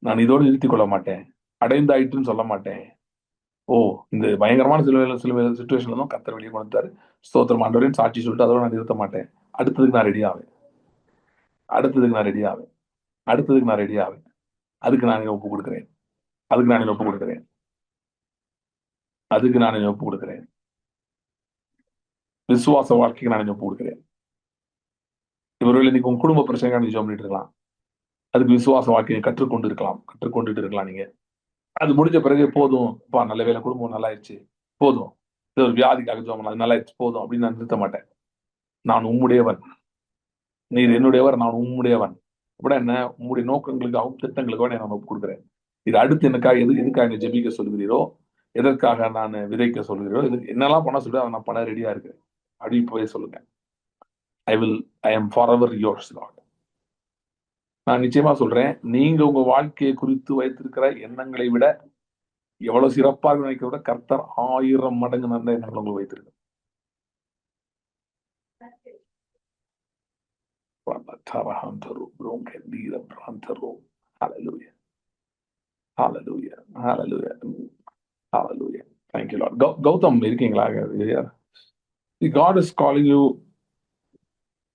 நான் இதோடு நிறுத்திக் கொள்ள மாட்டேன், அடைந்தாயிட்டுன்னு சொல்ல மாட்டேன். ஓ, இந்த பயங்கரமான சில சிச்சுவேஷன்ல தான் கர்த்தர் வெளியே கொண்டாரு, ஸ்தோத்திரம் ஆண்டவரேன்னு சாட்சி சொல்லிட்டு அதோட நான் நிறுத்த மாட்டேன். அடுத்ததுக்கு நான் ரெடி ஆவேன், அடுத்ததுக்கு நான் ரெடி ஆவேன், அடுத்ததுக்கு நான் ரெடி ஆவேன். அதுக்கு நான் ஒப்பு கொடுக்கிறேன், அதுக்கு நான் ஒப்பு கொடுக்கிறேன், அதுக்கு நான் ஒப்பு கொடுக்கிறேன். விசுவாச வாழ்க்கைக்கு நான் ஒப்பு கொடுக்கிறேன். இவர்கள் இன்னைக்கு உங்க குடும்ப பிரச்சனைக்காக நீங்க ஜெபம் பண்ணிட்டு இருக்கலாம். அதுக்கு விசுவாச வாழ்க்கையை கற்றுக்கொண்டு இருக்கலாம் நீங்க. அது முடிஞ்ச பிறகு போதும், நல்ல வேலை, குடும்பம் நல்லா ஆயிடுச்சு, போதும், இது ஒரு வியாதிக்காக ஜெபம் அது நல்லா ஆயிடுச்சு போதும் அப்படின்னு நான் நிறுத்த மாட்டேன். நான் உம்முடையவன், நீர் என்னுடையவர், நான் உம்முடையவன். அப்படி என்ன, உம்முடைய நோக்கங்களுக்காகவும் திட்டங்களுக்காக நான் ஒப்பு கொடுக்குறேன். இது அடுத்து எனக்காக எதுக்காக என்ன ஜெபிக்க சொல்கிறீரோ, எதற்காக நான் விதைக்க சொல்கிறீரோ, என்னெல்லாம் பண்ண சொல்றேன் அதை நான் பண்ண ரெடியா இருக்கேன் அப்படி போய் சொல்லுங்க. I am forever yours, Lord. நான் நிச்சயமா சொல்றேன், நீங்க உங்க வாழ்க்கையை குறித்து வைத்திருக்கிற எண்ணங்களை விட எவ்வளவு சிறப்பாக நினைக்கிறத விட கர்த்தர் 1000 மடங்கு நல்ல எண்ணங்களை உங்களுக்கு வைத்திருக்க. Hallelujah. Hallelujah. Hallelujah. Hallelujah. Thank you, Lord. Gautam, இருக்கீங்களா? God is calling you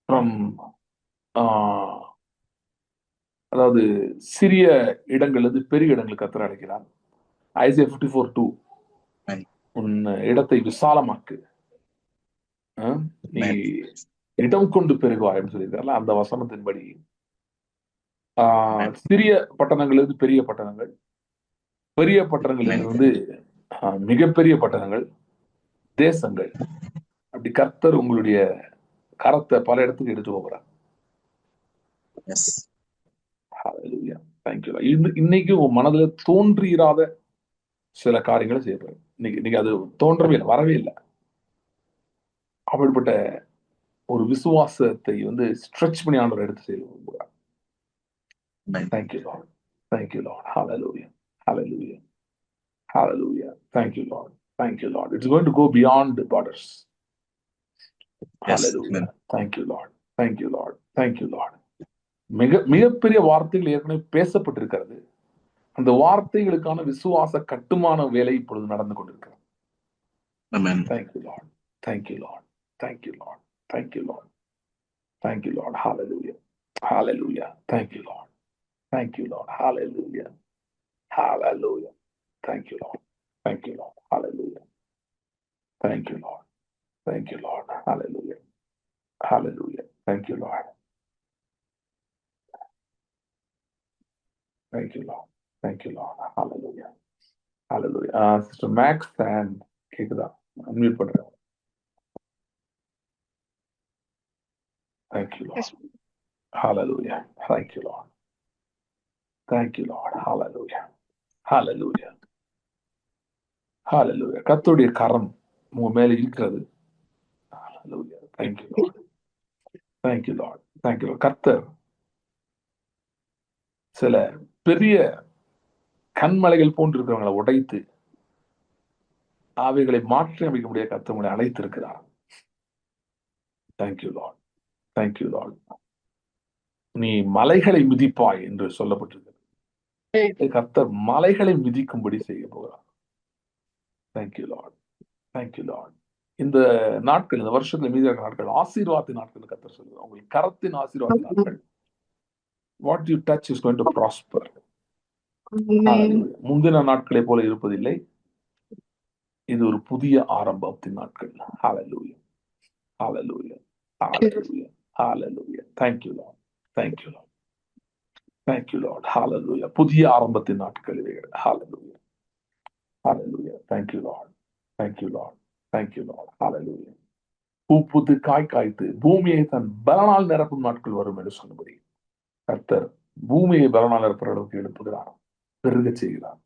from அதாவது சிறிய இடங்கள் பெரிய இடங்களுக்கு கர்த்தர் அழைக்கிறார். Isaiah 54:2 உன் இடத்தை விசாலமாக்கு, நீ இடம் கொண்டு பெருகுவாய் அப்படின்னு சொல்லியிருக்காருல, அந்த வசனத்தின்படி சிறிய பட்டணங்கள் பெரிய பட்டணங்கள், பெரிய பட்டணங்கள் மிகப்பெரிய பட்டணங்கள், தேசங்கள், அப்படி கர்த்தர் உங்களுடைய கரத்தை பல இடத்துக்கு எடுத்து போகிறார். இன்னைக்கு உன் மனதுல தோன்றிராத சில காரியங்களை செய்யப்படுது. இன்னைக்கு அது தோன்றவே இல்லை, வரவே இல்லை. அப்படிப்பட்ட ஒரு விசுவாசத்தை ஸ்ட்ரெச் பண்ணி ஆண்டவர் எடுத்து செய்ய விரும்புகிறார். Thank you, Lord. Thank you, Lord. Hallelujah. Hallelujah. Hallelujah. Thank you, Lord. Thank you, Lord. It's going to go beyond the borders. Hallelujah. Thank you, Lord. Thank you, Lord. Thank you, Lord. மிகப்பெரிய வார்த்தைகள் ஏற்கனவே பேசப்பட்டிருக்கிறது. அந்த வார்த்தைகளுக்கான விசுவாச கட்டுமான வேலை இப்பொழுது நடந்து கொண்டிருக்கிறது. Thank you, Lord. Thank you, Lord. Thank you, Lord. Thank you, Lord. Thank you, Lord. Hallelujah. Hallelujah. Thank you, Lord. Thank you, Lord. Hallelujah. Hallelujah. Thank you, Lord. Thank you, Lord. Hallelujah. Thank you, Lord. Thank you, Lord. Hallelujah. Hallelujah. Thank you, Lord. Thank you, Lord. Thank you, Lord. Hallelujah. Hallelujah. Sister Max and கேக்குதா? Unmute பண்றேன். Thank you, Lord. Yes. Hallelujah. Thank you, Lord. Thank you, Lord. Hallelujah. Hallelujah. Hallelujah. கர்த்தருடைய கரம் உங்க மேல இருக்கிறது. Hallelujah. Thank you, Lord. Thank you, Lord. Thank you, Lord. கர்த்தர் சில பெரிய கண்மலைகள் போன்று இருக்கிறவங்களை உடைத்து அவைகளை மாற்றி அமைக்க முடிய கர்த்தர் உங்களை அழைத்திருக்கிறார். Thank you, Lord. Thank you, Lord. நீ மலைகளை மிதிப்பாய் என்று சொல்லப்பட்டிருக்கிறது. கர்த்தர் மலைகளை மிதிக்கும்படி செய்ய போகிறார். Thank you, Lord. Thank you, Lord. இந்த நாட்கள், இந்த வருஷத்துல மீதி இருக்கிற நாட்கள் ஆசீர்வாதத்தின் நாட்கள் கர்த்தர் சொல்லுவார். உங்களுக்கு கரத்தின் ஆசீர்வாதத்தின் நாட்கள். What you touch is going to prosper. Hallelujah. முந்தின நாட்களை போல இருப்பதில்லை. இது ஒரு புதிய ஆரம்பத்தின் நாட்கள். Hallelujah. Hallelujah. Hallelujah. Hallelujah. Thank you, Lord. Thank you, Lord. Thank you, Lord. Hallelujah. புதிய ஆரம்பத்தின் நாட்கள் இவைகள். Hallelujah. Hallelujah. Thank you, Lord. Thank you, Lord. Thank you, Lord. Hallelujah. பூப்புத்து காய் காய்த்து பூமியை தன் பலனால் நிரப்பும் நாட்கள் வரும் என்று சொன்னபடி கர்த்தர் பூமியை பலனால் நிரப்புற அளவுக்கு எழுப்புகிறார், பெருக செய்கிறார்.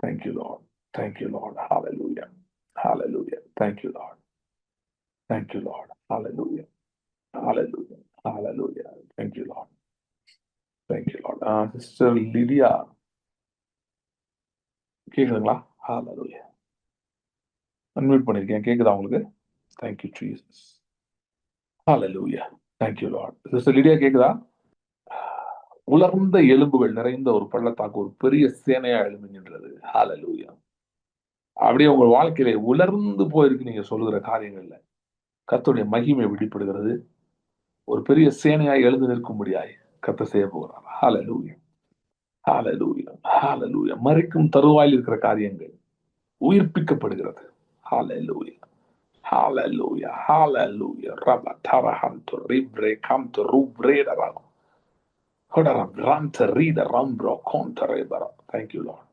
Thank you, Lord. Thank you, Lord. Hallelujah. Hallelujah. Thank you, Lord. Thank you, Lord. Hallelujah. Hallelujah. Hallelujah. Thank you, Lord. Thank you, Lord. Sister Lydia, கேக்குதுங்களா? Hallelujah. அன்மியூட் பண்ணிருக்கேன். கேக்குதா உங்களுக்கு? Thank you, Jesus. Hallelujah. Thank you, Lord. Sister Lydia, கேக்குதா? உலர்ந்த எலும்புகள் நிறைந்த ஒரு பள்ளத்தாக்கு ஒரு பெரிய சேனையா எழும்புகின்றது. Hallelujah. அப்படியே உங்க வாழ்க்கையில உலர்ந்து போயிருக்கு நீங்க சொல்லுகிற காரியங்கள்ல கர்த்தருடைய மகிமை வெளிப்படுகிறது. ஒரு பெரிய சேனையாய் எழுந்து நிற்கும்படியாய் கர்த்தர் செய்ய போகிறார். Hallelujah. Hallelujah. Hallelujah. மரிக்கும் தருவாயில் இருக்கிற காரியங்கள் உயிர்ப்பிக்கப்படுகிறது. Hallelujah. Hallelujah. Hallelujah. Rabba tarahanto ribre canto rubreda rago. Hodaram ranta rida rambro conta rebara. Thank you, Lord.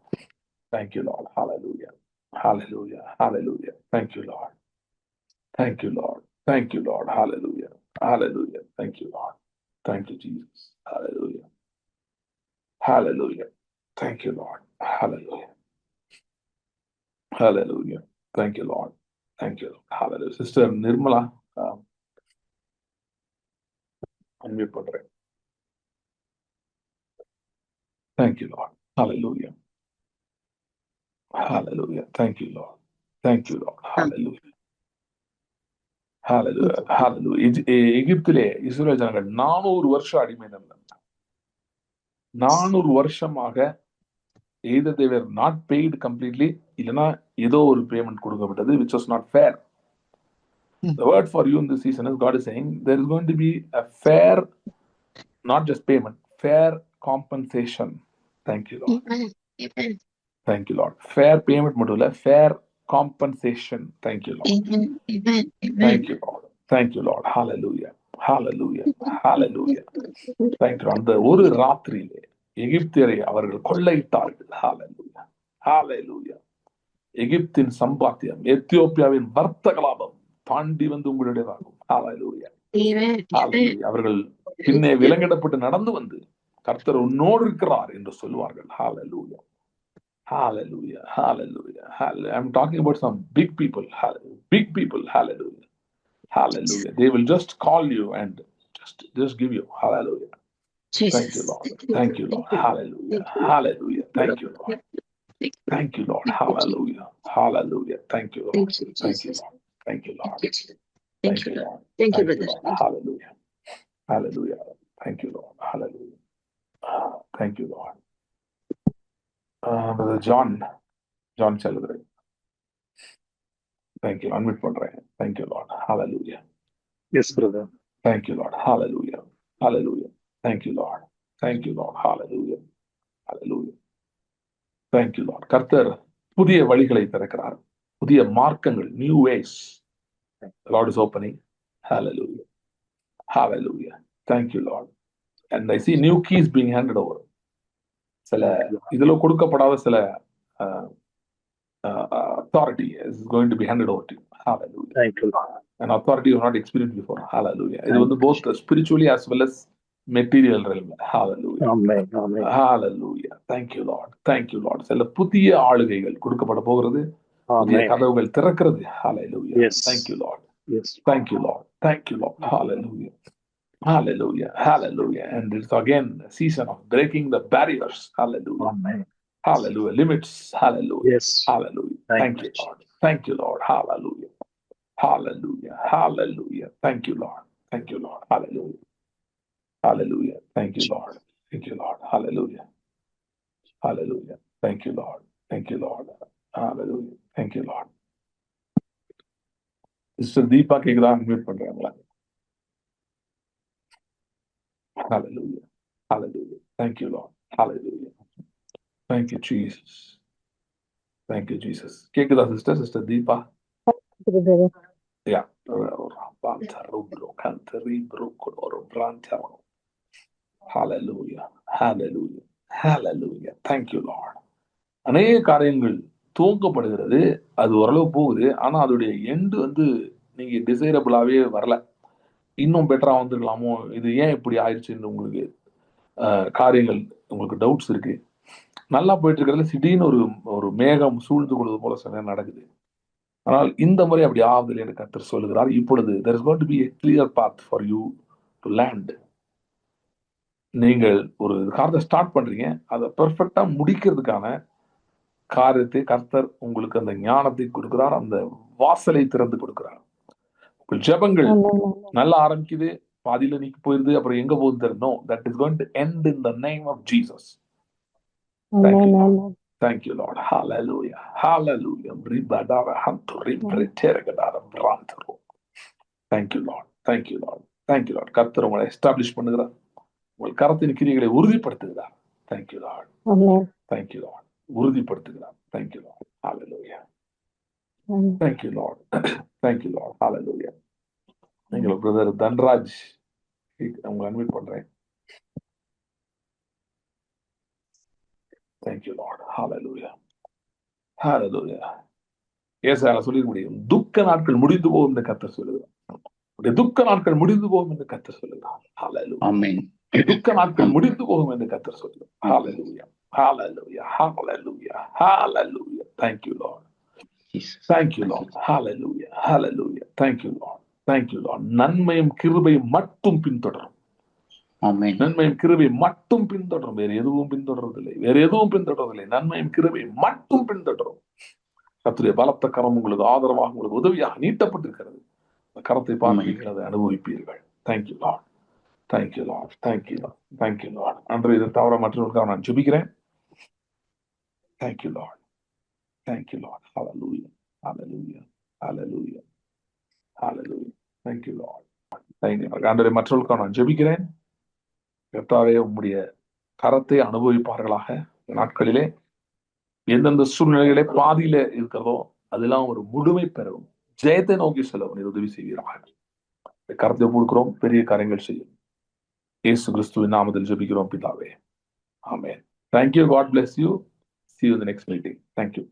Thank you, Lord. Hallelujah. Hallelujah. Hallelujah. Thank you, Lord. Thank you, Lord. Thank you, Lord. Hallelujah. Hallelujah. Thank you, Lord. Thank you, Jesus. Hallelujah. Hallelujah. Thank you, Lord. Hallelujah. Hallelujah. Thank you, Lord. Thank you, Lord. Hallelujah. Sister Nirmala, unmute பண்றேன். Thank you, Lord. Hallelujah. Hallelujah. Thank you, Lord. Thank you, Lord. Hallelujah. Hallelujah. Hallelujah. எகிப்திலே இஸ்ரவேல் ஜனங்கள் 400 வருஷம் அடிமை இருந்தாங்க. 400 வருஷமாக either they were not paid completely, இல்லனா ஏதோ ஒரு பேமெண்ட் கொடுக்கப்பட்டது, which was not fair. The word for you in this season is God is saying there is going to be a fair, not just payment, fair compensation. Thank you, Lord. Amen. Thank you, Lord. Fair payment மட்டும் இல்ல, fair compensation. Thank you, Lord. Amen. Thank you, Lord. Thank you, Lord. Hallelujah. Hallelujah. Hallelujah. Thank you. அந்த ஒரு ராத்திரியிலே எகிப்தியரை அவர்கள் கொள்ளையிட்டார்கள். Hallelujah. Hallelujah. எகிப்தின் சம்பாத்தியம், எத்தியோப்பியாவின் வர்த்தக லாபம் தாண்டி வந்து உங்களுடையதாகும். Hallelujah. Hallelujah. அவர்கள் பின்னே விலங்கிடப்பட்டு நடந்து வந்து கர்த்தர் உன்னோடு இருக்கிறார் என்று சொல்வார்கள். Hallelujah. Hallelujah. Hallelujah. Hallelujah. I'm talking about some big people. Hallelujah. Big people. Hallelujah. Hallelujah. They will just call you and just give you. Hallelujah. Thank you, Lord. Thank you, Lord. Hallelujah. Hallelujah. Thank you, Lord. Thank you, Lord. Hallelujah. Hallelujah. Thank you, Lord. Thank you, Lord. Thank you, Lord. Thank you, Lord. Thank you, Lord. Hallelujah. Hallelujah. Thank you, Lord. Hallelujah. Thank you, Lord. Brother John Chaludre. Thank you. Unmute பண்றேன். Thank you, Lord. Hallelujah. Yes, brother. Thank you, Lord. Hallelujah. Hallelujah. Thank you, Lord. Thank you, Lord. Hallelujah. Hallelujah. Thank you, Lord. கர்த்தர் புதிய வழிகளை திறக்கிறார். புதிய மார்க்கங்கள், new ways. The Lord is opening. Hallelujah. Hallelujah. Thank you, Lord. And I see new keys being handed over. சில இதுல கொடுக்கப்படாத சில authority is going to be handed over to you. Hallelujah. Thank you. An authority you have not experienced before. Hallelujah. இது வந்து both spiritually as well as material realm. Hallelujah. Amen. Amen. Hallelujah. Thank you, Lord. Thank you, Lord. சில புதிய ஆளுகைகள் கொடுக்கப்பட போகிறது. புதிய Amen. கதவுகள் திறக்கிறது. Hallelujah. Yes. Thank you, Lord. Yes. Thank you, Lord. Thank you, Lord. Hallelujah. Hallelujah. Hallelujah. And it's again a season of breaking the barriers. Hallelujah. Amen. Hallelujah. Limits. Hallelujah. Yes. Hallelujah. Thank you, Lord. Thank you, Lord. Hallelujah. Hallelujah. Hallelujah. Thank you, Lord. Thank you, Lord. Hallelujah. Hallelujah. Thank you, Lord. Thank you, Lord. Hallelujah. Hallelujah. Thank you, Lord. Thank you, Lord. Hallelujah. Thank you, Lord. Sister Deepa கேக்குதா? மியூட் பண்றாங்களா? Hallelujah. Hallelujah. Thank you, Lord. Hallelujah. Thank you, Jesus. Thank you, Jesus. கேக்குதா sister? Sister Deepa? Yeah. Hallelujah. Hallelujah. Hallelujah. Thank you, Lord. அநேக காரியங்கள் தூங்கப்படுகிறது. அது ஓரளவு போகுது. ஆனா அதோடைய எண்டு வந்து நீங்க டிசைரபிளாவே வரல. இன்னும் பெட்டரா வந்துருக்கலாமோ, இது ஏன் இப்படி ஆயிடுச்சுன்னு உங்களுக்கு காரியங்கள், உங்களுக்கு டவுட்ஸ் இருக்கு. நல்லா போயிட்டு இருக்கிறதுல திடீர்னு ஒரு மேகம் சூழ்ந்து கொள்வது போல சில நேரம் நடக்குது. ஆனால் இந்த முறை அப்படி ஆவதில்லை என்று கர்த்தர் சொல்லுகிறார். இப்பொழுது there is going to be a clear path for you to land. நீங்கள் ஒரு காரியத்தை ஸ்டார்ட் பண்றீங்க, அதை பெர்ஃபெக்டா முடிக்கிறதுக்கான காரியத்தை கர்த்தர் உங்களுக்கு அந்த ஞானத்தை கொடுக்கிறார், அந்த வாசலை திறந்து கொடுக்கிறார். உங்கள் ஜெபங்கள் நல்லா ஆரம்பிக்குது, பாதியில நீக்கு போயிருது, அப்புறம் எங்க போகுது தெரியும். No, that is going to end in the name of Jesus. Thank you, Lord. Thank you, Lord. Hallelujah. Hallelujah. Thank you, Lord. Thank you, Lord. Thank you, Lord. கர்த்தர் உங்களை எஸ்டாப்ளிஷ் பண்ணுகிறார். உங்கள் கரத்தின் கிரியைகளை உறுதிப்படுத்துகிறார். Thank you, Lord. Thank you, Lord. உறுதிப்படுத்துகிறார். Thank you, Lord. Hallelujah. Thank you, Lord. Thank you, Lord. Hallelujah. நீங்கள் பிரதர் தன்ராஜ் உங்களை அன்மிட் பண்றேன். Thank you, Lord. Hallelujah. Hallelujah. ஏசாயால சொல்லிக்க முடியும், துக்க நாட்கள் முடிந்து போகும் என்று கர்த்தர் சொல்லுகிறார். துக்க நாட்கள் முடிந்து போகும் என்று கர்த்தர் சொல்லுகிறார். Hallelujah. Amen. துக்க நாட்கள் முடிந்து போகும் என்று கர்த்தர் சொல்லுகிறார். Hallelujah. Hallelujah. Hallelujah. Hallelujah. Thank you, Lord. Jesus. Thank you, Lord. Hallelujah. Hallelujah. Thank you, Lord. Thank you, Lord. நன்மையும் கிருபையும் மட்டும் பின்தொடரும். Amen. நன்மையும் கிருபை மட்டும் பின்தொடரும். வேற எதுவும் பின்தொடர்வதில்லை. வேற எதுவும் பின்தொடர்வதில்லை. நன்மையும் கிருபை மட்டும் பின்தொடரும். கர்த்தருடைய பலத்த கரம் உங்களுக்கு ஆதரவாக, உங்களுக்கு உதவியாக நீட்டப்பட்டிருக்கிறது. அந்த கரத்தை பார்ப்பீர்கள், அதை அனுபவிப்பீர்கள். Thank you Lord. Thank you Lord. Thank you Lord. Thank you Lord. அன்று இதை தவிர மற்றவர்களுக்காக நான் ஜெபிக்கிறேன். Thank you Lord. Thank you Lord. Hallelujah. Hallelujah. Hallelujah. Hallelujah. Thank you Lord. Thank you. அன்று மற்றவர்களுக்காக நான் ஜெபிக்கிறேன். கர்த்தாவே, உம்முடைய கரத்தை அனுபவிப்பார்களாக. நாட்களிலே எந்தெந்த சூழ்நிலைகளே பாதியில இருக்கிறதோ அதெல்லாம் ஒரு முழுமை பெறவும், ஜெயத்தை நோக்கி செல்லவும் நீர் உதவி செய்வீராக. கரத்தை கொடுக்கிறோம், பெரிய காரியங்கள் செய்யும். இயேசு கிறிஸ்துவின் நாமத்தில் ஜெபிக்கிறோம் பிதாவே. ஆமென். Thank you. God bless you. See you in the next meeting. Thank you.